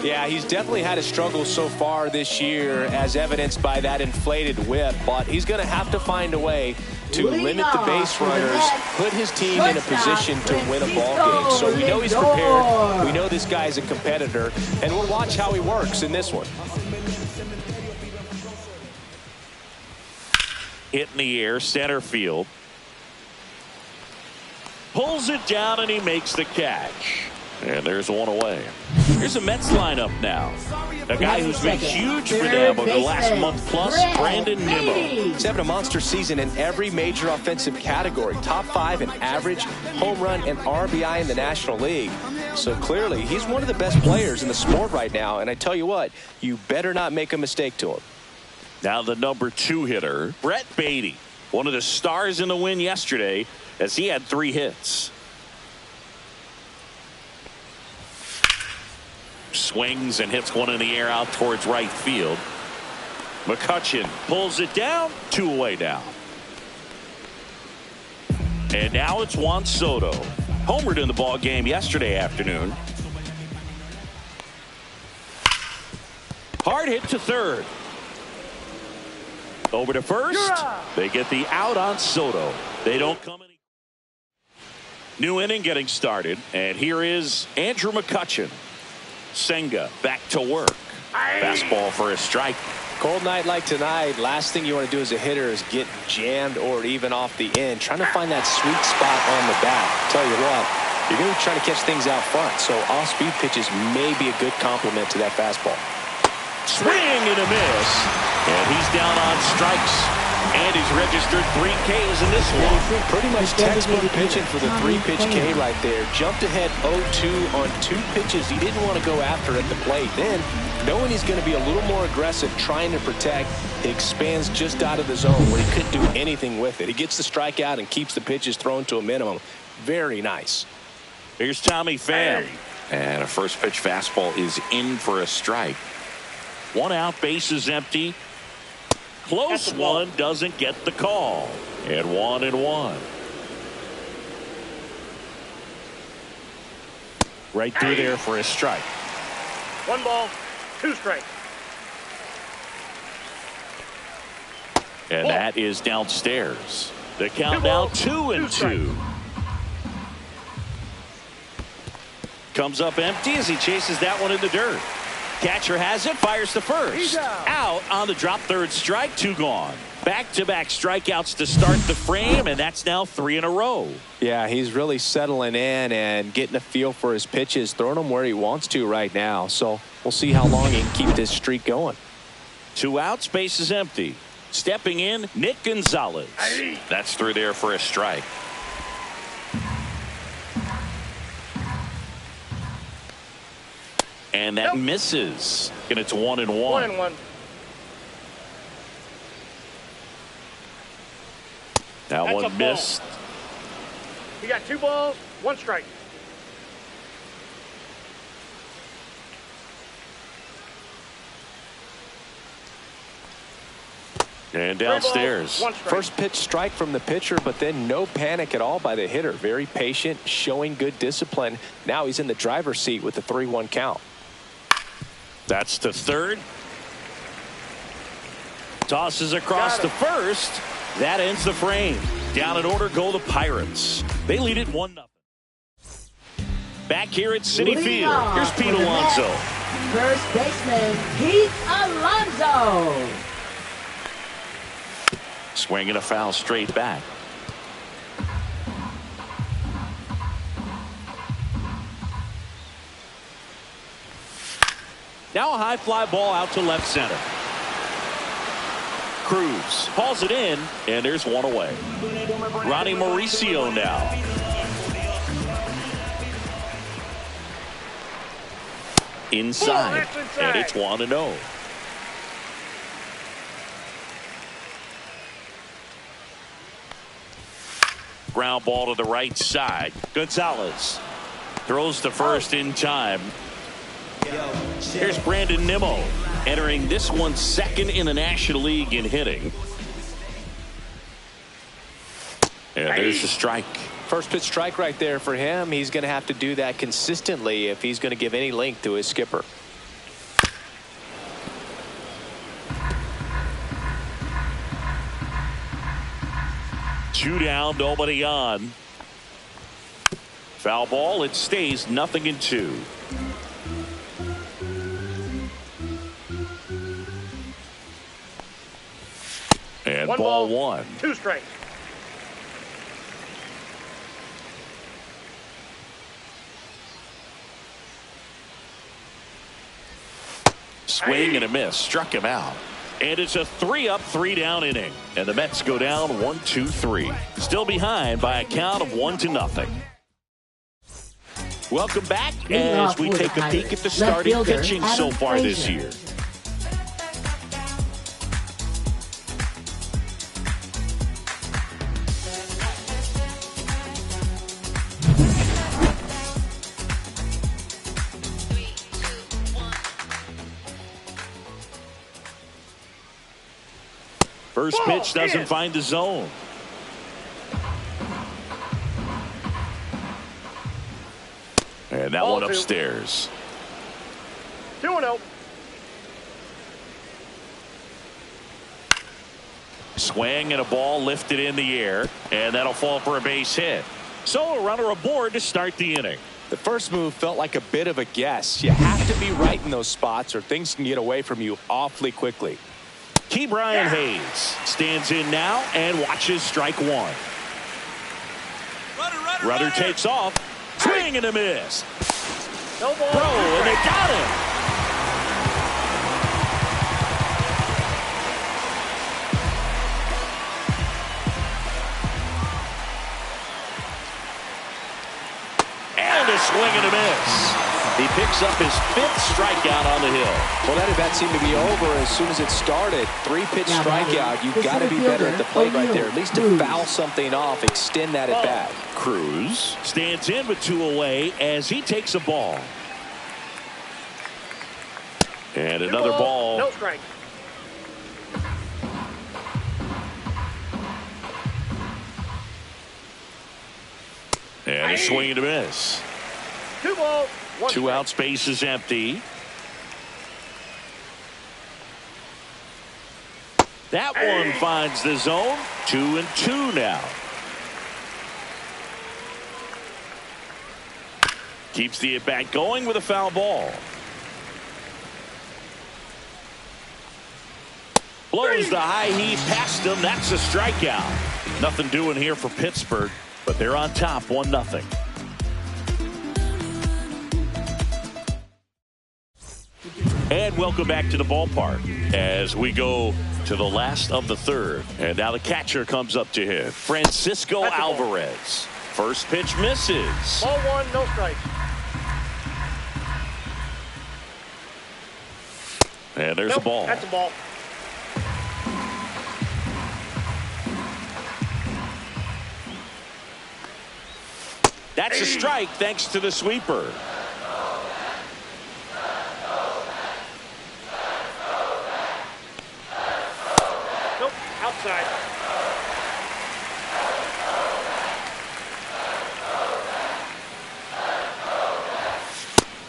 Yeah, he's definitely had a struggle so far this year, as evidenced by that inflated whip. But he's going to have to find a way to limit the base runners, put his team in a position to win a ball game. So we know he's prepared. We know this guy's a competitor, and we'll watch how he works in this one. Hit in the air, center field. Pulls it down, and he makes the catch. And there's one away. Here's the Mets lineup now. A guy who's been huge for them over the last month plus, Brandon Nimmo. He's having a monster season in every major offensive category. Top 5 in average, home run, and RBI in the National League. So clearly, he's one of the best players in the sport right now. And I tell you what, you better not make a mistake to him. Now the number 2 hitter, Brett Beatty. One of the stars in the win yesterday as he had 3 hits. Swings and hits one in the air out towards right field. McCutchen pulls it down, 2 away now. And now it's Juan Soto. Homered in the ball game yesterday afternoon. Hard hit to third. Over to first. They get the out on Soto. They don't come any. New inning getting started. And here is Andrew McCutchen. Senga back to work. Fastball for a strike. Cold night like tonight, last thing you want to do as a hitter is get jammed or even off the end. Trying to find that sweet spot on the bat. Tell you what, you're going to be trying to catch things out front. So off-speed pitches may be a good complement to that fastball. Swing and a miss. And he's down on strikes. And he's registered 3 Ks in this one. Pretty much textbook pitching for the 3-pitch K right there. Jumped ahead 0-2 on 2 pitches he didn't want to go after at the plate. Then, knowing he's going to be a little more aggressive, trying to protect, he expands just out of the zone where he couldn't do anything with it. He gets the strikeout and keeps the pitches thrown to a minimum. Very nice. Here's Tommy Pham. And a first pitch fastball is in for a strike. 1 out, bases empty. Close one, doesn't get the call. And 1-1. Right through there for a strike. 1 ball, 2 strikes. And that is downstairs. The count now 2-2. Comes up empty as he chases that one in the dirt. Catcher has it, fires to first. Out on the drop, 3rd strike, 2 gone. Back-to-back strikeouts to start the frame, and that's now 3 in a row. Yeah, he's really settling in and getting a feel for his pitches, throwing them where he wants to right now. So we'll see how long he can keep this streak going. 2 outs, bases empty. Stepping in, Nick Gonzalez. That's through there for a strike. And that misses. And it's 1-1. 1-1. That one missed. You got 2 balls, 1 strike. And downstairs. 1 strike. First pitch strike from the pitcher, but then no panic at all by the hitter. Very patient, showing good discipline. Now he's in the driver's seat with the 3-1 count. That's to third. Tosses across to first. That ends the frame. Down in order go the Pirates. They lead it 1-0. Back here at Citi Field. Here's Pete Alonso. First baseman, Pete Alonso. Swinging a foul straight back. Now a high fly ball out to left center. Cruz hauls it in, and there's 1 away. Ronnie Mauricio now. Inside, and it's 1-0. Ground ball to the right side. Gonzalez throws to first in time. Here's Brandon Nimmo, entering this one 2nd in the National League in hitting. And there's the strike. First pitch strike right there for him. He's going to have to do that consistently if he's going to give any length to his skipper. Two down, nobody on. Foul ball. It stays 0-2. And ball one. 2 strikes. Swing and a miss. Struck him out. And it's a 3-up, 3-down inning. And the Mets go down 1-2-3. Still behind by a count of 1-0. Welcome back as we take a peek at the starting pitching so far this year. First pitch doesn't find the zone. And that one upstairs. 2-0. Swing and a ball lifted in the air, and that'll fall for a base hit. So a runner aboard to start the inning. The first move felt like a bit of a guess. You have to be right in those spots or things can get away from you awfully quickly. Ke'Bryan Hayes stands in now and watches strike one. Runner takes off. Swing and a miss. No ball. Throw, and they got him. And a swing and a miss. He picks up his 5th strikeout on the hill. Well, that at bat seemed to be over as soon as it started. 3-pitch strikeout. You've got to be better at the plate right there. At least to foul something off, extend that at bat. Cruz stands in with 2 away as he takes a ball. And another ball. No strike. And a swing and a miss. 2 balls. 1 2 strike. out, space is empty. That one finds the zone. 2-2 now. Keeps the at bat going with a foul ball. Blows the high heave past him. That's a strikeout. Nothing doing here for Pittsburgh, but they're on top 1-0. And welcome back to the ballpark as we go to the last of the third. And now the catcher comes up to hit. Francisco Alvarez. First pitch misses. Ball 1, no strikes. And there's a ball. That's a ball. That's a strike thanks to the sweeper. Nope, outside.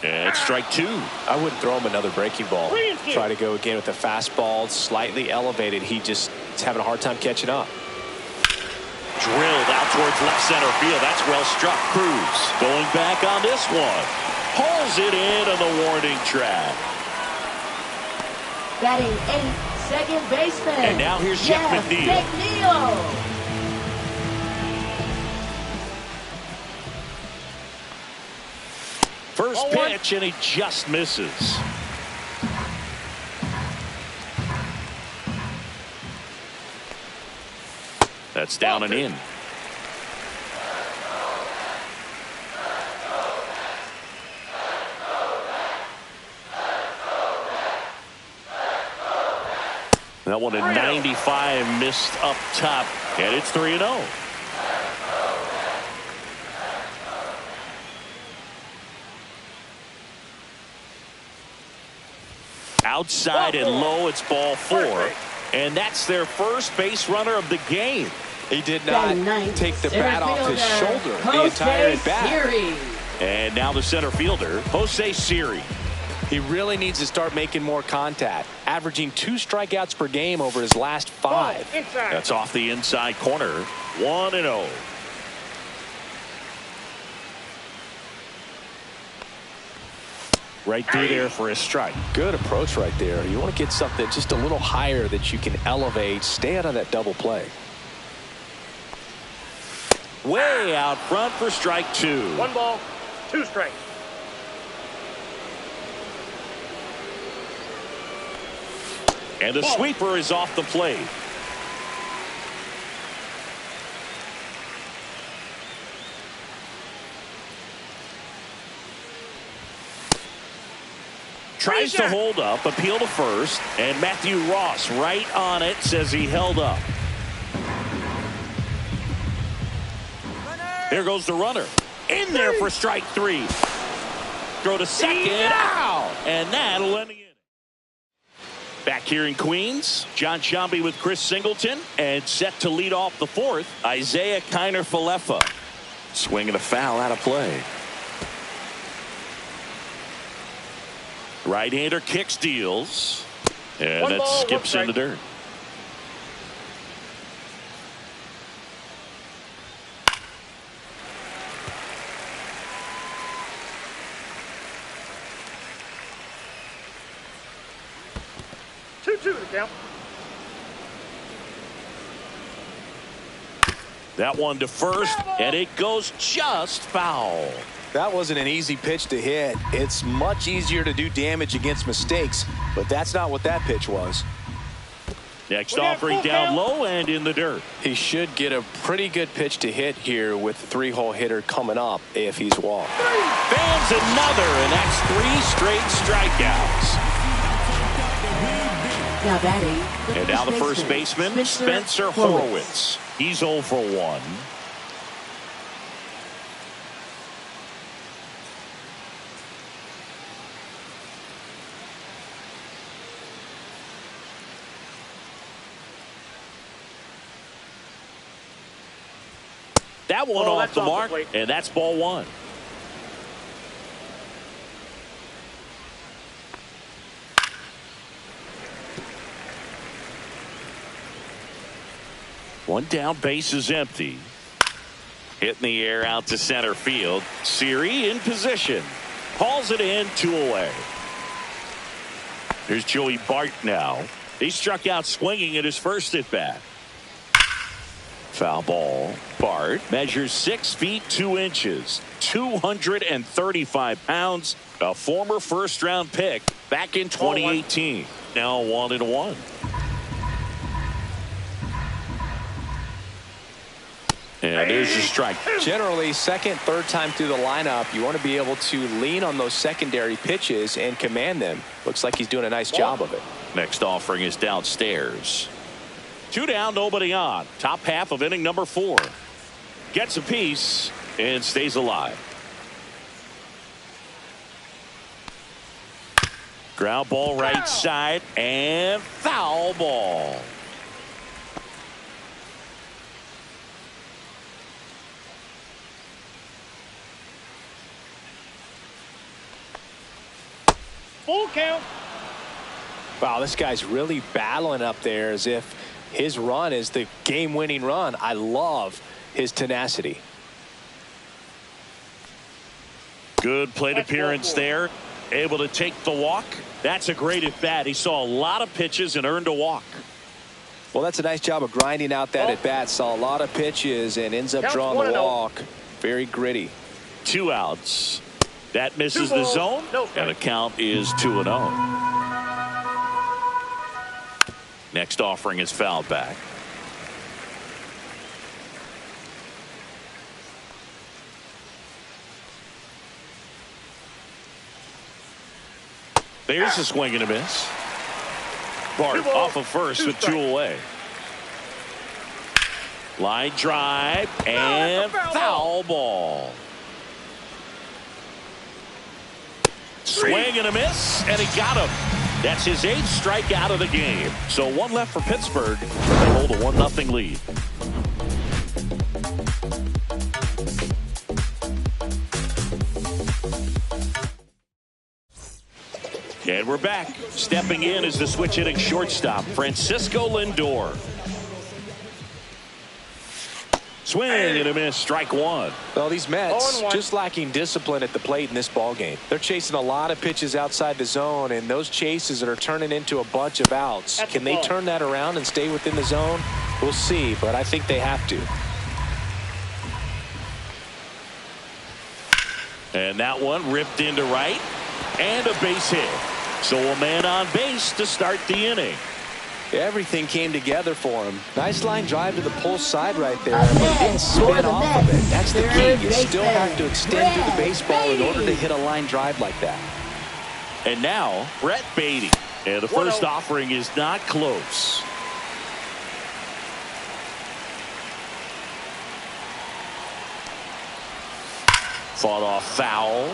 And it's strike 2. I wouldn't throw him another breaking ball. Try to go again with the fastball, slightly elevated. He just is having a hard time catching up. Drilled out towards left center field. That's well struck. Cruz going back on this one. Pulls it in on the warning track. Batting 8th, second baseman. And now here's Jeff McNeil. First pitch, and he just misses. That's down and in. That one at 95 missed up top, and it's 3-0. Outside and low, it's ball 4. And that's their first base runner of the game. He did not take the bat off his shoulder the entire at bat. And now the center fielder, Jose Siri. He really needs to start making more contact, averaging 2 strikeouts per game over his last 5. That's off the inside corner. 1-0. Right through there for a strike. Good approach right there. You want to get something just a little higher that you can elevate. Stay out of that double play. Way out front for strike 2. 1 ball, 2 strikes. And the sweeper is off the plate. Tries to hold up, appeal to first, and Matthew Ross right on it, says he held up. There goes the runner. In there for strike 3. Throw to second, out, and that'll end the inning. Back here in Queens, John Sciambi with Chris Singleton, and set to lead off the 4th, Isaiah Kiner-Falefa. Swinging a foul out of play. Right-hander kicks, deals, and that skips in the dirt. Two to count. That one to first, and it goes just foul. That wasn't an easy pitch to hit. It's much easier to do damage against mistakes, but that's not what that pitch was. Next offering down low and in the dirt. He should get a pretty good pitch to hit here with the 3-hole hitter coming up if he's walked. Fans another, and that's 3 straight strikeouts. Now batting. And now the first baseman, Spencer Horwitz. He's 0 for 1. That one off the mark, and that's ball 1. One down, base is empty. Hitting the air out to center field. Siri in position. Hauls it in, 2 away. Here's Joey Bart now. He struck out swinging at his first at bat. Foul ball. Bart measures 6 feet 2 inches, 235 pounds, a former first-round pick back in 2018. Now 1-1. And there's a strike. Generally, second, third time through the lineup, you want to be able to lean on those secondary pitches and command them. Looks like he's doing a nice job of it. Next offering is downstairs. 2 down, nobody on. Top half of inning number 4. Gets a piece and stays alive. Ground ball right side and foul ball. Full count. Wow, this guy's really battling up there as if his run is the game-winning run. I love his tenacity. Good plate appearance there. Able to take the walk. That's a great at bat. He saw a lot of pitches and earned a walk. Well, that's a nice job of grinding out that at bat. Saw a lot of pitches and ends up drawing the walk. Very gritty. 2 outs. That misses the zone, and the count is 2-0. Next offering is fouled back. There's a swing and a miss. Bart off of first with 2 away. Line drive and foul ball. Swing and a miss, and he got him. That's his 8th strikeout of the game. So 1 left for Pittsburgh. They hold a 1-0 lead. And we're back. Stepping in is the switch hitting shortstop, Francisco Lindor. Swing and a miss, strike one. Well, these Mets 0-1. just lacking discipline at the plate in this ball game. They're chasing a lot of pitches outside the zone, and those chases are turning into a bunch of outs. That's Can a they ball. turn that around and stay within the zone? We'll see, but I think they have to. And that one ripped into right. And a base hit. So a man on base to start the inning. Everything came together for him. Nice line drive to the pull side right there, but he didn't spin off of it. That's the key. You still have to extend through the baseball in order to hit a line drive like that. And now, Brett Beatty. And the first offering is not close. Fought off foul.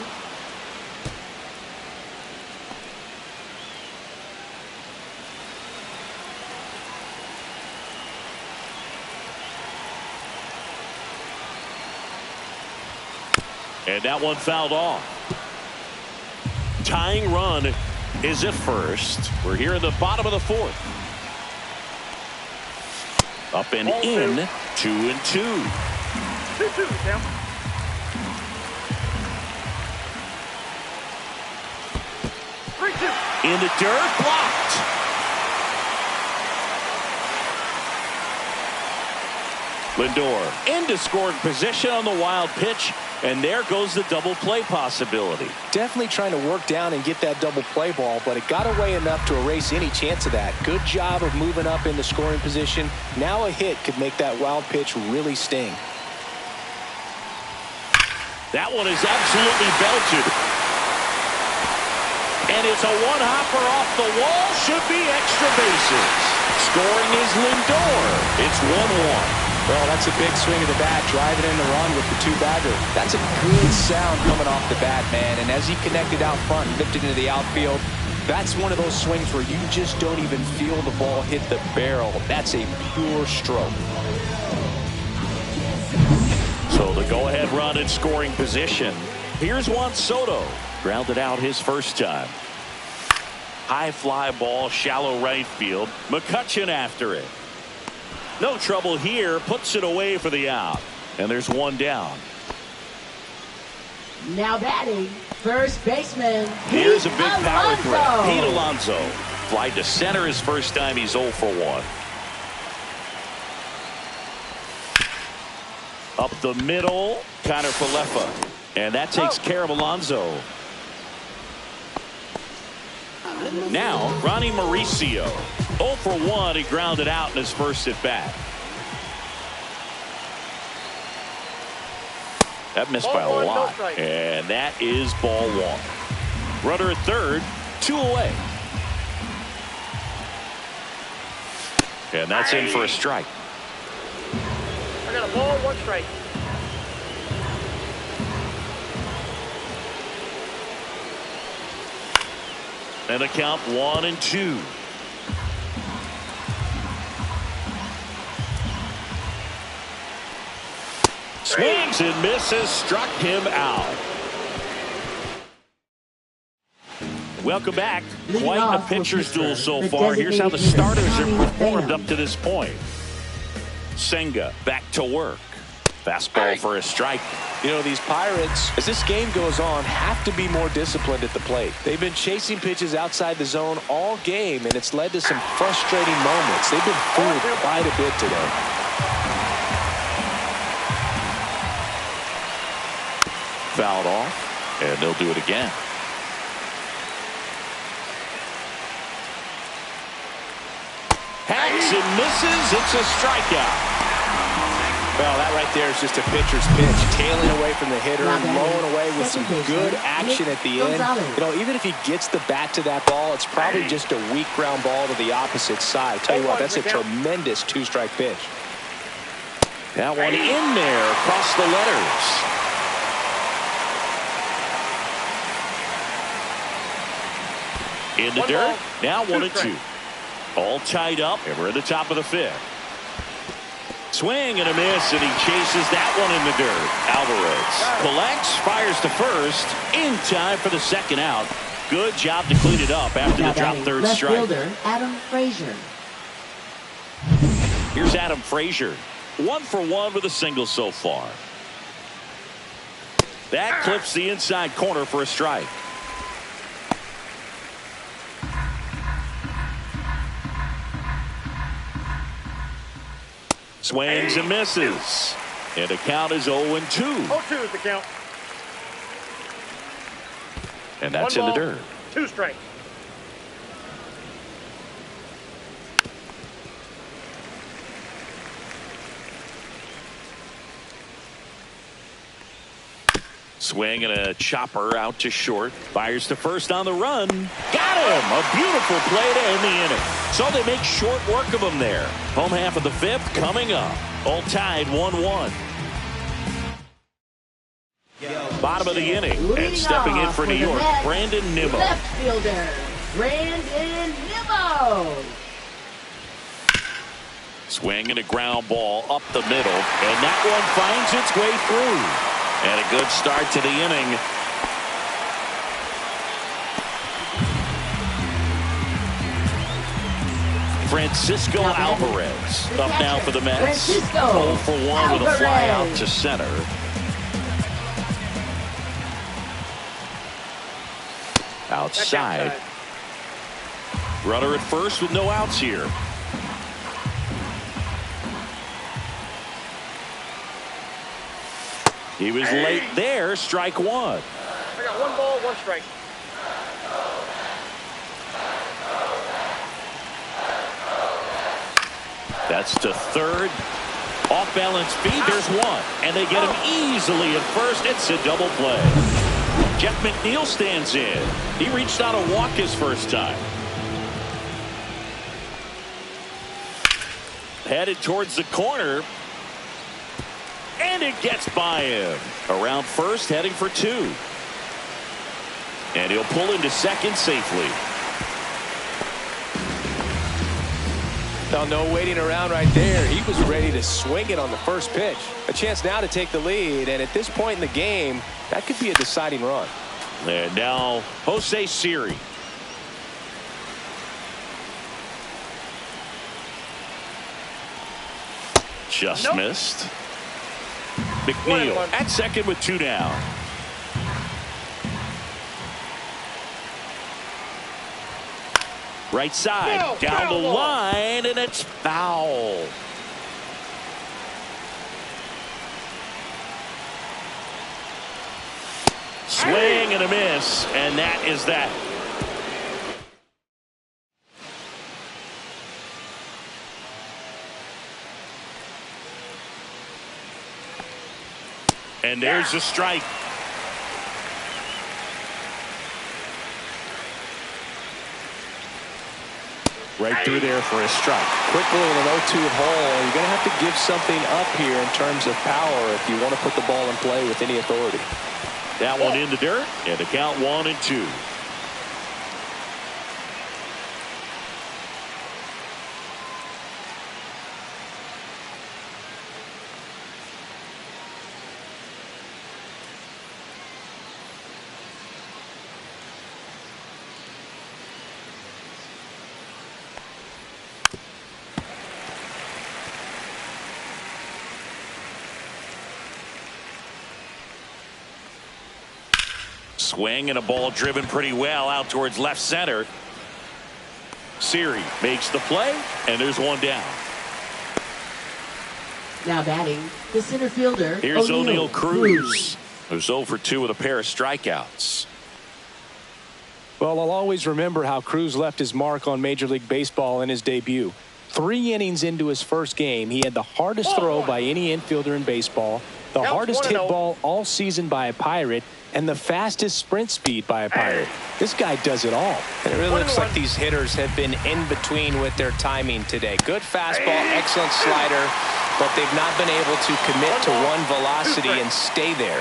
And that one fouled off. Tying run is at first. We're here in the bottom of the fourth. Up and in, 2-2. 2-2, Sam. In the dirt, blocked. Lindor into scoring position on the wild pitch, and there goes the double play possibility. Definitely trying to work down and get that double play ball, but it got away enough to erase any chance of that. Good job of moving up in the scoring position. Now a hit could make that wild pitch really sting. That one is absolutely belted. And it's a one-hopper off the wall. Should be extra bases. Scoring is Lindor. It's 1-1. Well, that's a big swing of the bat, driving in the run with the two-bagger. That's a good sound coming off the bat, man. And as he connected out front and lifted into the outfield, that's one of those swings where you just don't even feel the ball hit the barrel. That's a pure stroke. So the go-ahead run in scoring position. Here's Juan Soto. Grounded out his first time. High fly ball, shallow right field. McCutchen after it. No trouble here. Puts it away for the out. And there's one down. Now batting, first baseman. Here's a Pete big power threat. Alonso. Pete Alonso. Fly to center his first time. He's 0 for 1. Up the middle, Connor Falefa. And that takes care of Alonso. Now, Ronnie Mauricio. 0 for 1. He grounded out in his first at bat. That missed by a Ball one, lot. no strike. And that is ball one. Runner at third, 2 away. And that's in for a strike. I got a ball, 1 strike. And a count 1-2. Swings and misses, struck him out. Welcome back. Leading Quite a off will pitcher's pitcher, duel so the far. Here's how the designated starters hitter, have performed Tommy up to this point. Senga back to work. Fastball for a strike. You know, these Pirates, as this game goes on, have to be more disciplined at the plate. They've been chasing pitches outside the zone all game, and it's led to some frustrating moments. They've been fooled quite a bit today. Fouled off, and they'll do it again. Hacks and misses. It's a strikeout. Well, that right there is just a pitcher's pitch, tailing away from the hitter, Now batting, blowing away with some second baseman, good action at the end. Gonzalez. You know, even if he gets the bat to that ball, it's probably just a weak ground ball to the opposite side. Tell you what, that's a tremendous two-strike pitch. That one in there across the letters. In the One dirt. ball, Now 1-2. strikes. All tied up, and we're at the top of the fifth. Swing and a miss, and he chases that one in the dirt. Alvarez collects, fires to first, in time for the second out. Good job to clean it up after Now the drop batting, third left strike. fielder Adam Frazier. Here's Adam Frazier. 1 for 1 with a single so far. That clips the inside corner for a strike. Swings and misses. And the count is 0-2. 0-2 is the count. And that's in One the ball, dirt. 2 strikes. Swing and a chopper out to short. Fires to first on the run. Got him! A beautiful play to end the inning. So they make short work of him there. Home half of the 5th coming up. All tied 1-1. Bottom of the inning. And stepping in for New York, Brandon Nimmo. Left fielder Brandon Nimmo. Swing and a ground ball up the middle. And that one finds its way through. And a good start to the inning. Francisco Alvarez up now for the Mets. 0 for 1 with a fly out to center. Outside. Runner at first with no outs here. He was late there. Strike 1. I got 1 ball, 1 strike. That's to third. Off balance feed. There's 1. And they get him easily at first. It's a double play. Jeff McNeil stands in. He reached out a walk his first time. Headed towards the corner. And it gets by him. Around first, heading for 2. And he'll pull into second safely. Now, no waiting around right there. He was ready to swing it on the first pitch. A chance now to take the lead, and at this point in the game, that could be a deciding run. And now, Jose Siri. Just missed. McNeil at second with 2 down. Right side, down the line, and it's foul. Swing and a miss, and that is that. And there's a strike. Right through there for a strike. Quickly in an 0-2 hole, you're going to have to give something up here in terms of power if you want to put the ball in play with any authority. That one in the dirt, and the count 1-2. Swing and a ball driven pretty well out towards left center. Siri makes the play, and there's 1 down. Now batting, the center fielder. Here's O'Neal Cruz, who's 0 for 2 with a pair of strikeouts. Well, I'll always remember how Cruz left his mark on Major League Baseball in his debut. 3 innings into his first game, he had the hardest throw by any infielder in baseball, the hardest hit ball all season by a Pirate, and the fastest sprint speed by a Pirate. This guy does it all. And it really looks like these hitters have been in between with their timing today. Good fastball, excellent slider, but they've not been able to commit to one velocity and stay there.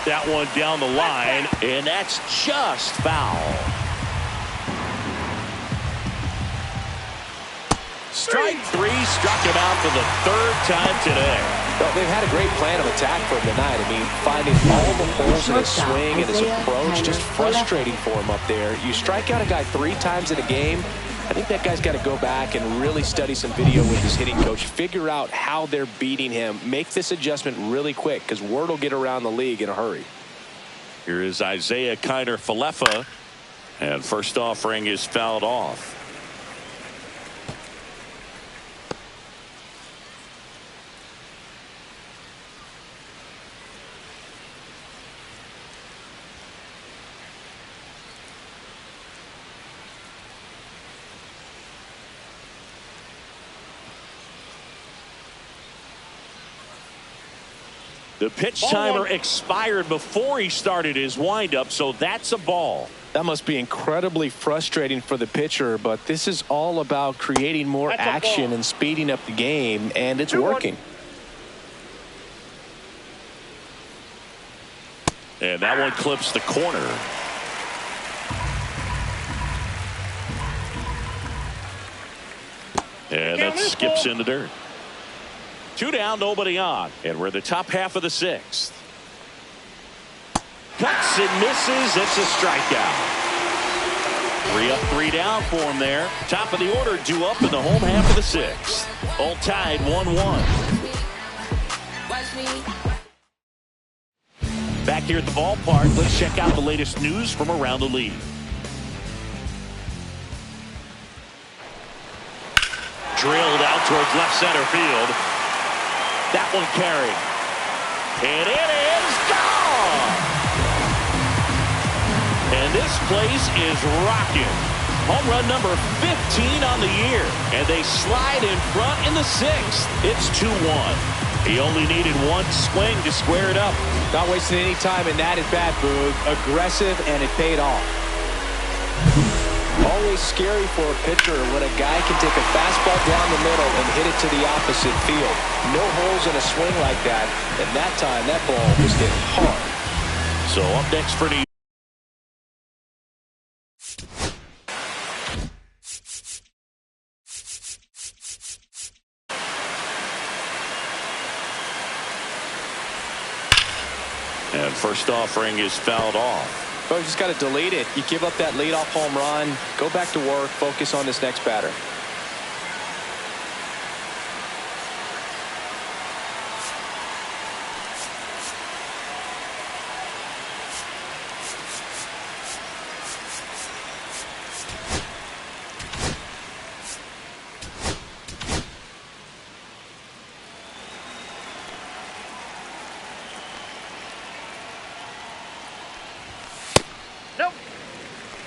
That one down the line, and that's just foul. Strike 3 struck him out for the 3rd time today. Well, they've had a great plan of attack for him tonight. I mean, finding all the holes in his swing and his approach, just frustrating for him up there. You strike out a guy 3 times in a game, I think that guy's got to go back and really study some video with his hitting coach, figure out how they're beating him, make this adjustment really quick because word will get around the league in a hurry. Here is Isaiah Kiner-Falefa, and first offering is fouled off. The pitch timer expired before he started his windup, so that's a ball. That must be incredibly frustrating for the pitcher, but this is all about creating more action and speeding up the game, and it's working. And that one clips the corner. And that skips in the dirt. 2 down, nobody on. And we're in the top half of the 6th. Cuts and misses. It's a strikeout. 3 up, 3 down for him there. Top of the order due up in the home half of the 6th. All tied 1-1. Back here at the ballpark, let's check out the latest news from around the league. Drilled out towards left center field. That one carried. And it is gone! And this place is rocking. Home run number 15 on the year. And they slide in front in the 6th. It's 2-1. He only needed 1 swing to square it up. Not wasting any time in that at-bat, Boog. Aggressive, and it paid off. Always scary for a pitcher when a guy can take a fastball down the middle and hit it to the opposite field. No holes in a swing like that, and that time that ball was hit hard. So up next for New York. And first offering is fouled off. So you just got to delete it. You give up that leadoff home run, go back to work, focus on this next batter.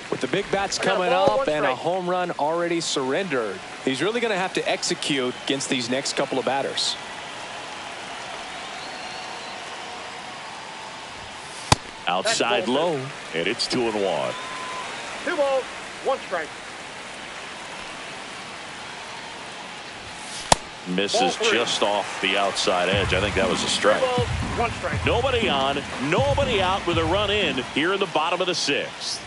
With the big bats coming up and a home run already surrendered, he's really going to have to execute against these next couple of batters. Outside low, and it's 2-1. 2 balls, 1 strike. Misses just off the outside edge. I think that was a strike. 3 balls, 1 strike. Nobody on, nobody out with a run in here in the bottom of the 6th.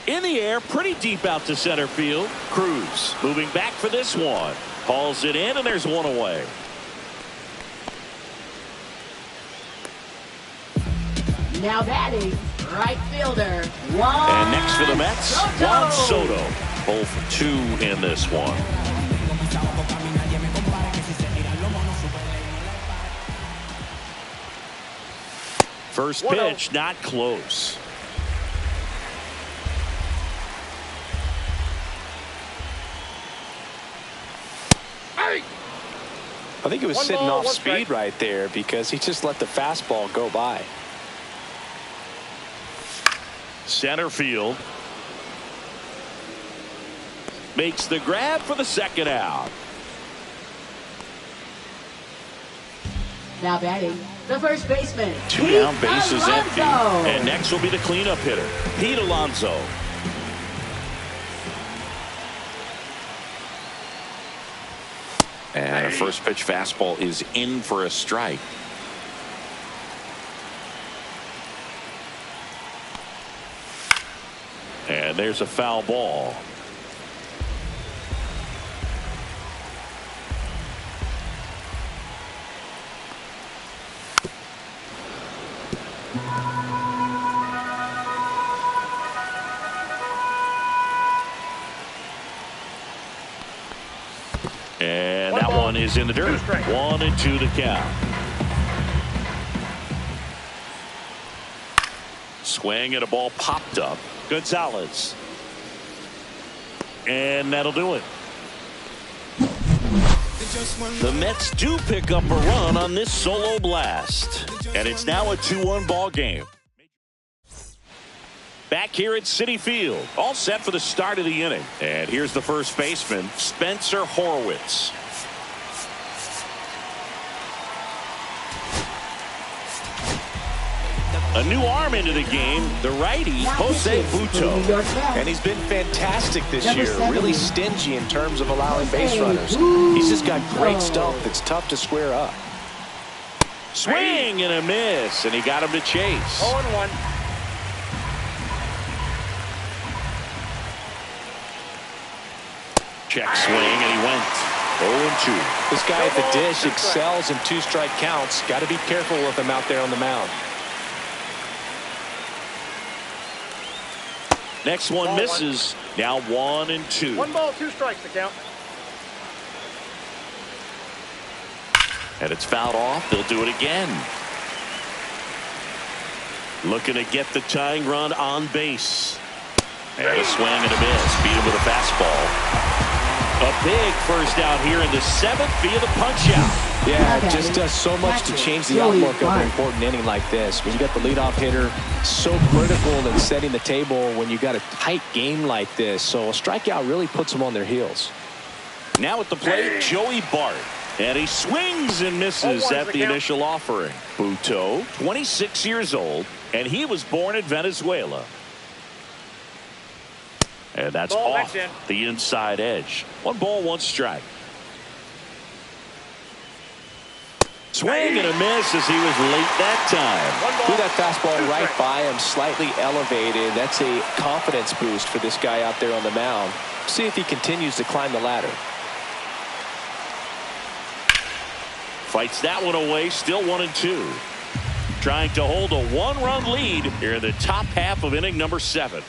In the air, pretty deep out to center field. Cruz moving back for this one. Hauls it in, and there's 1 away. Now batting, right fielder, Juan. And next for the Mets, Juan Soto. 0 for 2 in this one. First pitch, not close. I think he was sitting off speed right there because he just let the fastball go by. Center field. Makes the grab for the 2nd out. Now batting, the first baseman. 2 down, bases Alonso. empty. And next will be the cleanup hitter, Pete Alonso. And a first pitch fastball is in for a strike. And there's a foul ball. And that one is in the dirt. 1-2 the count. Swing and a ball popped up. Gonzalez. And that'll do it. The Mets do pick up a run on this solo blast. And it's now a 2-1 ball game. Back here at Citi Field. All set for the start of the inning. And here's the first baseman, Spencer Horwitz. A new arm into the game, the righty, Jose Butto. And he's been fantastic this year, really stingy in terms of allowing base runners. He's just got great stuff that's tough to square up. Swing and a miss, and he got him to chase. 0-1. Check swing, and he went 0-2. This guy at the dish excels in 2-strike counts. Got to be careful with him out there on the mound. Next one misses. Now 1-2. 1 ball, 2 strikes to count. And it's fouled off. They'll do it again. Looking to get the tying run on base. And a swing and a miss. Beat him with a fastball. A big first out here in the 7th via the punch out. Yeah, it just does so much to change the outlook of an important inning like this. When you got the leadoff hitter, so critical in setting the table when you got a tight game like this. So a strikeout really puts them on their heels. Now at the plate, Joey Bart. And he swings and misses at the initial offering. Butto, 26 years old, and he was born in Venezuela. And that's off the inside edge. 1 ball, 1 strike. Swing and a miss as he was late that time. Threw that fastball right by him, slightly elevated. That's a confidence boost for this guy out there on the mound. See if he continues to climb the ladder. Fights that one away, still 1-2. Trying to hold a 1-run lead here in the top half of inning number 7.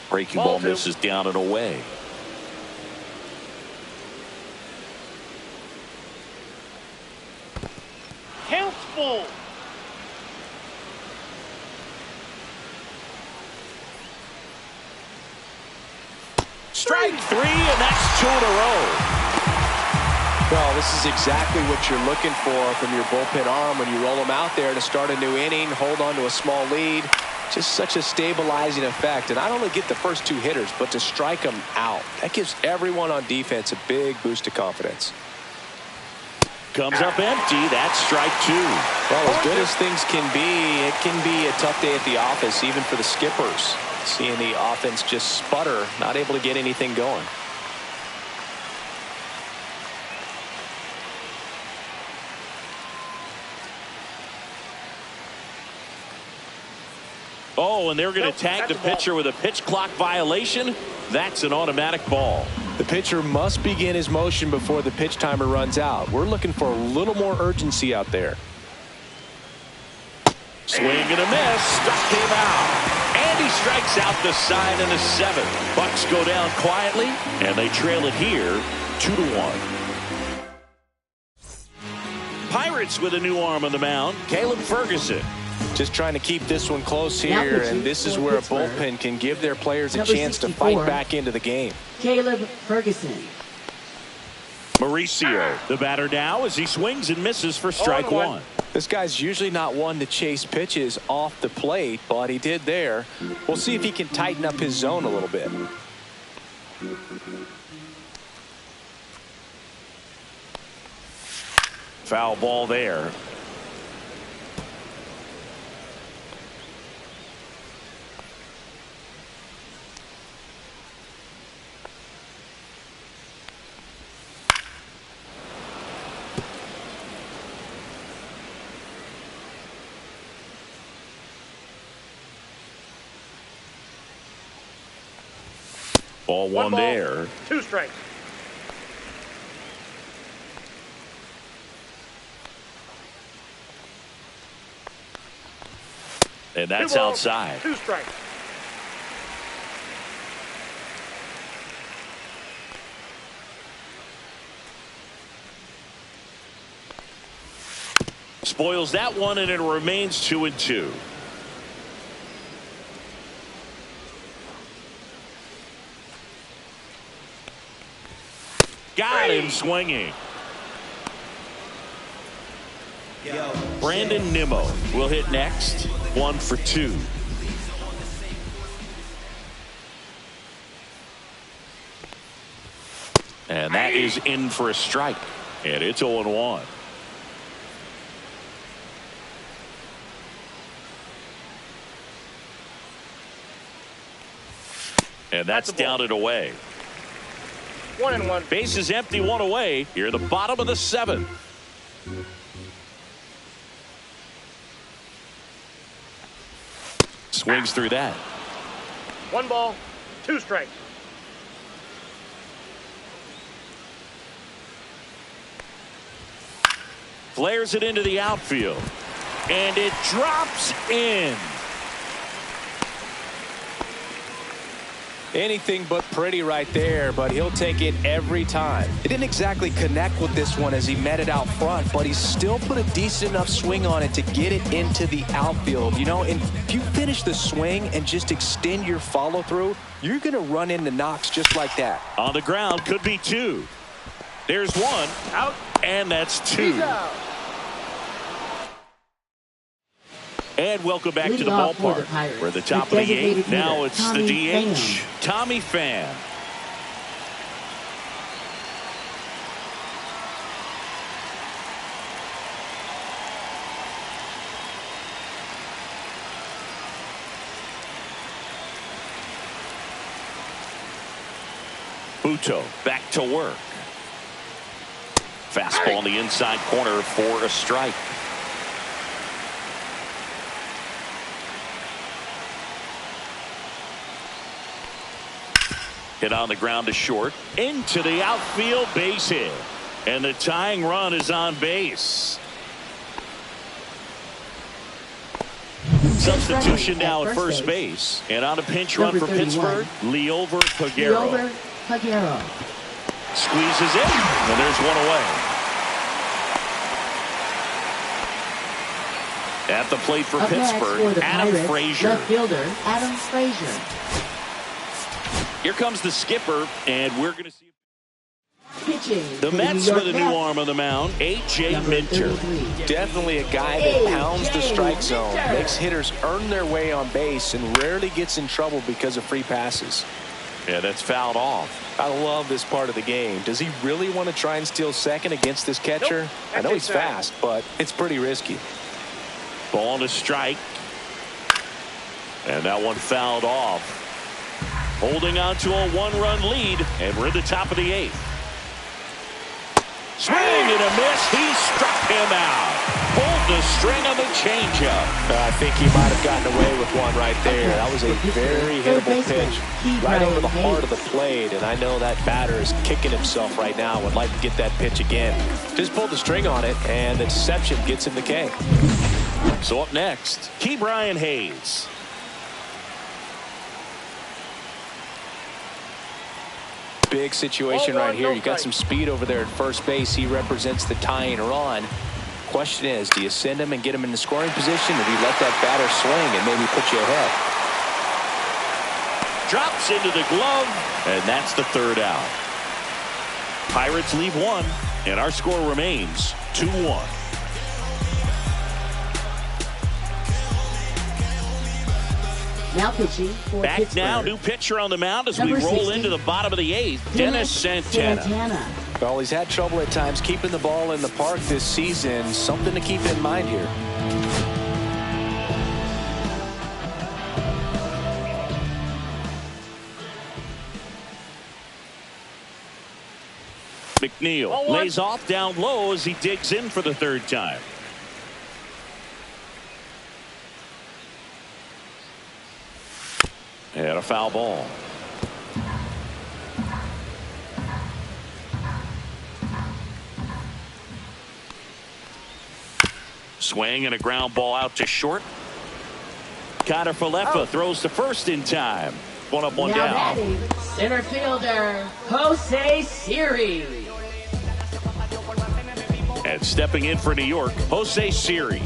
Breaking ball misses down and away. Count's full. Strike 3, and that's 2 in a row. Well, this is exactly what you're looking for from your bullpen arm when you roll them out there to start a new inning, hold on to a small lead. Just such a stabilizing effect. And not only get the first 2 hitters, but to strike them out. That gives everyone on defense a big boost of confidence. Comes up empty. That's strike 2. Well, as good as things can be, it can be a tough day at the office, even for the skippers. Seeing the offense just sputter, not able to get anything going. Oh, and they're going to tag the pitcher with a pitch clock violation. That's an automatic ball. The pitcher must begin his motion before the pitch timer runs out. We're looking for a little more urgency out there. Swing and a miss. Struck him out. And he strikes out the side in the 7th. Bucks go down quietly, and they trail it here 2-1. Pirates with a new arm on the mound, Caleb Ferguson. Just trying to keep this one close here, and this is where a bullpen can give their players a chance to fight back into the game. Caleb Ferguson. Mauricio, the batter now as he swings and misses for strike 1. This guy's usually not one to chase pitches off the plate, but he did there. We'll see if he can tighten up his zone a little bit. Foul ball there. Ball 1 there. 2 strikes. And that's outside. 2 strikes. Spoils that one, and it remains 2-2. Got him swinging. Brandon Nimmo will hit next. 1 for 2. And that is in for a strike. And it's 0-1. And that's down and away. 1-1. Base is empty, 1 away. Here in the bottom of the 7th. Swings through that. 1 ball, 2 strikes. Flares it into the outfield. And it drops in. Anything but pretty right there, but he'll take it every time. It didn't exactly connect with this one as he met it out front, but he still put a decent enough swing on it to get it into the outfield. You know, and if you finish the swing and just extend your follow through, you're going to run into knocks just like that. On the ground, could be 2. There's 1 out, and that's 2. And welcome back to the ballpark. We're at the top of the 8th. Now it's the DH, Tommy Pham. Buto back to work. Fastball on the inside corner for a strike. Hit on the ground to short. Into the outfield, base hit. And the tying run is on base. Substitution now at first base. And on a pinch run for Pittsburgh, Liover Peguero. Squeezes it, and there's 1 away. At the plate for Pittsburgh, Adam Frazier. Left fielder, Adam Frazier. Here comes the skipper, and we're going to see Pitching the Mets with a new arm on the mound, A.J. Minter. Definitely a guy that pounds the strike zone, makes hitters earn their way on base, and rarely gets in trouble because of free passes. Yeah, that's fouled off. I love this part of the game. Does he really want to try and steal second against this catcher? Nope. I know he's fast, but it's pretty risky. Ball to strike. And that one fouled off. Holding on to a 1-run lead, and we're at the top of the 8th. Swing and a miss. He struck him out. Pulled the string on the changeup. I think he might have gotten away with one right there. That was a very hittable pitch right over the heart of the plate, and I know that batter is kicking himself right now. Would like to get that pitch again. Just pulled the string on it, and the deception gets him the K. So up next, Ke'Bryan Hayes. Big situation right here. You got some speed over there at first base. He represents the tying run. Question is, do you send him and get him in the scoring position, or do you let that batter swing and maybe put you ahead? Drops into the glove, and that's the 3rd out. Pirates leave 1, and our score remains 2-1. Now pitching for Back Pittsburgh. now, new pitcher on the mound as Number we roll 60, into the bottom of the 8th. Dennis Santana. Well, he's had trouble at times keeping the ball in the park this season. Something to keep in mind here. McNeil lays off down low as he digs in for the 3rd time. And a foul ball. Swing and a ground ball out to short. Connor Falefa throws to first in time. 1 up, 1 now down. Batting, center fielder Jose Siri. And stepping in for New York, Jose Siri.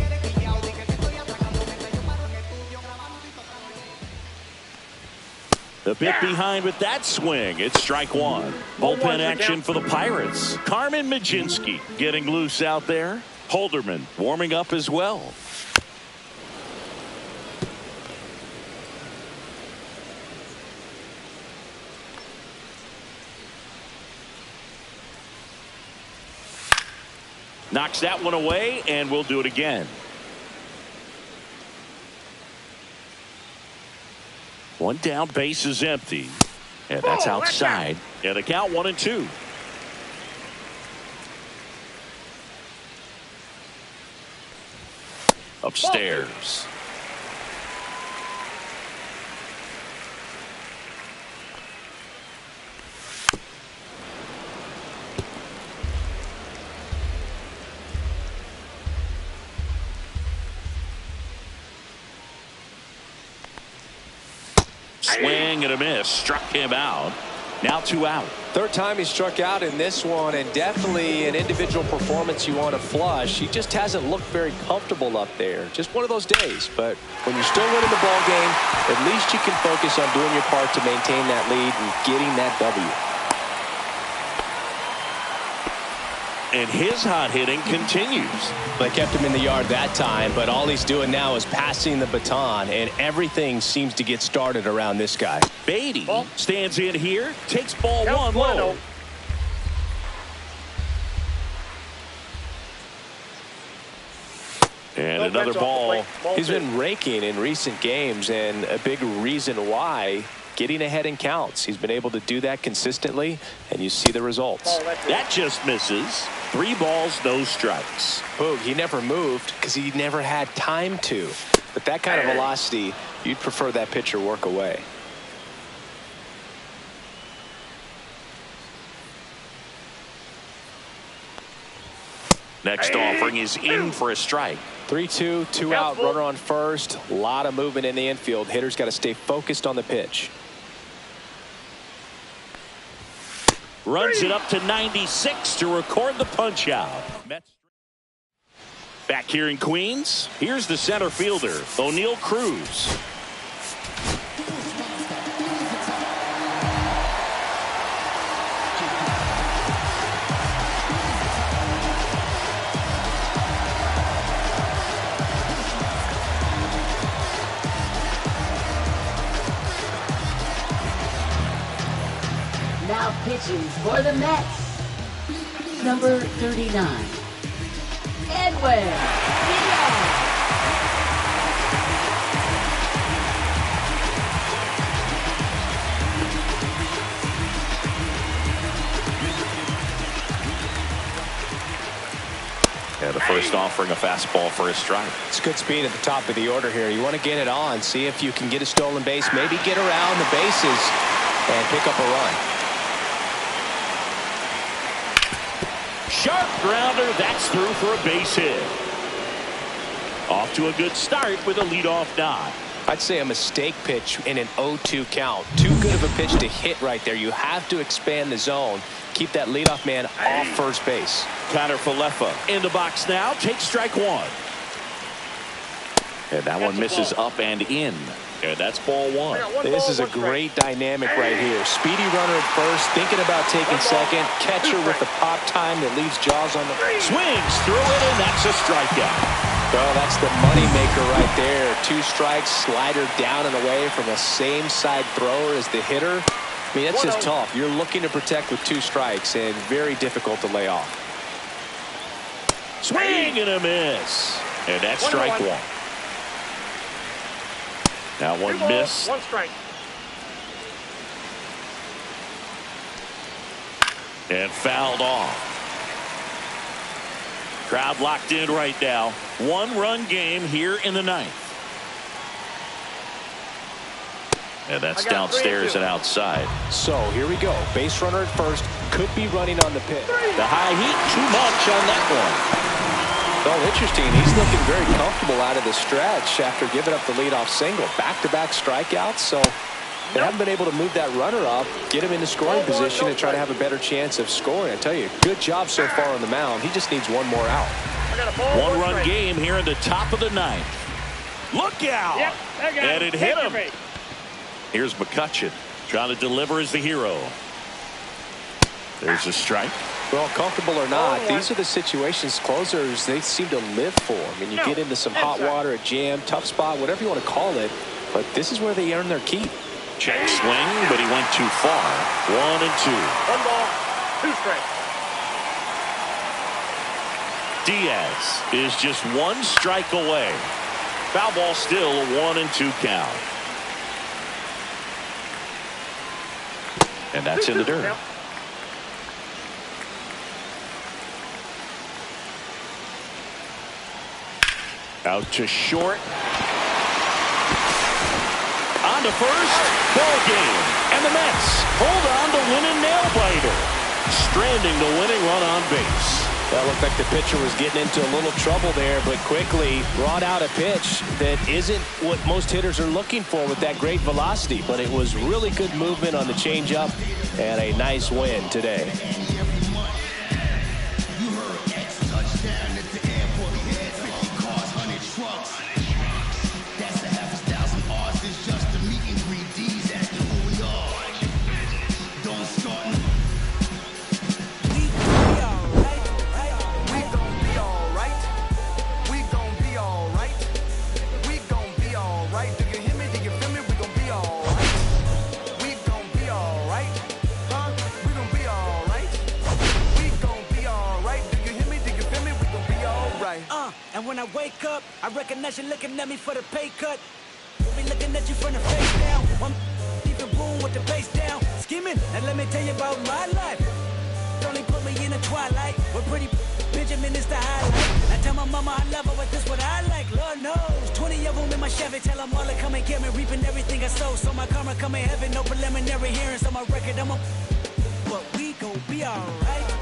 A bit behind with that swing. It's strike one. Bullpen action for the Pirates. Carmen Mlodzinski getting loose out there. Holderman warming up as well. Knocks that one away, and we'll do it again. One down, base is empty. And that's outside. And the count 1-2. Upstairs. Swing and a miss. Struck him out. Now 2 out. Third time he struck out in this one, and definitely an individual performance you want to flush. He just hasn't looked very comfortable up there. Just one of those days. But when you're still winning the ball game, at least you can focus on doing your part to maintain that lead and getting that W. And his hot hitting continues. They kept him in the yard that time, but all he's doing now is passing the baton, and everything seems to get started around this guy. Beatty stands in here, takes ball one low. And another ball. He's been raking in recent games, and a big reason why, getting ahead in counts. He's been able to do that consistently, and you see the results. That just misses. 3 balls, no strikes. Boog, he never moved because he never had time to. But that kind of velocity, you'd prefer that pitcher work away. Next offering is in for a strike. 3-2, 2 out, runner on first. A lot of movement in the infield. Hitter's got to stay focused on the pitch. Runs it up to 96 to record the punch out. Back here in Queens, here's the center fielder, O'Neal Cruz. Now pitching for the Mets, number 39, Edwin Diaz. And the first offering, a fastball for a strike. It's good speed at the top of the order here. You want to get it on, see if you can get a stolen base, maybe get around the bases and pick up a run. Sharp grounder, that's through for a base hit. Off to a good start with a leadoff nod. I'd say a mistake pitch in an 0-2 count. Too good of a pitch to hit right there. You have to expand the zone. Keep that leadoff man off first base. Connor Falefa in the box now. Takes strike one. And that one misses up and in. And that's ball one. This is a great dynamic right here. Speedy runner at first, thinking about taking second. Catcher with the pop time that leaves Jaws on the swings through it, and that's a strikeout. Well, that's the money maker right there. 2 strikes, slider down and away from the same side thrower as the hitter. I mean, that's just tough. You're looking to protect with 2 strikes, and very difficult to lay off. Swing and a miss. And that's strike one. Now one miss. 1 strike. And fouled off. Crowd locked in right now. 1-run game here in the 9th. And that's downstairs and outside. So here we go. Base runner at first. Could be running on the pitch. The high heat, too much on that one. Well, interesting. He's looking very comfortable out of the stretch after giving up the leadoff single. Back-to-back strikeouts. So They haven't been able to move that runner up, get him into scoring position, and try to have a better chance of scoring. I tell you, good job so far on the mound. He just needs one more out. One-run game here in the top of the ninth. Look out! Yep, and it hit him. Here's McCutchen trying to deliver as the hero. There's a strike. Well, comfortable or not, these are the situations closers they seem to live for. I mean, you get into some hot water, a jam, tough spot, whatever you want to call it, but this is where they earn their keep. Check swing, but he went too far. 1-2. 1 ball, 2 strikes. Diaz is just 1 strike away. Foul ball still a 1-2 count. And that's in the dirt. Out to short. On to first. Ball game. And the Mets hold on to win a nail-biter. Stranding the winning run on base. That looked like the pitcher was getting into a little trouble there, but quickly brought out a pitch that isn't what most hitters are looking for with that great velocity. But it was really good movement on the changeup and a nice win today. And when I wake up, I recognize you looking at me for the pay cut. Be looking at you from the face down. One even boom with the bass down. Skimming, and let me tell you about my life. Only put me in the twilight. We're pretty Benjamin is the highlight. I tell my mama I love her, but this what I like. Lord knows. 20 of them in my Chevy. Tell them all to come and get me. Reaping everything I sow. So my karma come in heaven. No preliminary hearings on my record. But we gon' be alright.